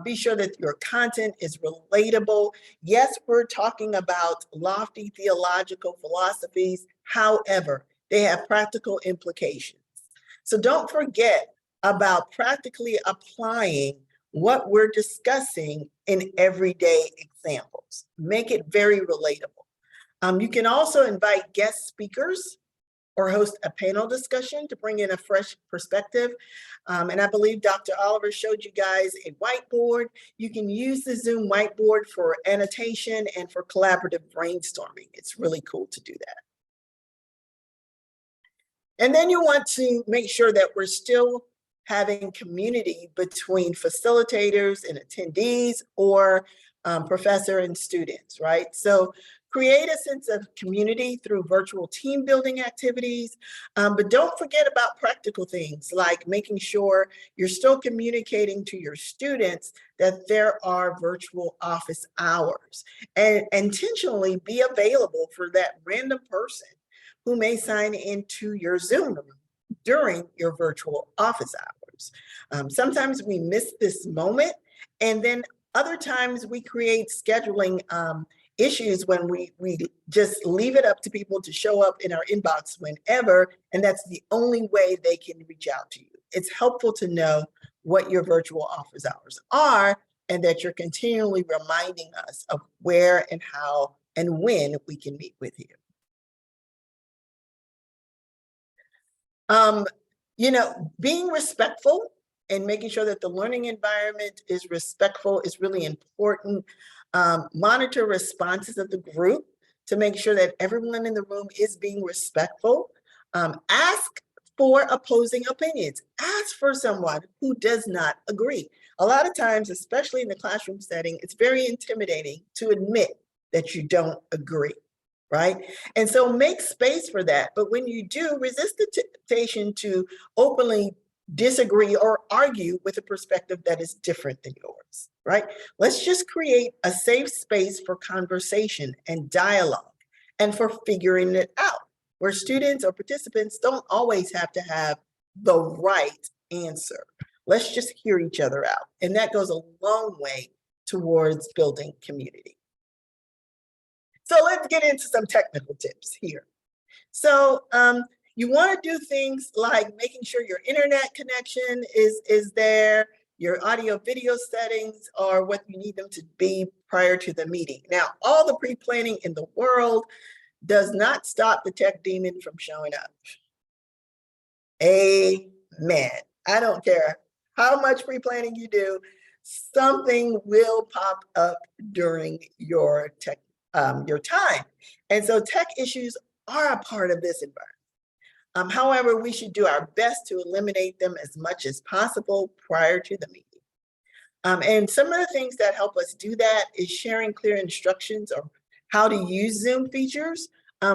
Be sure that your content is relatable. Yes, we're talking about lofty theological philosophies. However, they have practical implications. So don't forget about practically applying what we're discussing in everyday examples. Make it very relatable. You can also invite guest speakers or host a panel discussion to bring in a fresh perspective. And I believe Dr. Oliver showed you guys a whiteboard. You can use the Zoom whiteboard for annotation and for collaborative brainstorming. It's really cool to do that. And then you want to make sure that we're still having community between facilitators and attendees, or professor and students, right? So create a sense of community through virtual team building activities, but don't forget about practical things like making sure you're still communicating to your students that there are virtual office hours, and intentionally be available for that random person who may sign into your Zoom room during your virtual office hours. Sometimes we miss this moment, and then other times we create scheduling issues when we just leave it up to people to show up in our inbox whenever, and that's the only way they can reach out to you. It's helpful to know what your virtual office hours are, and that you're continually reminding us of where and how and when we can meet with you. You know, being respectful and making sure that the learning environment is respectful is really important. Monitor responses of the group to make sure that everyone in the room is being respectful. Ask for opposing opinions. Ask for someone who does not agree. A lot of times, especially in the classroom setting, it's very intimidating to admit that you don't agree. Right? And so make space for that. But when you do, resist the temptation to openly disagree or argue with a perspective that is different than yours, right? Let's just create a safe space for conversation and dialogue and for figuring it out, where students or participants don't always have to have the right answer. Let's just hear each other out. And that goes a long way towards building community. So let's get into some technical tips here. So you want to do things like making sure your internet connection is there, your audio video settings are what you need them to be prior to the meeting. Now, all the pre-planning in the world does not stop the tech demon from showing up. Amen. I don't care how much pre-planning you do, something will pop up during your time. And so tech issues are a part of this environment. However, we should do our best to eliminate them as much as possible prior to the meeting. And some of the things that help us do that is sharing clear instructions on how to use Zoom features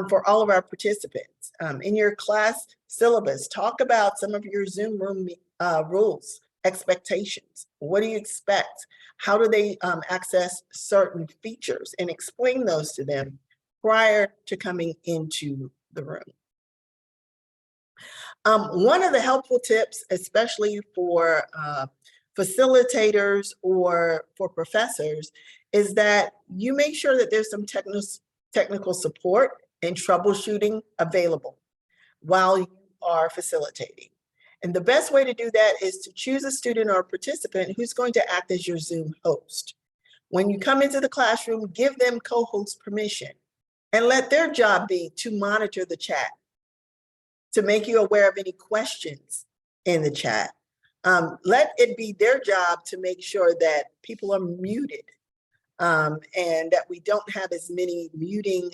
for all of our participants. In your class syllabus, talk about some of your Zoom room rules, expectations. What do you expect? How do they access certain features, and explain those to them prior to coming into the room. One of the helpful tips, especially for facilitators or for professors, is that you make sure that there's some technical support and troubleshooting available while you are facilitating. And the best way to do that is to choose a student or participant who's going to act as your Zoom host. When you come into the classroom, give them co-host permission and let their job be to monitor the chat, to make you aware of any questions in the chat. Let it be their job to make sure that people are muted and that we don't have as many muting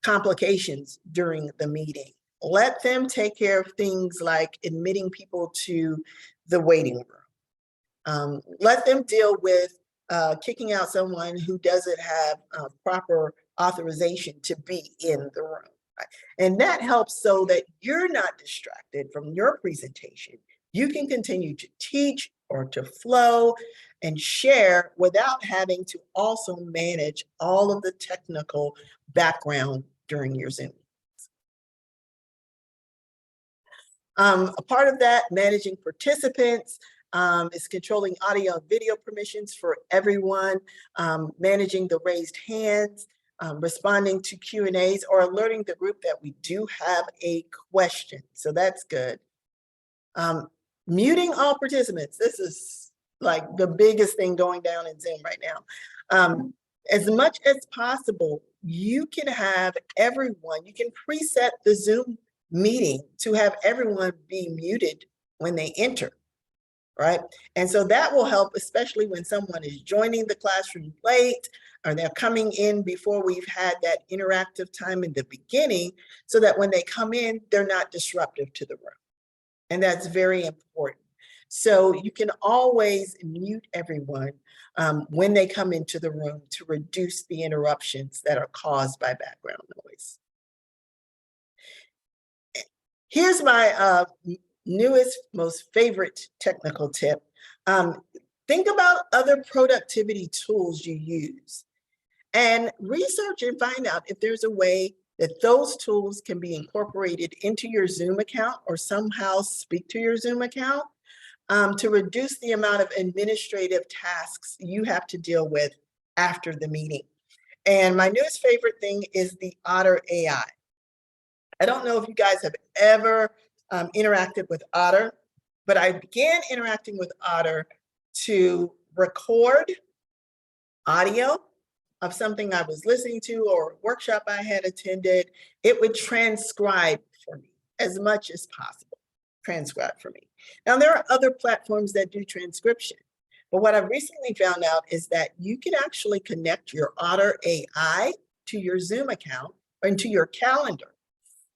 complications during the meeting. Let them take care of things like admitting people to the waiting room. Let them deal with kicking out someone who doesn't have proper authorization to be in the room. Right? And that helps so that you're not distracted from your presentation. You can continue to teach or to flow and share without having to also manage all of the technical background during your Zoom. A part of that, managing participants. It's controlling audio and video permissions for everyone, managing the raised hands, responding to Q&As, or alerting the group that we do have a question. So that's good. Muting all participants. This is like the biggest thing going down in Zoom right now. As much as possible, you can have everyone, you can preset the Zoom meeting to have everyone be muted when they enter, right? And so that will help, especially when someone is joining the classroom late or they're coming in before we've had that interactive time in the beginning, so that when they come in, they're not disruptive to the room. And that's very important. So you can always mute everyone when they come into the room to reduce the interruptions that are caused by background noise. Here's my newest, most favorite technical tip. Think about other productivity tools you use and research and find out if there's a way that those tools can be incorporated into your Zoom account or somehow speak to your Zoom account to reduce the amount of administrative tasks you have to deal with after the meeting. And my newest favorite thing is the Otter AI. I don't know if you guys have ever interacted with Otter, but I began interacting with Otter to record audio of something I was listening to or a workshop I had attended. It would transcribe for me as much as possible, transcribe for me. Now, there are other platforms that do transcription, but what I've recently found out is that you can actually connect your Otter AI to your Zoom account or into your calendar.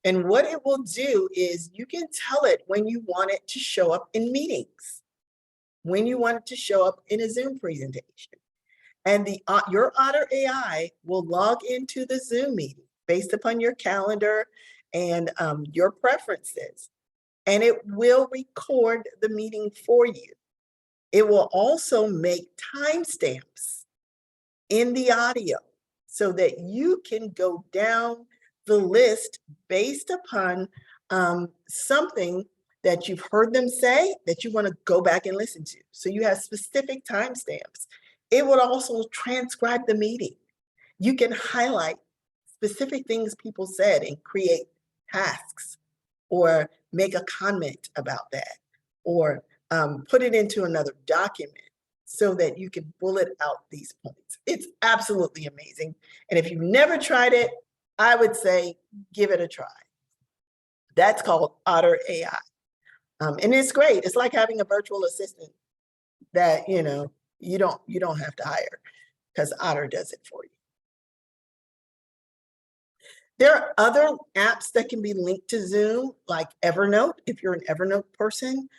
And what it will do is you can tell it when you want it to show up in meetings, when you want it to show up in a Zoom presentation. And your Otter AI will log into the Zoom meeting based upon your calendar and your preferences. And it will record the meeting for you. It will also make timestamps in the audio so that you can go down the list based upon something that you've heard them say that you want to go back and listen to. So you have specific timestamps. It would also transcribe the meeting. You can highlight specific things people said and create tasks or make a comment about that or put it into another document so that you can bullet out these points. It's absolutely amazing. And if you've never tried it, I would say give it a try. That's called Otter AI. And it's great. It's like having a virtual assistant that, you know, you don't have to hire because Otter does it for you. There are other apps that can be linked to Zoom, like Evernote, if you're an Evernote person.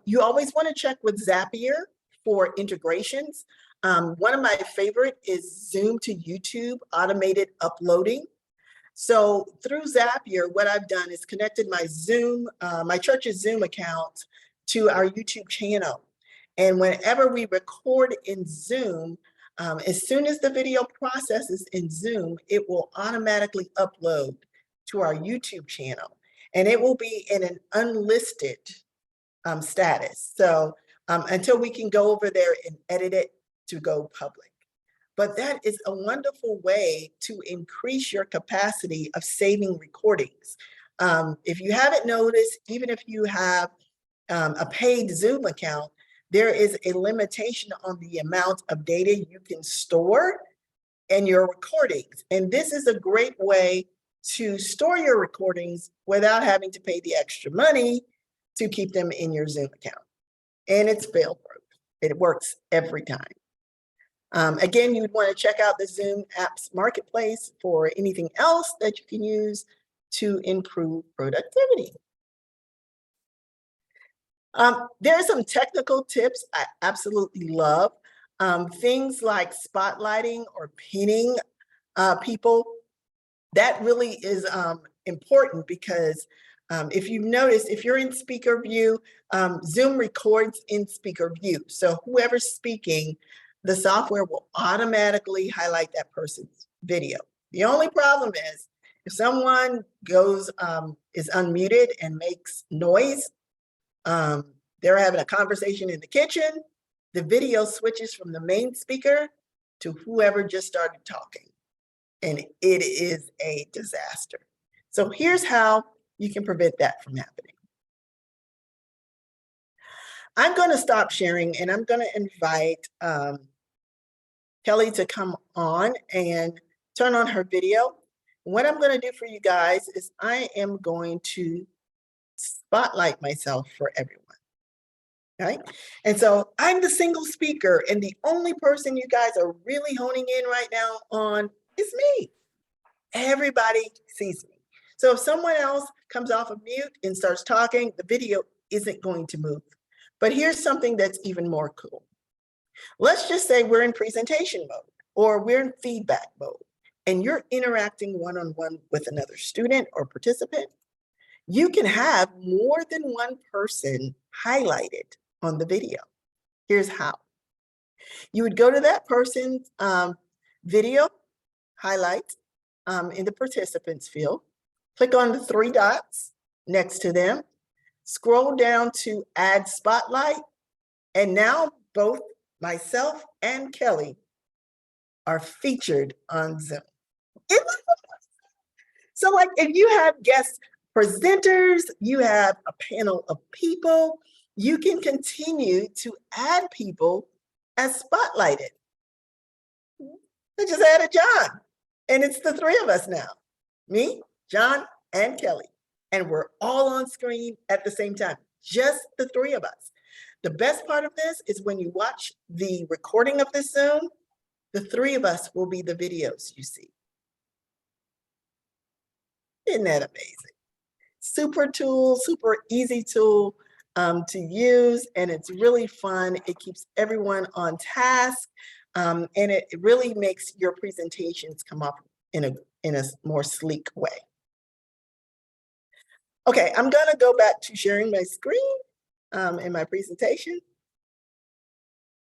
You always want to check with Zapier for integrations. One of my favorite is Zoom to YouTube automated uploading. So through Zapier, what I've done is connected my Zoom, my church's Zoom account to our YouTube channel. And whenever we record in Zoom, as soon as the video processes in Zoom, it will automatically upload to our YouTube channel. And it will be in an unlisted status. So until we can go over there and edit it to go public. But that is a wonderful way to increase your capacity of saving recordings. If you haven't noticed, even if you have a paid Zoom account, there is a limitation on the amount of data you can store in your recordings. And this is a great way to store your recordings without having to pay the extra money to keep them in your Zoom account. And it's fail-proof. It works every time. Again, you'd want to check out the Zoom apps marketplace for anything else that you can use to improve productivity. There are some technical tips I absolutely love. Things like spotlighting or pinning people. That really is important because if you've noticed, if you're in speaker view, Zoom records in speaker view. So whoever's speaking, the software will automatically highlight that person's video. The only problem is if someone goes, is unmuted and makes noise, they're having a conversation in the kitchen, the video switches from the main speaker to whoever just started talking. And it is a disaster. So here's how you can prevent that from happening. I'm going to stop sharing and I'm going to invite Kelly to come on and turn on her video. What I'm going to do for you guys is I am going to spotlight myself for everyone. Right? And so I'm the single speaker, and the only person you guys are really honing in right now on is me. Everybody sees me. So if someone else comes off of mute and starts talking, the video isn't going to move. But here's something that's even more cool. Let's just say we're in presentation mode or we're in feedback mode, and you're interacting one-on-one with another student or participant. You can have more than one person highlighted on the video. Here's how. You would go to that person's video highlights in the participants field, click on the 3 dots next to them, scroll down to add spotlight, and now both myself and Kelly are featured on Zoom. So like if you have guest presenters, you have a panel of people, you can continue to add people as spotlighted. I just added John, and it's the 3 of us now, me, John, and Kelly. And we're all on screen at the same time, just the 3 of us. The best part of this is when you watch the recording of this Zoom, the 3 of us will be the videos you see. Isn't that amazing? Super tool, super easy tool to use, and it's really fun. It keeps everyone on task, and it really makes your presentations come up in a more sleek way. Okay, I'm gonna go back to sharing my screen in my presentation.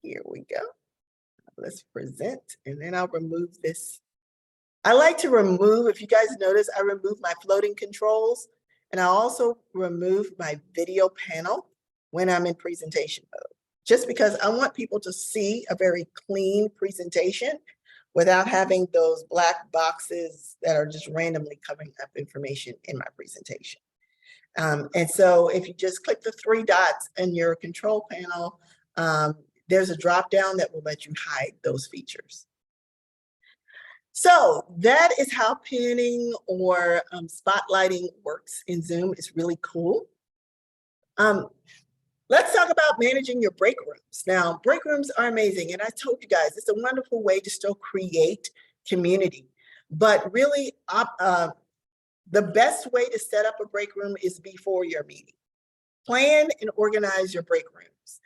Here we go. Let's present, and then I'll remove this. I like to remove, if you guys notice, I remove my floating controls, and I also remove my video panel when I'm in presentation mode, just because I want people to see a very clean presentation without having those black boxes that are just randomly covering up information in my presentation. And so if you just click the 3 dots in your control panel, there's a drop down that will let you hide those features. So that is how pinning or spotlighting works in Zoom. It's really cool. Let's talk about managing your break rooms. Now, break rooms are amazing. And I told you guys, it's a wonderful way to still create community. But really, the best way to set up a break room is before your meeting. Plan and organize your break rooms.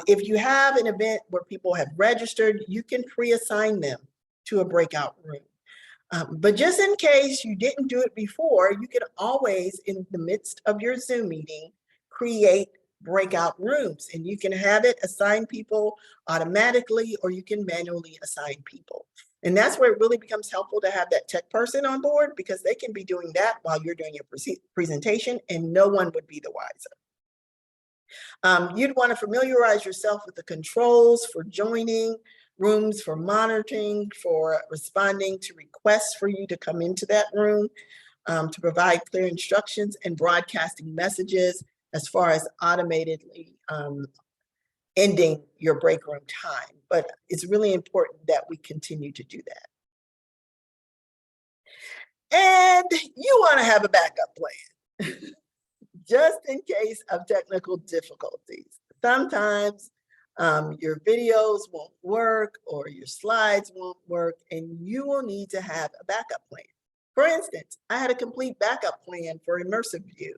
If you have an event where people have registered, you can pre-assign them to a breakout room. But just in case you didn't do it before, you can always, in the midst of your Zoom meeting, create breakout rooms, and you can have it assign people automatically, or you can manually assign people. And that's where it really becomes helpful to have that tech person on board, because they can be doing that while you're doing your presentation, and no one would be the wiser. You'd want to familiarize yourself with the controls for joining rooms, for monitoring, for responding to requests for you to come into that room, to provide clear instructions and broadcasting messages as far as automatically ending your break room time. But it's really important that we continue to do that. And you want to have a backup plan. Just in case of technical difficulties. Sometimes your videos won't work or your slides won't work, and you will need to have a backup plan. For instance, I had a complete backup plan for Immersive View.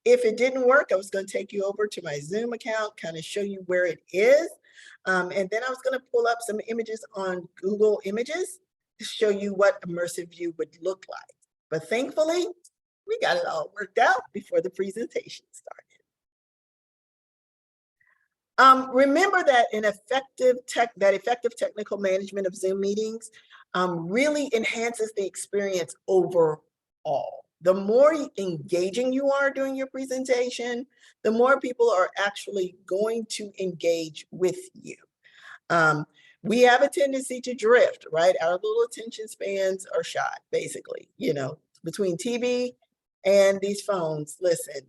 If it didn't work, I was going to take you over to my Zoom account, kind of show you where it is. And then I was going to pull up some images on Google Images to show you what Immersive View would look like. But thankfully, we got it all worked out before the presentation started. Remember that effective technical management of Zoom meetings really enhances the experience overall. The more engaging you are during your presentation, the more people are actually going to engage with you. We have a tendency to drift, right? Our little attention spans are shot, basically, you know, between TV and these phones. Listen,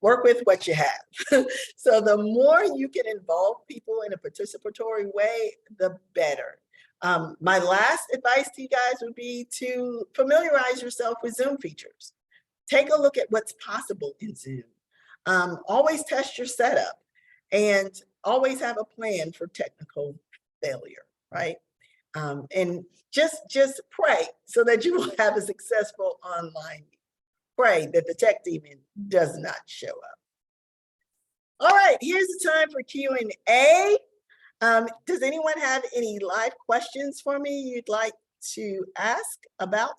work with what you have. So the more you can involve people in a participatory way, the better. My last advice to you guys would be to familiarize yourself with Zoom features. Take a look at what's possible in Zoom. Always test your setup and always have a plan for technical failure, right? And just pray so that you will have a successful online meeting. Pray that the tech demon does not show up. All right, here's the time for Q&A. Does anyone have any live questions for me you'd like to ask about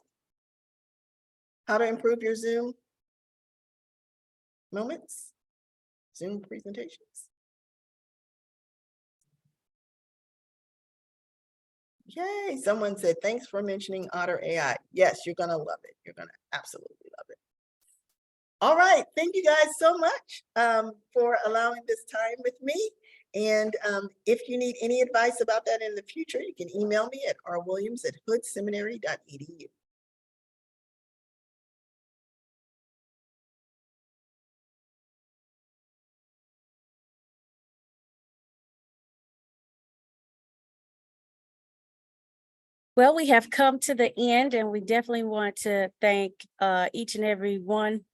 how to improve your Zoom moments, Zoom presentations? Yay, someone said, thanks for mentioning Otter AI. Yes, you're gonna love it. You're gonna absolutely love it. All right, thank you guys so much for allowing this time with me. And if you need any advice about that in the future, you can email me at rwilliams@hoodseminary.edu.
Well, we have come to the end, and we definitely want to thank each and every one.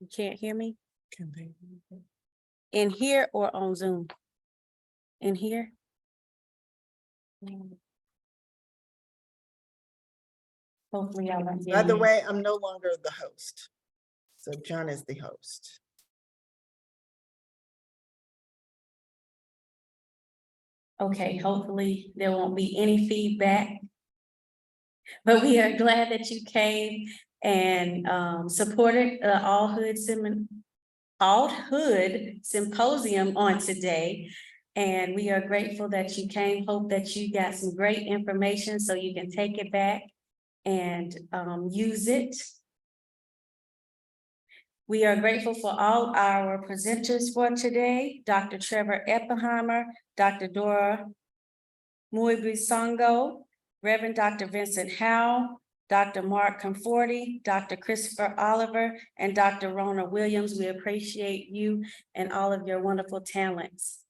You can't hear me? In here or on Zoom? In here? Hopefully y'all are
By the
hearing me.
way, I'm no longer the host. So John is the host.
Okay, hopefully there won't be any feedback. But we are glad that you came and supported All Hood Symposium on today. And we are grateful that you came. Hope that you got some great information so you can take it back and use it. We are grateful for all our presenters for today, Dr. Trevor Eppenheimer, Dr. Dora Muibisango, Reverend Dr. Vincent Howe, Dr. Mark Conforti, Dr. Christopher Oliver, and Dr. Rona Williams. We appreciate you and all of your wonderful talents.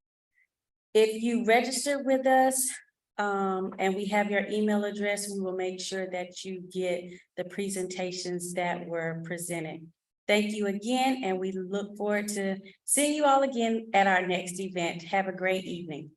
If you register with us and we have your email address, we will make sure that you get the presentations that were presented. Thank you again, and we look forward to seeing you all again at our next event. Have a great evening.